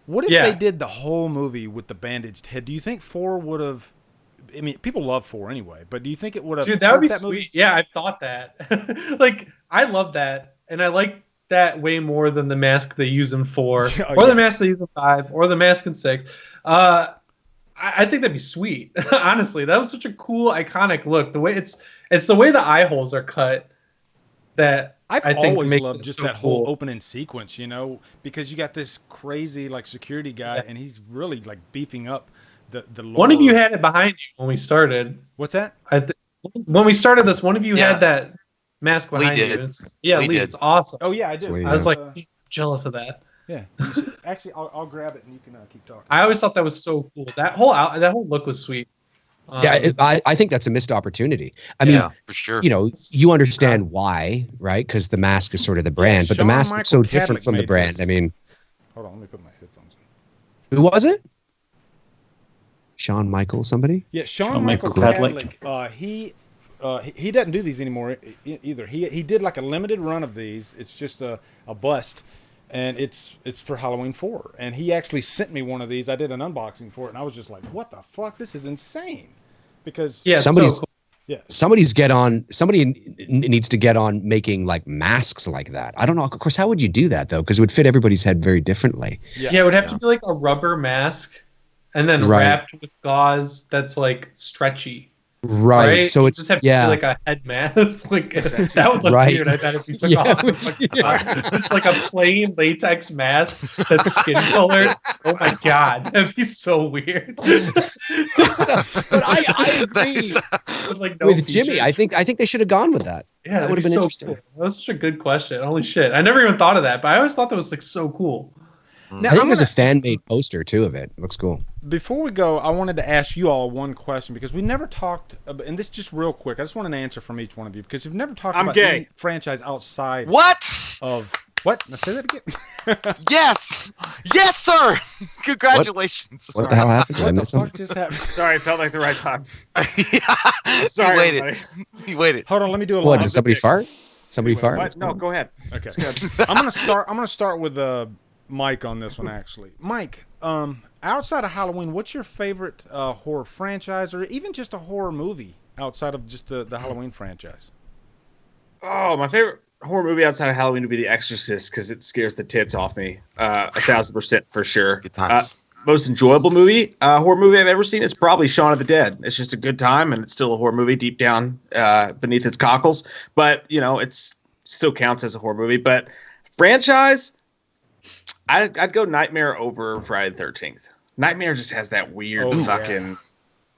What if they did the whole movie with the bandaged head? Do you think 4 would have? I mean, people love 4 anyway, but do you think it would have? Dude, that would be sweet. Movie? Yeah, I've thought that. Like, I love that, and I like that way more than the mask they use in 4, or the mask they use in 5, or the mask in 6. I think that'd be sweet. Honestly, that was such a cool, iconic look. The way it's the way the eye holes are cut that I think always loved just that whole opening sequence. Because you got this crazy like security guy, and he's really like beefing up. The one of you had it behind you when we started. What's that? When we started this, one of you had that mask behind you. Lee, it's awesome. Oh yeah, I did. I was like jealous of that. Yeah, actually, I'll grab it and you can keep talking. I always thought that was so cool. That whole look was sweet. I think that's a missed opportunity. I mean, for sure. You understand why, right? Because the mask is sort of the brand, but the mask is so different from the brand. I mean, hold on, let me put my headphones in. Who was it? Shawn Michaels, somebody? Yeah, Shawn Michael Cadlick. He doesn't do these anymore either. He did like a limited run of these. It's just a bust, and it's for Halloween 4. And he actually sent me one of these. I did an unboxing for it, and I was just like, "What the fuck? This is insane!" Because somebody needs to get on making like masks like that. I don't know. Of course, how would you do that though? Because it would fit everybody's head very differently. Yeah, it would have to be like a rubber mask. And then wrapped with gauze that's like stretchy. Right. So it's just have to do like a head mask. Like that would look weird. I bet if you took off it's like a plain latex mask that's skin colored. Oh my god, that'd be so weird. But I agree with Jimmy. I think they should have gone with that. Yeah, that would have been interesting. Cool. That was such a good question. Holy shit, I never even thought of that, but I always thought that was like so cool. Now, I think there's a fan-made poster too of it. It looks cool. Before we go, I wanted to ask you all one question because we never talked about, and this just real quick. I just want an answer from each one of you because you've never talked about any franchise outside of what? Now say that again. Yes, sir. Congratulations. What the hell happened? What the fuck just happened? Sorry, it felt like the right time. Sorry, he waited. Hold on, let me do a. What? Did somebody fart? Somebody fart? What? No, go ahead. Okay. I'm gonna start with Mike on this one actually. Mike, outside of Halloween, what's your favorite horror franchise or even just a horror movie outside of just the Halloween franchise? Oh, my favorite horror movie outside of Halloween would be The Exorcist because it scares the tits off me. 1,000% for sure. Good times. Most enjoyable horror movie I've ever seen is probably Shaun of the Dead. It's just a good time, and it's still a horror movie deep down beneath its cockles. But it's still counts as a horror movie. But franchise, I'd go Nightmare over Friday the 13th. Nightmare just has that weird fucking,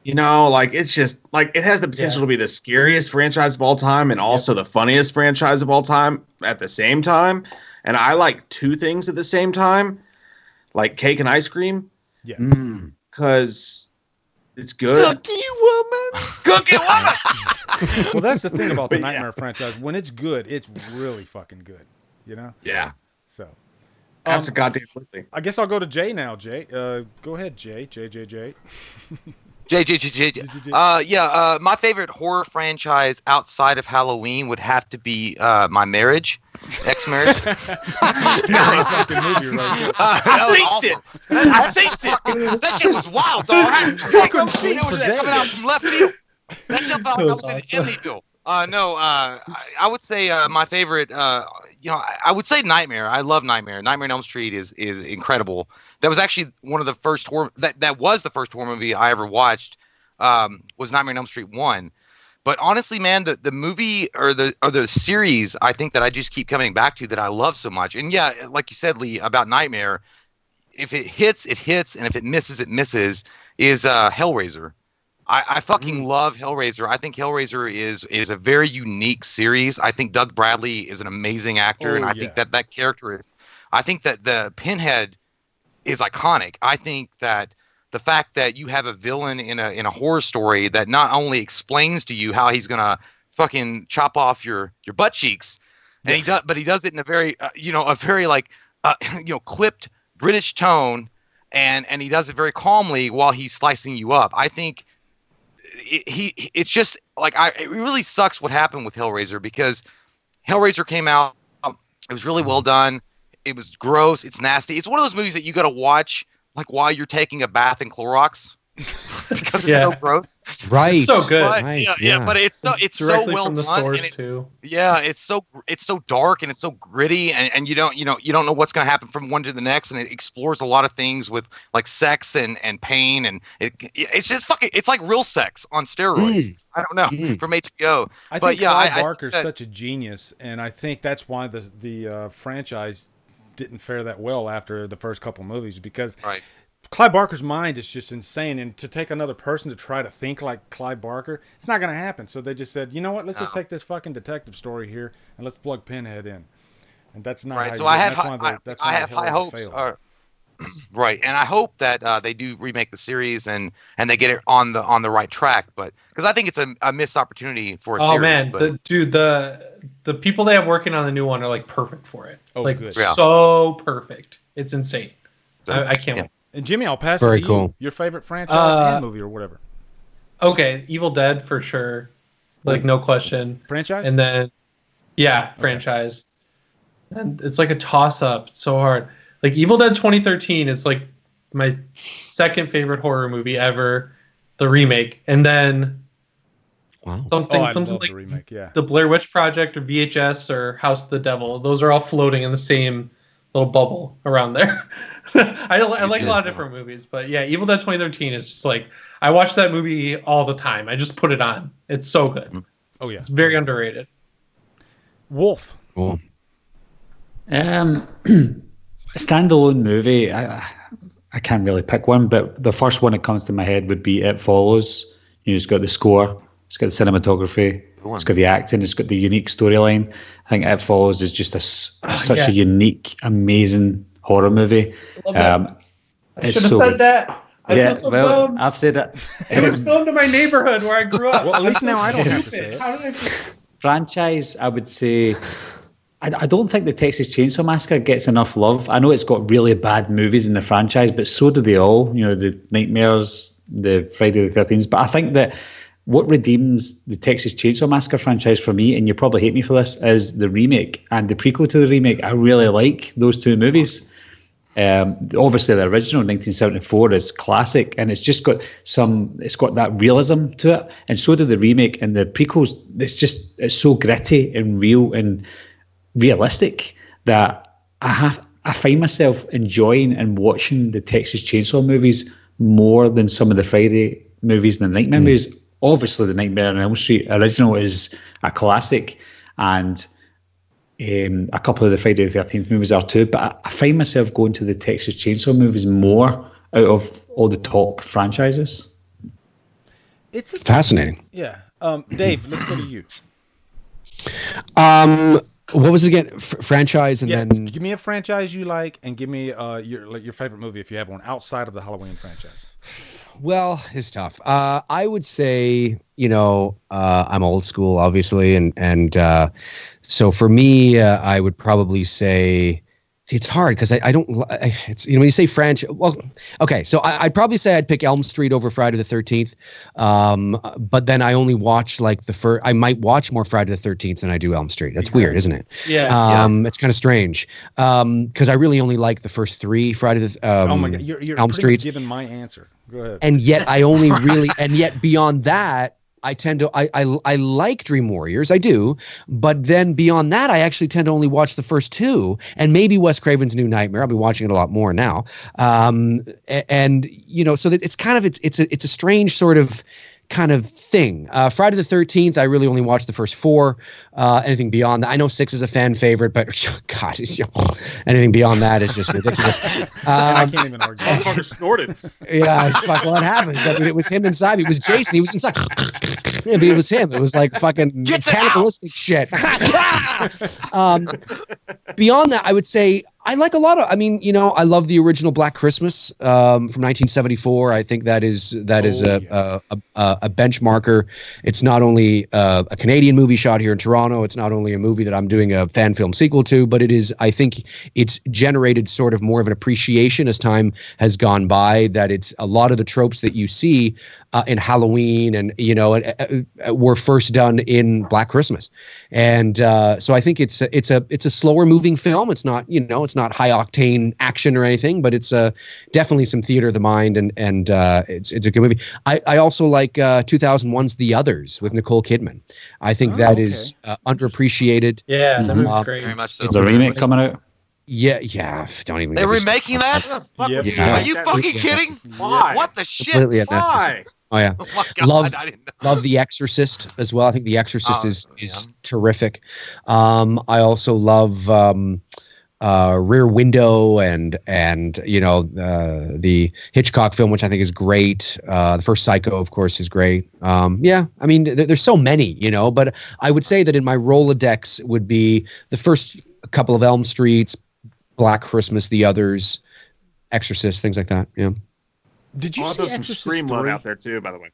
it's just like it has the potential to be the scariest franchise of all time and also the funniest franchise of all time at the same time. And I like two things at the same time, like cake and ice cream. Yeah. Because it's good. Cookie woman. Well, that's the thing about the Nightmare franchise. When it's good, it's really fucking good. Yeah. So. That's a goddamn movie. I guess I'll go to Jay now. Jay, go ahead, Jay. Jay. My favorite horror franchise outside of Halloween would have to be my marriage, ex-marriage. That's a scary fucking movie right there. I synced it. That shit was wild, dog. I couldn't see it for days. Coming out from left field. That shit felt like I was in Emilyville. I would say my favorite. I would say Nightmare. I love Nightmare. Nightmare on Elm Street is incredible. That was actually one of the first horror. That was the first horror movie I ever watched. Was Nightmare on Elm Street 1. But honestly, man, the movie or the series, I think that I just keep coming back to that I love so much. And yeah, like you said, Lee, about Nightmare, if it hits, it hits, and if it misses, it misses. Is Hellraiser. I fucking love Hellraiser. I think Hellraiser is a very unique series. I think Doug Bradley is an amazing actor, and I think that character. I think that the Pinhead is iconic. I think that the fact that you have a villain in a horror story that not only explains to you how he's gonna fucking chop off your butt cheeks, and he does it in a very clipped British tone, and he does it very calmly while he's slicing you up. I think. It's just like it really sucks what happened with Hellraiser because Hellraiser came out. It was really well done. It was gross. It's nasty. It's one of those movies that you got to watch like while you're taking a bath in Clorox because it's so gross. Right. It's so good. But, Nice. but it's so well from the done. source too. Yeah, it's so dark and it's so gritty and you don't know what's going to happen from one to the next, and it explores a lot of things with like sex and pain, and it's just fucking, it's like real sex on steroids. I don't know from HBO. I think Clive Barker's such a genius, and I think that's why the franchise didn't fare that well after the first couple movies because Clive Barker's mind is just insane, and to take another person to try to think like Clive Barker, it's not going to happen. So they just said, you know what, let's just take this fucking detective story here and let's plug Pinhead in. And that's not right. How so you I have high hopes. Right, and I hope that they do remake the series and they get it on the right track. But because I think it's a missed opportunity for a series. Oh man, the people they have working on the new one are like perfect for it. Oh, like good. So perfect. It's insane. I can't wait. And Jimmy, I'll pass it to you. Your favorite franchise and movie or whatever. Okay, Evil Dead for sure. Like no question. Franchise? And then franchise. And it's like a toss up. It's so hard. Like Evil Dead 2013 is like my second favorite horror movie ever. The remake. And then something like the remake, the Blair Witch Project or VHS or House of the Devil. Those are all floating in the same little bubble around there. I like a lot of different movies, but yeah, Evil Dead 2013 is just like, I watch that movie all the time. I just put it on. It's so good. Oh yeah, it's very underrated. Wolf. Cool. A standalone movie. I can't really pick one, but the first one that comes to my head would be It Follows. It's got the score, it's got the cinematography, it's got the acting, it's got the unique storyline. I think It Follows is just such a unique, amazing horror movie. I should have said that. I feel so dumb. I've said it. It was filmed in my neighborhood where I grew up. Well, at least now I don't have to say it. How did I... Franchise, I would say, I don't think the Texas Chainsaw Massacre gets enough love. I know it's got really bad movies in the franchise, but so do they all. The Nightmares, the Friday the 13th. But I think that what redeems the Texas Chainsaw Massacre franchise for me, and you probably hate me for this, is the remake and the prequel to the remake. I really like those two movies. Obviously, the original 1974 is classic, and it's just got it's got that realism to it, and so did the remake and the prequels. It's so gritty and real and realistic that I find myself enjoying and watching the Texas Chainsaw movies more than some of the Friday movies and the Nightmare movies. Obviously, the Nightmare on Elm Street original is a classic, and a couple of the Friday the 13th movies are too. But I find myself going to the Texas Chainsaw movies more out of all the top franchises. It's fascinating. Yeah, Dave, let's go to you. What was it again? Franchise, and then give me a franchise you like, and give me your favorite movie if you have one outside of the Halloween franchise. Well, it's tough. I would say, I'm old school, obviously, and so for me, I would probably say. It's hard because I don't. It's when you say franchise. Well, okay, so I'd probably say I'd pick Elm Street over Friday the 13th, but then I only watch like the first. I might watch more Friday the 13th than I do Elm Street. That's weird, isn't it? Yeah. It's kind of strange because I really only like the first three Friday the. Oh my God, you're Elm Street. Giving my answer. Go ahead. And yet I only really, and yet beyond that. I tend to I like Dream Warriors, I do, but then beyond that, I actually tend to only watch the first two, and maybe Wes Craven's New Nightmare. I'll be watching it a lot more now, and so that it's kind of it's a strange sort of kind of thing. Friday the 13th, I really only watched the first four. Anything beyond that, I know 6 is a fan favorite, but God, anything beyond that is just ridiculous. I can't even argue. Motherfucker snorted. Yeah, fuck. Well, it happens. I mean, it was him inside. It was Jason. He was inside. Yeah, but it was him. It was like fucking cannibalistic shit. Beyond that, I would say I like a lot of. I mean, I love the original Black Christmas from 1974. I think that is a benchmarker. It's not only a Canadian movie shot here in Toronto. It's not only a movie that I'm doing a fan film sequel to, but it is. I think it's generated sort of more of an appreciation as time has gone by. That it's a lot of the tropes that you see in Halloween and were first done in Black Christmas, and so I think it's a slower moving film. It's not it's not high octane action or anything, but it's definitely some theater of the mind, and it's a good movie. I also like 2001's The Others with Nicole Kidman. I think that is underappreciated. Yeah, that movie's great. Very much so. It's a remake coming out. Yeah. Don't even. They're remaking that? Yeah. Are you fucking kidding? Why? What the shit? Completely unnecessary. Why? Oh yeah. Oh my God, I didn't know. Love The Exorcist as well. I think The Exorcist is terrific. I also love Rear Window and the Hitchcock film, which I think is great. The first Psycho, of course, is great. I mean, there's so many, but I would say that in my Rolodex would be the first couple of Elm Streets, Black Christmas, The Others, Exorcist, things like that. Yeah. Did you see some Scream love out there too, by the way?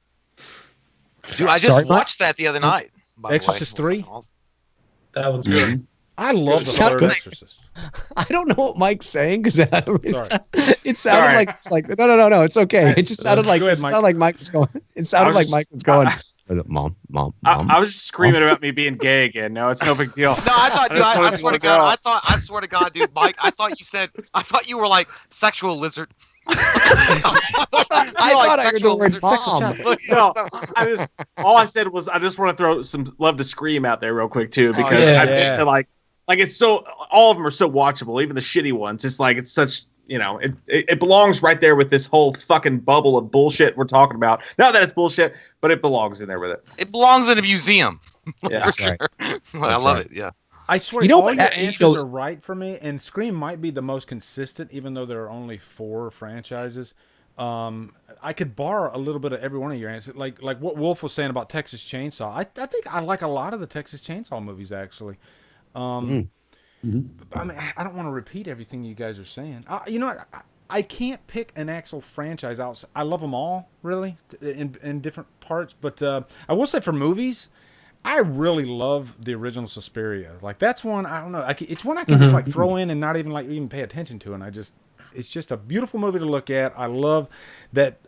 Dude, I just watched that the other night. Exorcist 3? That one's good. I love the third Exorcist. I don't know what Mike's saying because it sounded like it's like no, it's okay. It just sounded like Mike was going. It sounded like Mike was going. Mom. I was just screaming about me being gay again. No, it's no big deal. No, I thought, dude, I swear to God, I swear to God, dude, Mike, I thought you were like sexual lizard. I thought I heard the word mom. No, all I said was I just want to throw some love to Scream out there real quick too, because I think that like Like it's so, all of them are so watchable, even the shitty ones. It's like, it's such, it belongs right there with this whole fucking bubble of bullshit we're talking about. Not that it's bullshit, but it belongs in there with it. It belongs in a museum. Yeah, for sure. I love it. Yeah. I swear, all your answers are right for me, and Scream might be the most consistent, even though there are only 4 franchises. I could borrow a little bit of every one of your answers, like what Wolf was saying about Texas Chainsaw. I think I like a lot of the Texas Chainsaw movies, actually. I mean, I don't want to repeat everything you guys are saying. You know what? I can't pick an actual franchise out. I love them all, really, in different parts. But I will say for movies, I really love the original Suspiria. Like, that's one, I don't know. It's one I can just, like, throw in and not even pay attention to. And it's just a beautiful movie to look at. I love that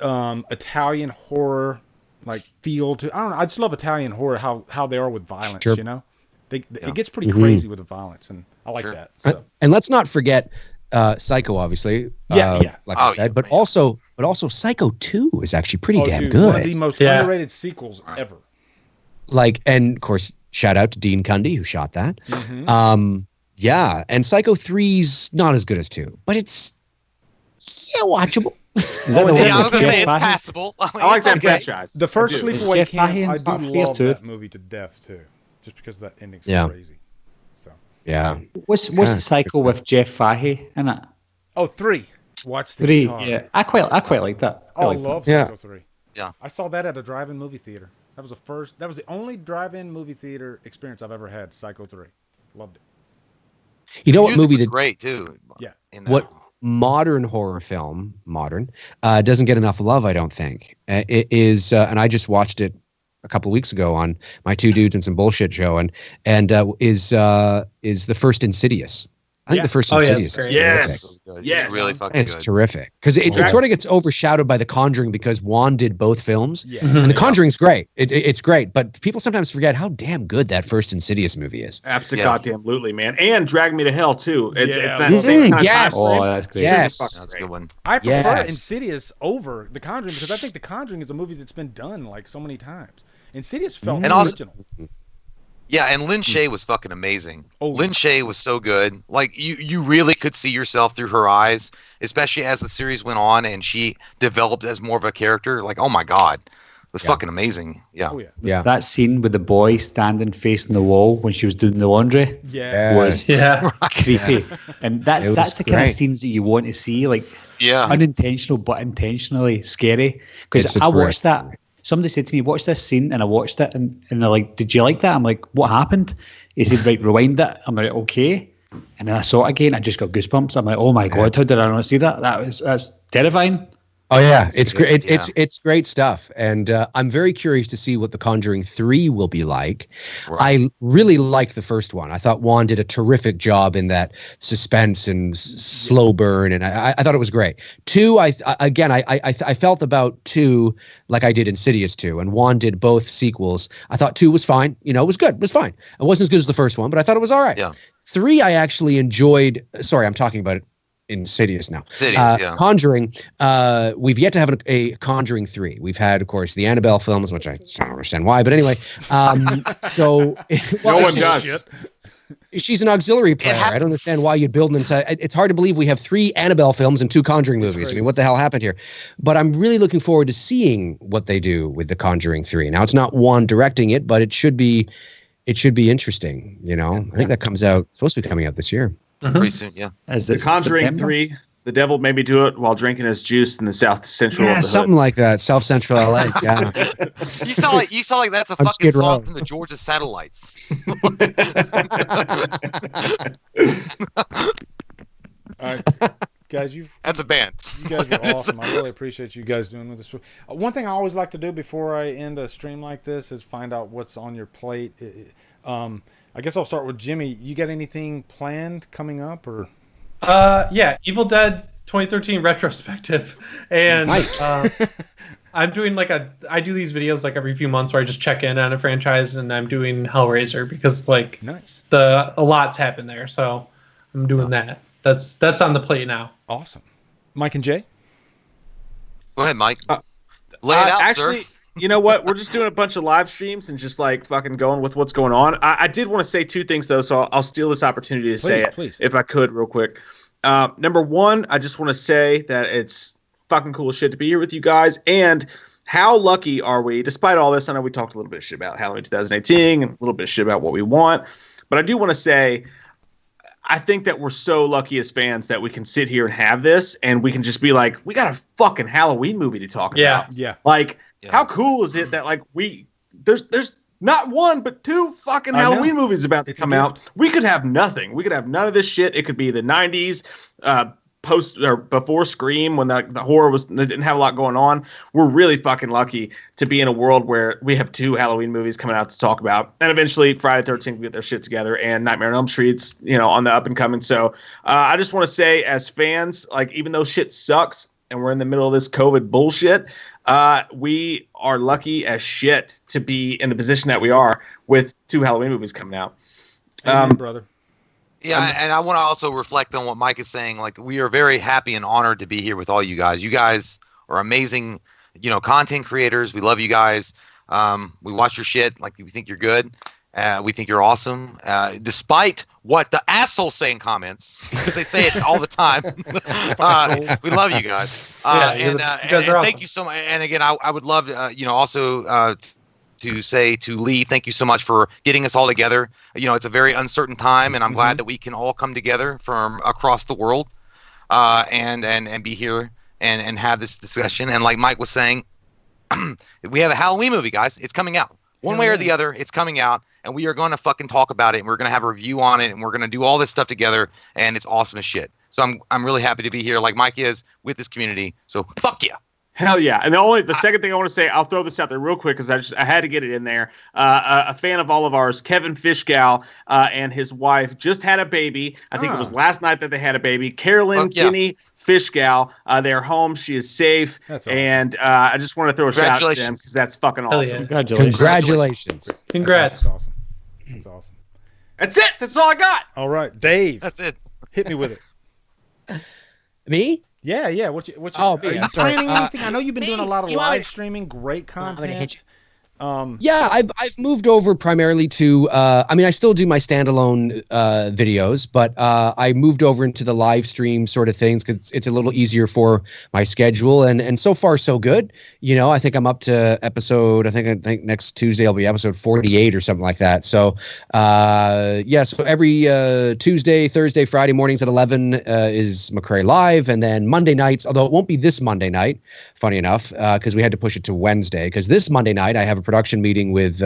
Italian horror, like, feel to. I don't know. I just love Italian horror, how they are with violence, Sure. It gets pretty crazy with the violence, and I like that. So. And let's not forget Psycho, obviously. Yeah. Like I said, but also Psycho 2 is actually pretty damn good. One of the most underrated sequels ever. Like, and of course, shout out to Dean Cundy, who shot that. Yeah, and Psycho 3's not as good as 2, but it's watchable. I was gonna say it's passable. I like that franchise. The first Sleepaway Camp, I do love too. that movie to death too, just because that ending's crazy. So yeah, What's the Psycho with Jeff Fahey in it? 3. Watch the 3. guitar. Yeah, I quite like that. I love Psycho 3. Yeah. I saw that at a drive-in movie theater. That was the only drive-in movie theater experience I've ever had. Psycho 3, loved it. You know what movie was great too? Yeah. What modern horror film doesn't get enough love? I don't think it is, and I just watched it a couple of weeks ago on my Two Dudes and Some Bullshit show, and is the first Insidious. I think the first Insidious is terrific. Yes. Really fucking It's good. terrific because it sort of gets overshadowed by The Conjuring because Juan did both films. Yeah. And The Conjuring's great. It's great, but people sometimes forget how damn good that first Insidious movie is. Absolutely, man. And Drag Me to Hell too. It's that Mhm. same kind of Yes. time frame. Oh, that's great. Yes. That's a good one. I prefer Yes. Insidious over The Conjuring because I think The Conjuring is a movie that's been done like so many times. Insidious felt And also- original. Yeah, and Lynn Shay was fucking amazing. Oh, Lynn Shay was so good. Like you really could see yourself through her eyes, especially as the series went on and she developed as more of a character. Like, oh my god, it was fucking amazing. Yeah. Oh, yeah. Yeah. That scene with the boy standing facing the wall when she was doing the laundry Yeah. was Yeah. creepy. And that's the kind of scenes that you want to see, like unintentional but intentionally scary. Because I watched that. Somebody said to me, watch this scene, and I watched it, and they're like, did you like that? I'm like, what happened? He said, right, rewind it. I'm like, okay. And then I saw it again, I just got goosebumps. I'm like, oh my God, how did I not see that? That's terrifying. Oh yeah, it's great. It's great stuff, and I'm very curious to see what The Conjuring 3 will be like. Right. I really liked the first one. I thought Juan did a terrific job in that suspense and slow burn, and I thought it was great. 2, I felt about 2 like I did Insidious 2, and Juan did both sequels. I thought 2 was fine. You know, it was good. It was fine. It wasn't as good as the first one, but I thought it was all right. Yeah. 3, I actually enjoyed. Sorry, I'm talking about it. Insidious now. Conjuring. We've yet to have a Conjuring 3. We've had, of course, the Annabelle films, which I don't understand why, but anyway. So no one does. She's an auxiliary player. I don't understand why you'd build into. It's hard to believe we have 3 Annabelle films and 2 Conjuring movies. I mean, what the hell happened here? But I'm really looking forward to seeing what they do with the Conjuring 3. Now, it's not Juan directing it, but it should be interesting. You know, I think that comes out. Supposed to be coming out this year. Pretty soon, yeah. The Conjuring September? 3, the devil made me do it while drinking his juice in the South Central of the something hood. like that. South Central LA. Yeah. You saw like that's a fucking song from the Georgia Satellites. All right, guys, that's a band. You guys were awesome. I really appreciate you guys doing with this. One thing I always like to do before I end a stream like this is find out what's on your plate. I guess I'll start with Jimmy. You got anything planned coming up, or? Yeah, Evil Dead 2013 retrospective, and nice. I'm doing I do these videos like every few months where I just check in on a franchise, and I'm doing Hellraiser because nice. A lot's happened there, so I'm doing that. That's on the plate now. Awesome. Mike and Jay? Go ahead, Mike. Lay it out, actually, sir. you know what? We're just doing a bunch of live streams and just like fucking going with what's going on. I did want to say two things though, so I'll steal this opportunity to say it if I could real quick. Number one, I just want to say that it's fucking cool as shit to be here with you guys. And how lucky are we, despite all this? I know we talked a little bit of shit about Halloween 2018 and a little bit of shit about what we want. But I do want to say, I think that we're so lucky as fans that we can sit here and have this and we can just be like, we got a fucking Halloween movie to talk about. Yeah. Like, how cool is it that like there's not one, but two fucking Halloween movies about to come out. We could have nothing. We could have none of this shit. It could be the 90s, post or before Scream when the horror didn't have a lot going on. We're really fucking lucky to be in a world where we have two Halloween movies coming out to talk about, and eventually Friday the 13th will get their shit together, and Nightmare on Elm Street's on the up and coming. So I just want to say, as fans, like even though shit sucks and we're in the middle of this COVID bullshit, we are lucky as shit to be in the position that we are with two Halloween movies coming out. Amen, brother. Yeah, and I want to also reflect on what Mike is saying. Like, we are very happy and honored to be here with all you guys. You guys are amazing, content creators. We love you guys. We watch your shit. Like, we think you're good. We think you're awesome. Despite what the assholes say in comments, because they say it all the time. We love you guys. You guys are awesome. Thank you so much. And again, I would love, also to say to Lee, thank you so much for getting us all together. It's a very uncertain time, and I'm glad that we can all come together from across the world, and be here and have this discussion. And like Mike was saying, we have a Halloween movie, guys. It's coming out. One way or the other, it's coming out, and we are going to fucking talk about it, and we're going to have a review on it, and we're going to do all this stuff together, and it's awesome as shit. So I'm really happy to be here, like Mike is, with this community. So fuck yeah. Hell yeah. And the second thing I want to say, I'll throw this out there real quick because I had to get it in there. A fan of all of ours, Kevin Fishgow, and his wife just had a baby. I think it was last night that they had a baby. Carolyn Kinney Fishgow. They're home. She is safe. That's awesome. And I just want to throw a shout out to them because that's fucking awesome. Yeah. Congratulations. Congrats. That's awesome. That's awesome. That's it. That's all I got. All right, Dave. That's it. Hit me with it. Me? Yeah. What you are you planning anything? I know you've been doing a lot of live streaming, great content. Yeah, I've moved over primarily to I still do my standalone videos, but I moved over into the live stream sort of things because it's a little easier for my schedule, and so far so good. I think I'm up to episode, I think next Tuesday will be episode 48 or something like that. So so every Tuesday, Thursday, Friday mornings at 11 is McCoy Live, and then Monday nights, although it won't be this Monday night, funny enough, because we had to push it to Wednesday, because this Monday night I have a production meeting with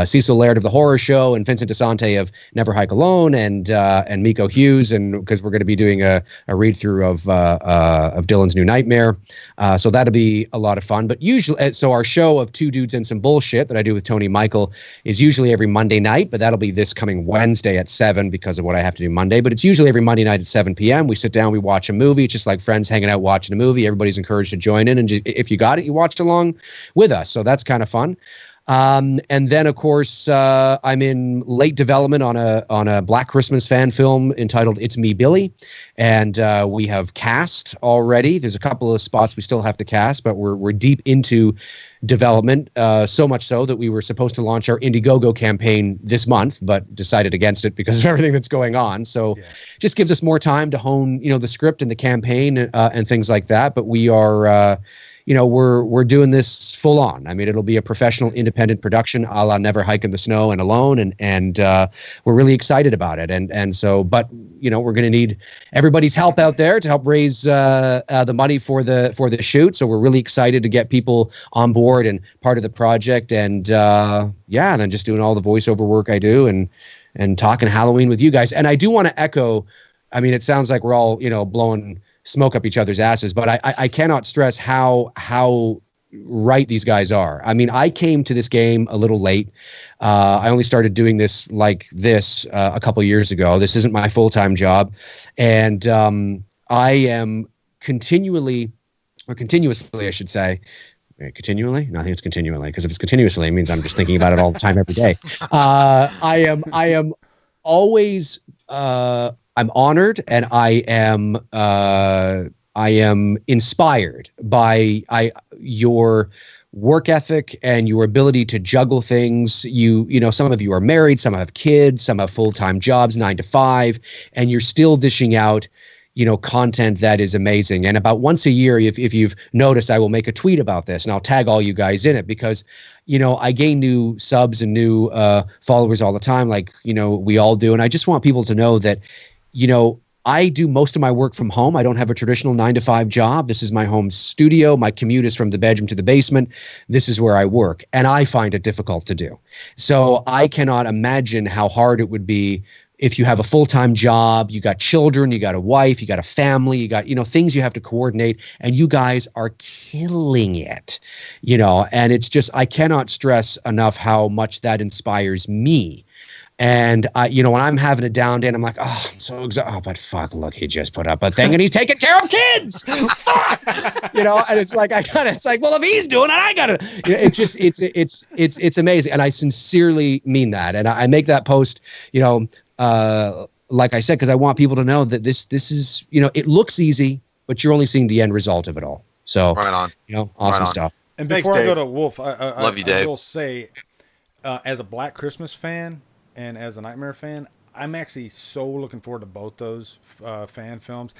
Cecil Laird of The Horror Show and Vincent DeSante of Never Hike Alone and Miko Hughes, and because we're going to be doing a read through of Dylan's New Nightmare, so that'll be a lot of fun. But usually, so our show of Two Dudes and Some Bullshit that I do with Tony Michael is usually every Monday night, but that'll be this coming Wednesday at 7 because of what I have to do Monday. But it's usually every Monday night at 7 p.m. We sit down, we watch a movie. It's just like friends hanging out watching a movie. Everybody's encouraged to join in, and if you got it, you watched along with us. So that's kind of fun. And then, of course, I'm in late development on a Black Christmas fan film entitled It's Me, Billy. And we have cast already. There's a couple of spots we still have to cast, but we're deep into development, so much so that we were supposed to launch our Indiegogo campaign this month, but decided against it because of everything that's going on. So just gives us more time to hone, the script and the campaign and things like that. But we are... we're doing this full on. It'll be a professional independent production a la Never Hike in the Snow and Alone. And we're really excited about it. And so, but, we're going to need everybody's help out there to help raise the money for the shoot. So we're really excited to get people on board and part of the project. And and then just doing all the voiceover work I do and talking Halloween with you guys. And I do want to echo, it sounds like we're all, blowing smoke up each other's asses, but I cannot stress how right these guys are. I came to this game a little late. I only started doing this like this a couple of years ago. This isn't my full-time job, and I am continuously, I should say. Continually? No, I think it's continually, because if it's continuously, it means I'm just thinking about it all the time, every day. I am always. I'm honored, and I am am inspired by your work ethic and your ability to juggle things. You know, some of you are married, some have kids, some have full-time jobs, 9 to 5, and you're still dishing out, you know, content that is amazing. And about once a year, if you've noticed, I will make a tweet about this and I'll tag all you guys in it because, you know, I gain new subs and new followers all the time, like, you know, we all do. And I just want people to know that, you know, I do most of my work from home. I don't have a traditional 9 to 5 job. This is my home studio. My commute is from the bedroom to the basement. This is where I work. And I find it difficult to do. So I cannot imagine how hard it would be if you have a full-time job, you got children, you got a wife, you got a family, you got, you know, things you have to coordinate, and you guys are killing it, you know, and it's just, I cannot stress enough how much that inspires me. And you know, when I'm having a down day and I'm like, oh, I'm so exhausted. Oh, but fuck, look, he just put up a thing and he's taking care of kids. Fuck! You know, and it's like, it's like, well, if he's doing it, I gotta. It's just, it's amazing, and I sincerely mean that. And I make that post, you know, like I said, because I want people to know that this is, you know, it looks easy, but you're only seeing the end result of it all. So, right on. You know, awesome stuff. And before I go to Wolf, Love you, Dave. I will say, as a Black Christmas fan and as a Nightmare fan, I'm actually so looking forward to both those fan films,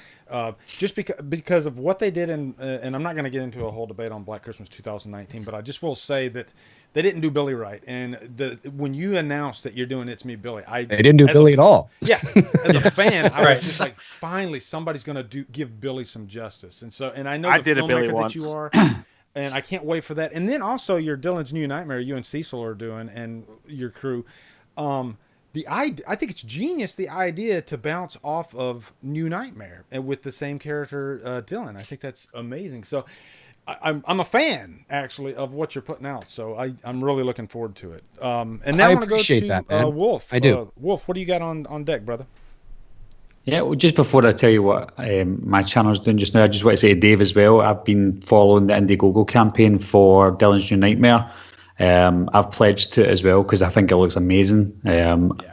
just because of what they did in. And I'm not going to get into a whole debate on Black Christmas 2019, but I just will say that they didn't do Billy right. And when you announced that you're doing It's Me, Billy, they didn't do Billy at all. Yeah, as a fan, I was just like, finally, somebody's going to give Billy some justice. And I know I did filmmaker that you are. And I can't wait for that. And then also your Dylan's New Nightmare, you and Cecil are doing, and your crew. I think it's genius, the idea to bounce off of New Nightmare and with the same character, Dylan. I think that's amazing. So I'm a fan actually of what you're putting out. So I'm really looking forward to it. And now I want to go to that, Wolf. I do. Wolf, what do you got on deck, brother? Yeah, well, just before I tell you what my channel's doing just now, I just want to say to Dave as well, I've been following the Indiegogo campaign for Dylan's New Nightmare. I've pledged to it as well because I think it looks amazing.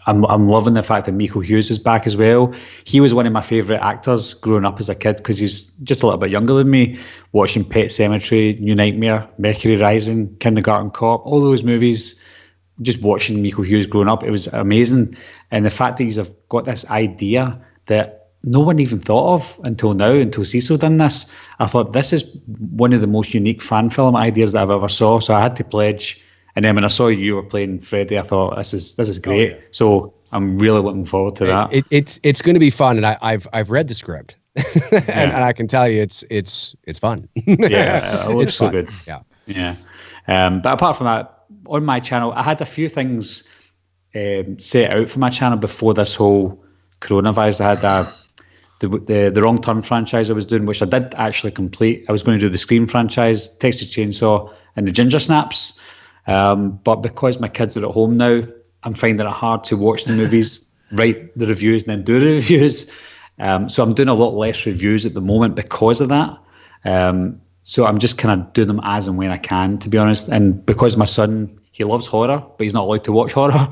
I'm loving the fact that Michael Hughes is back as well. He was one of my favourite actors growing up as a kid because he's just a little bit younger than me. Watching Pet Sematary, New Nightmare, Mercury Rising, Kindergarten Cop, all those movies, just watching Michael Hughes growing up, it was amazing. And the fact that he's got this idea that no one even thought of until now, until Cecil done this. I thought this is one of the most unique fan film ideas that I've ever saw. So I had to pledge. And then when I saw you were playing Freddy, I thought this is great. Oh, yeah. So I'm really looking forward to that. It's going to be fun, and I've read the script, and I can tell you it's fun. Yeah, it looks so good. Yeah. But apart from that, on my channel, I had a few things set out for my channel before this whole coronavirus. I had the Wrong Turn franchise I was doing, which I did actually complete. I was going to do the Scream franchise, Texas Chainsaw, and the Ginger Snaps. But because my kids are at home now, I'm finding it hard to watch the movies, write the reviews, and then do the reviews. So I'm doing a lot less reviews at the moment because of that. So I'm just kind of doing them as and when I can, to be honest. And because my son, he loves horror, but he's not allowed to watch horror.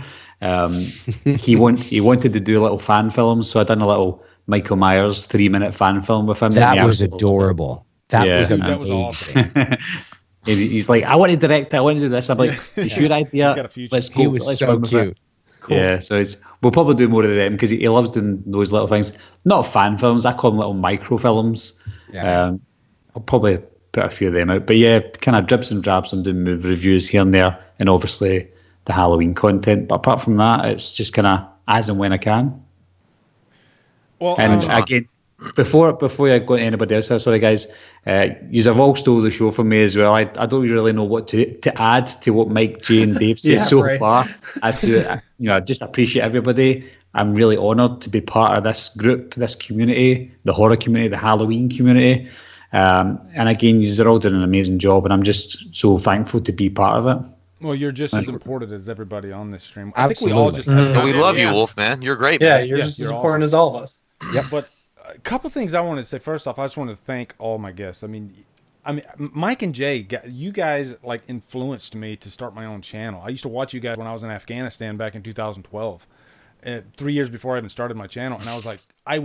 He wanted to do little fan films, so I done a little Michael Myers 3-minute fan film with him. That was adorable. That was amazing. That was awesome. He's like, I want to direct it, I want to do this. I'm like, it's your idea. Let's go. He was so cute. Cool. Yeah, so we'll probably do more of them because he loves doing those little things. Not fan films, I call them little micro films. Yeah. I'll probably put a few of them out. But yeah, kind of dribs and drabs. I'm doing movie reviews here and there, and obviously the Halloween content. But apart from that, it's just kind of as and when I can. Well, and again, before I go to anybody else, sorry guys, you have all stole the show from me as well. I don't really know what to add to what Mike, Jay, and Dave said far. I just appreciate everybody. I'm really honoured to be part of this group, this community, the horror community, the Halloween community. And again, you're all doing an amazing job, and I'm just so thankful to be part of it. Well, you're just as important as everybody on this stream. I think we all just we love you, Wolf, man. You're great. Yeah, man. you're just as important as all of us. Yep. But a couple things I wanted to say. First off, I just want to thank all my guests. I mean, Mike and Jay, you guys like influenced me to start my own channel. I used to watch you guys when I was in Afghanistan back in 2012. 3 years before I even started my channel, and I was like, I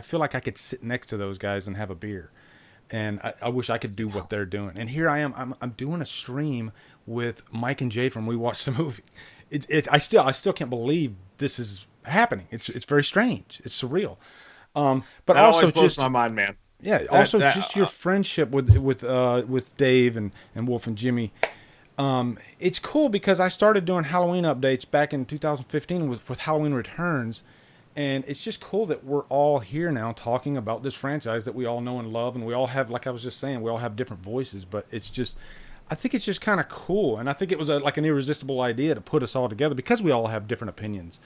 feel like I could sit next to those guys and have a beer, and I wish I could do what they're doing. And here I am, I'm doing a stream with Mike and Jay from We Watched the Movie. I still can't believe this is happening. It's very strange. It's surreal. But that also always blows just my mind, man. Yeah. Also, just your friendship with Dave and Wolf and Jimmy. It's cool because I started doing Halloween updates back in 2015 with Halloween Returns, and it's just cool that we're all here now talking about this franchise that we all know and love, and we all have, like I was just saying, we all have different voices, but I think it's just kind of cool, and I think it was like an irresistible idea to put us all together because we all have different opinions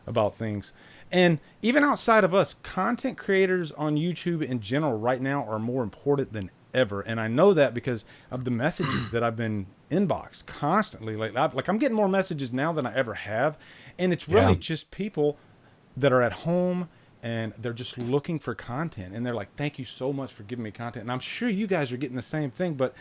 about things. And even outside of us, content creators on YouTube in general right now are more important than ever, and I know that because of the messages that I've been inboxed constantly lately. I'm getting more messages now than I ever have, and it's really just people that are at home and they're just looking for content, and they're like, thank you so much for giving me content. And I'm sure you guys are getting the same thing, but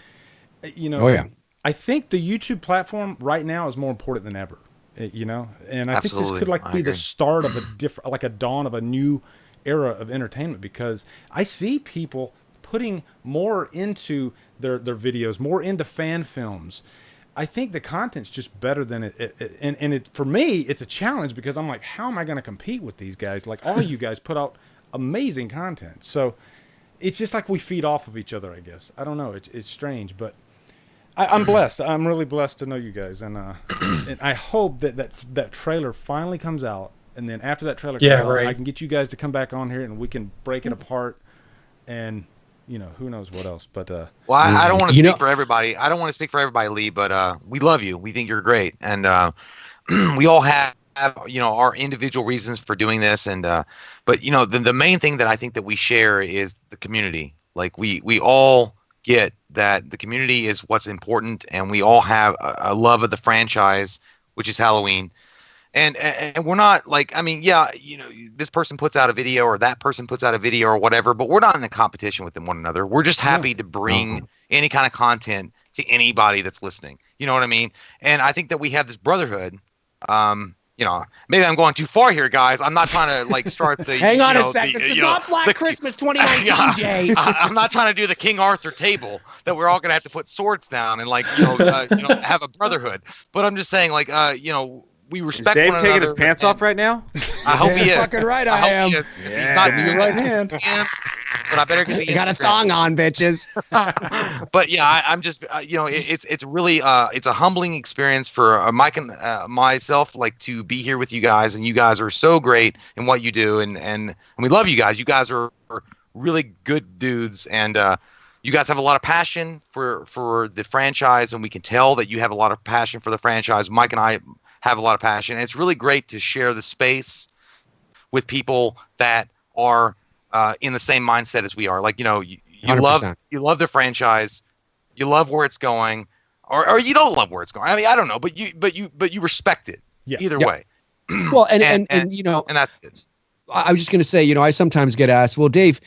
I think the YouTube platform right now is more important than ever, and I think this could be the start of a dawn of a new era of entertainment, because I see people putting more into their videos, more into fan films. I think the content's just better than it for me, it's a challenge because I'm like, how am I going to compete with these guys? Like, all you guys put out amazing content. So it's just like we feed off of each other, I guess. I don't know. It's strange, but I'm blessed. I'm really blessed to know you guys. And I hope that trailer finally comes out. And then after that trailer comes out, I can get you guys to come back on here and we can break it apart, and who knows what else. But well, I don't want to speak for everybody. I don't want to speak for everybody, Lee, but we love you. We think you're great, and we all have our individual reasons for doing this. And but the main thing that I think that we share is the community. Like we all get that the community is what's important, and we all have a love of the franchise, which is Halloween. And we're not like, this person puts out a video or that person puts out a video or whatever, but we're not in a competition with one another. We're just happy to bring any kind of content to anybody that's listening. You know what I mean? And I think that we have this brotherhood. Maybe I'm going too far here, guys. I'm not trying to start the. Hang on a second. This is not Black Christmas 2019, Jay. I'm not trying to do the King Arthur table that we're all gonna have to put swords down and have a brotherhood. But I'm just saying, we respect Dave one taking another, his pants off right now? I hope he is. Fucking right, I am. He is. If he's not doing right hand. But I better get the. You got a thong on, bitches. But yeah, I'm just it's really it's a humbling experience for Mike and myself, to be here with you guys, and you guys are so great in what you do, and we love you guys. You guys are really good dudes, and you guys have a lot of passion for the franchise, and we can tell that you have a lot of passion for the franchise. Mike and I have a lot of passion, and it's really great to share the space with people that are in the same mindset as we are. You love the franchise, you love where it's going, or you don't love where it's going. I mean, I don't know, but you respect it either way. Well, and that's it. I was just going to say, I sometimes get asked, well, Dave,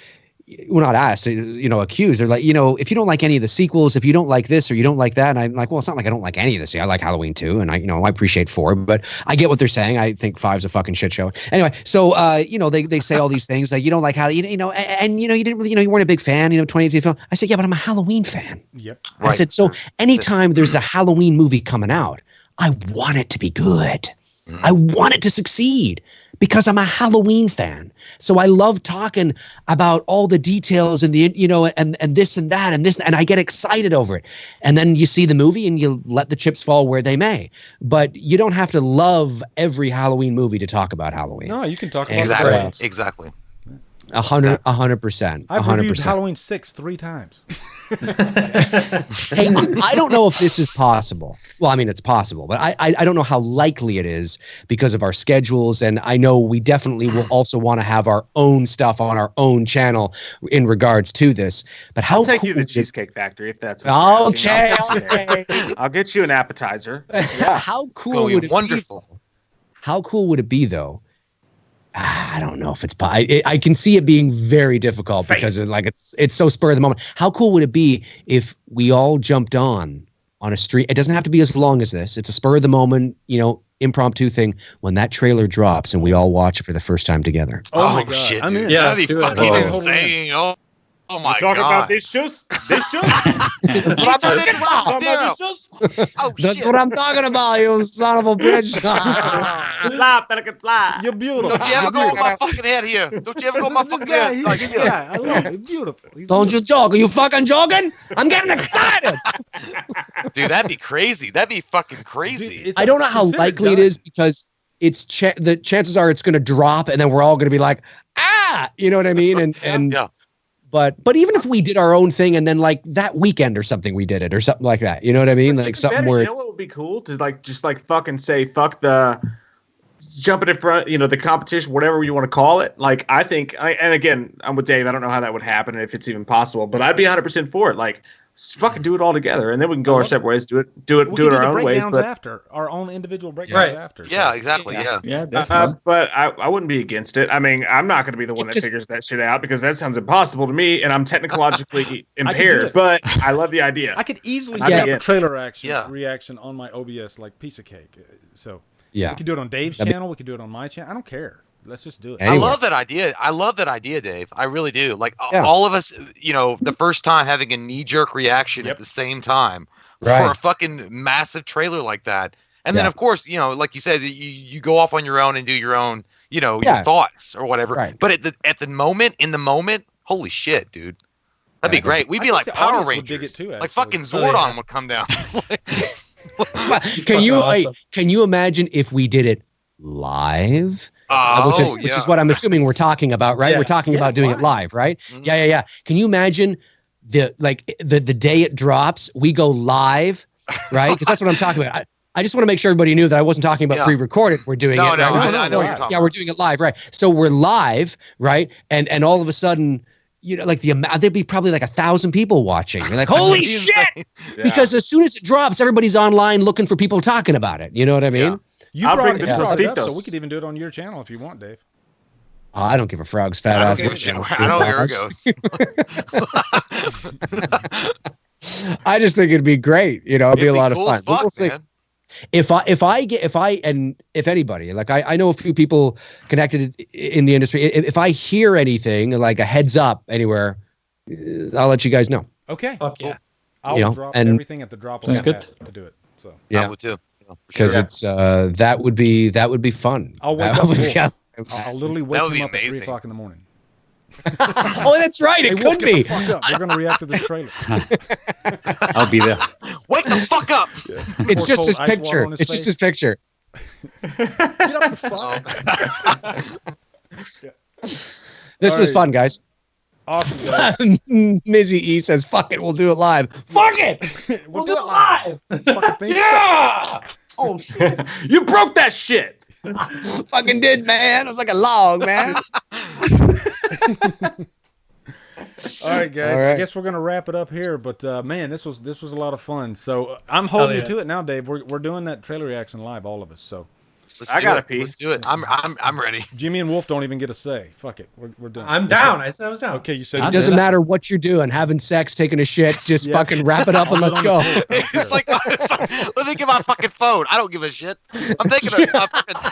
well, not asked, accused. They're like, if you don't like any of the sequels, if you don't like this or you don't like that, and I'm like, well, it's not like I don't like any of this. I like Halloween 2, and I appreciate 4, but I get what they're saying. I think 5's a fucking shit show. Anyway, so they say all these things like you don't like Halloween, and you didn't really, you weren't a big fan, 2018 film. I said, yeah, but I'm a Halloween fan. Yep. I said, so anytime there's a Halloween movie coming out, I want it to be good. I want it to succeed, because I'm a Halloween fan. So I love talking about all the details and and this and that and this, and I get excited over it. And then you see the movie and you let the chips fall where they may. But you don't have to love every Halloween movie to talk about Halloween. No, you can talk about exactly. 100%. I've reviewed Halloween 6 3 times. Hey, I don't know if this is possible. Well, I mean, it's possible, but I don't know how likely it is because of our schedules. And I know we definitely will also want to have our own stuff on our own channel in regards to this. But I'll take you to the Cheesecake Factory if that's what okay. I'll get you an appetizer. Yeah. How cool would it be? How cool would it be, though? I don't know if it's I can see it being very difficult because it's so spur of the moment. How cool would it be if we all jumped on a stream? It doesn't have to be as long as this. It's a spur of the moment, impromptu thing when that trailer drops and we all watch it for the first time together. Oh my God. Shit, I'm dude. in. Yeah, that'd be fucking Whoa. insane. Oh my Talking God. about these shoes? These shoes? That's what I'm talking about. These shoes? Oh, That's shit. what I'm talking about, you son of a bitch. Fly, better get fly. You're beautiful. Don't you ever go on my fucking head here. Don't you ever go on my This fucking guy, head. this guy, I love him. He's beautiful. He's Don't beautiful. you joke? Are you fucking joking? I'm getting excited. Dude, that'd be crazy. That'd be fucking crazy. Dude, it's I don't know how considered likely it done. is because it's the chances are it's going to drop and then we're all going to be like, you know what I mean? And yeah. But even if we did our own thing and then like that weekend or something we did it or something like that, you know what I mean? Like something where you know what would be cool to like just like fucking say fuck the jumping in front, you know, the competition, whatever you want to call it. Like I think, and again, I'm with Dave. I don't know how that would happen if it's even possible, but I'd be 100% for it. Like just fucking do it all together, and then we can go our separate ways. Do it our own ways. But after our own individual breakdowns after. So. Yeah, exactly. Yeah. Definitely. but I wouldn't be against it. I mean, I'm not going to be the one that figures that shit out because that sounds impossible to me, and I'm technologically impaired. But I love the idea. I could easily Yeah. set up a trailer Yeah. reaction on my OBS like piece of cake. So yeah, we could do it on Dave's channel. We could do it on my channel. I don't care. Let's just do it. Anyway. I love that idea, Dave. I really do. Like all of us, you know, the first time having a knee-jerk reaction at the same time for a fucking massive trailer like that. And then, of course, you know, like you said, you go off on your own and do your own, you know, your thoughts or whatever. Right. But in the moment, holy shit, dude. That'd be great. We'd be like Power Rangers. Too, like fucking Zordon would come down. Can you imagine if we did it live? Which is what I'm assuming we're talking about, right? Yeah. We're talking about doing it live, right? Mm-hmm. Yeah. Can you imagine the day it drops, we go live, right? Because that's what I'm talking about. I just want to make sure everybody knew that I wasn't talking about pre-recorded. We're doing it. Right? I know what you're talking about. We're doing it live, right? So we're live, right? And all of a sudden, you know, like there'd be probably like 1,000 people watching. You're like, holy shit! Because as soon as it drops, everybody's online looking for people talking about it. You know what I mean? Yeah. You I'll brought bring it the up, Tostitos. so we could even do it on your channel if you want, Dave. Oh, I don't give a frog's fat ass. I know where it goes. I just think it'd be great. You know, it'd be a lot of cool fun. as fuck, We'll see. man. If anybody, like I know a few people connected in the industry. If I hear anything like a heads up anywhere, I'll let you guys know. Okay. Fuck yeah. I'll drop everything at the drop of a hat to do it. So I would too. Because it's that would be fun. I'll wake up. I'll literally wake him up at 3 o'clock in the morning. Oh, that's right. It could be. Get the fuck up. We're gonna react to this trailer. I'll be there. Wake the fuck up. It's just his picture. It's just his picture. Get up, you fuck. This was fun, guys. Awesome, guys. Mizzy E says, "Fuck it, we'll do it live." Fuck it, we'll do it live. Fucking thing sucks. Oh shit! You broke that shit. Fucking did, man. It was like a log, man. All right, guys. I guess we're gonna wrap it up here. But man, this was a lot of fun. So I'm holding you to it now, Dave. We're doing that trailer reaction live, all of us. So I got a piece. Let's do it. I'm ready. Jimmy and Wolf don't even get a say. Fuck it. We're done. I'm down. I said I was down. Okay, you said It doesn't matter what you're doing, having sex, taking a shit, just fucking wrap it up and let's go. It's like, let me get my fucking phone. I don't give a shit. I'm taking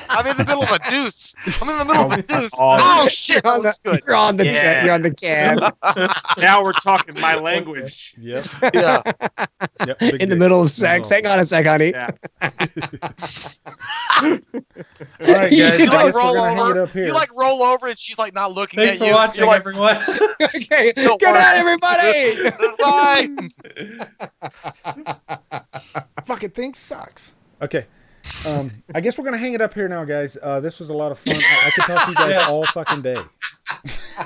I'm in the middle of a deuce. I'm in the middle of a deuce. Oh shit, that looks good. You're on the you're on the can. Now we're talking my language. Yep. Yeah. Yep. In the middle of sex. Hang on a sec, honey. Yeah. All right, guys. You I like guess we're roll gonna hang it over. up here. You like roll over and she's like not looking Thanks at for you. watching, You're like, everyone. Okay, good night, everybody. Bye. Fucking thing sucks. Okay. I guess we're gonna hang it up here now, guys. This was a lot of fun. I could talk to you guys all fucking day.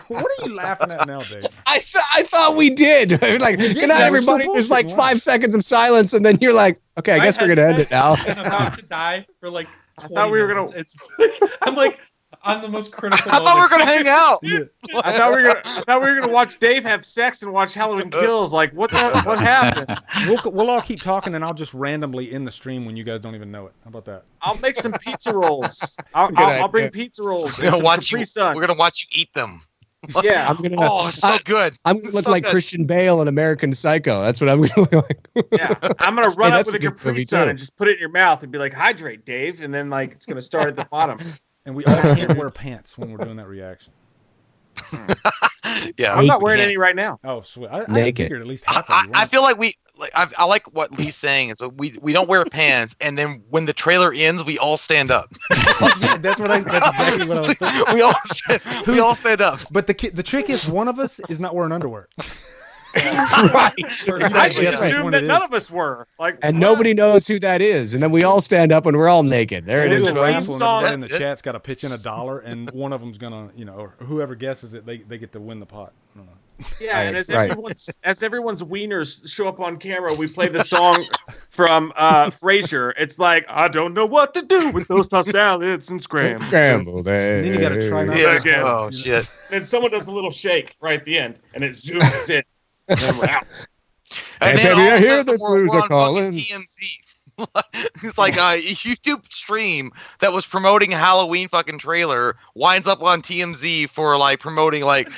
What are you laughing at now, Dave? I thought we did. Like, good night, everybody. There's like 5 seconds of silence, and then you're like, okay, I guess we're gonna end it now. I'm about to die for like 20 thought we were minutes. gonna- It's I'm like on the most critical. I thought we were gonna hang out. I thought we were gonna watch Dave have sex and watch Halloween Kills. Like, what happened? We'll all keep talking, and I'll just randomly end the stream when you guys don't even know it. How about that? I'll make some pizza rolls. I'll bring pizza rolls. We're gonna and some watch you. Capri Suns. We're gonna watch you eat them. Yeah. So good. I'm gonna look like good. Christian Bale in American Psycho. That's what I'm gonna look like. Yeah, I'm gonna run up with a Capri Sun and just put it in your mouth and be like, "Hydrate, Dave," and then like it's gonna start at the bottom. And we all can't wear pants when we're doing that reaction. Yeah, I'm not wearing any right now. Oh, sweet. I Naked. figured at least half. I feel like I like what Lee's saying. So we don't wear pants, and then when the trailer ends, we all stand up. Yeah, that's exactly what I was thinking. we all stand up. But the trick is one of us is not wearing underwear. Right. I just assumed that none of us were. And nobody knows who that is. And then we all stand up and we're all naked. There it is. Everybody in the chat's got to pitch in $1, and one of them's gonna, or whoever guesses it, they get to win the pot. I don't know. Yeah, and as everyone's wieners show up on camera, we play the song from Frasier. It's like, I don't know what to do with those tossed salads and scrambled. And then you got to try not again. Oh shit! And someone does a little shake right at the end, and it zooms in. And then we're out. Hey, baby, I hear the blues are calling. TMZ. It's like a YouTube stream that was promoting a Halloween fucking trailer winds up on TMZ for like promoting like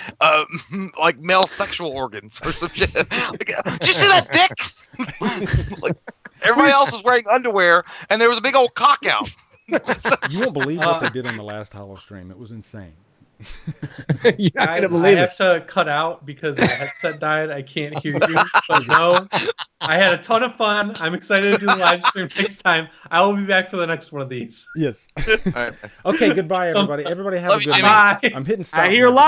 male sexual organs or some shit. Like, did you see that dick? Like everybody else was wearing underwear and there was a big old cock out. You won't believe what they did on the last HallowStream. It was insane. You're not gonna believe I have to cut out because the headset died. I can't hear you. But no, I had a ton of fun. I'm excited to do the live stream next time. I will be back for the next one of these. Yes. All right. Okay. Goodbye, everybody. Everybody have a good night. Bye. I'm hitting stop. I hear a lot of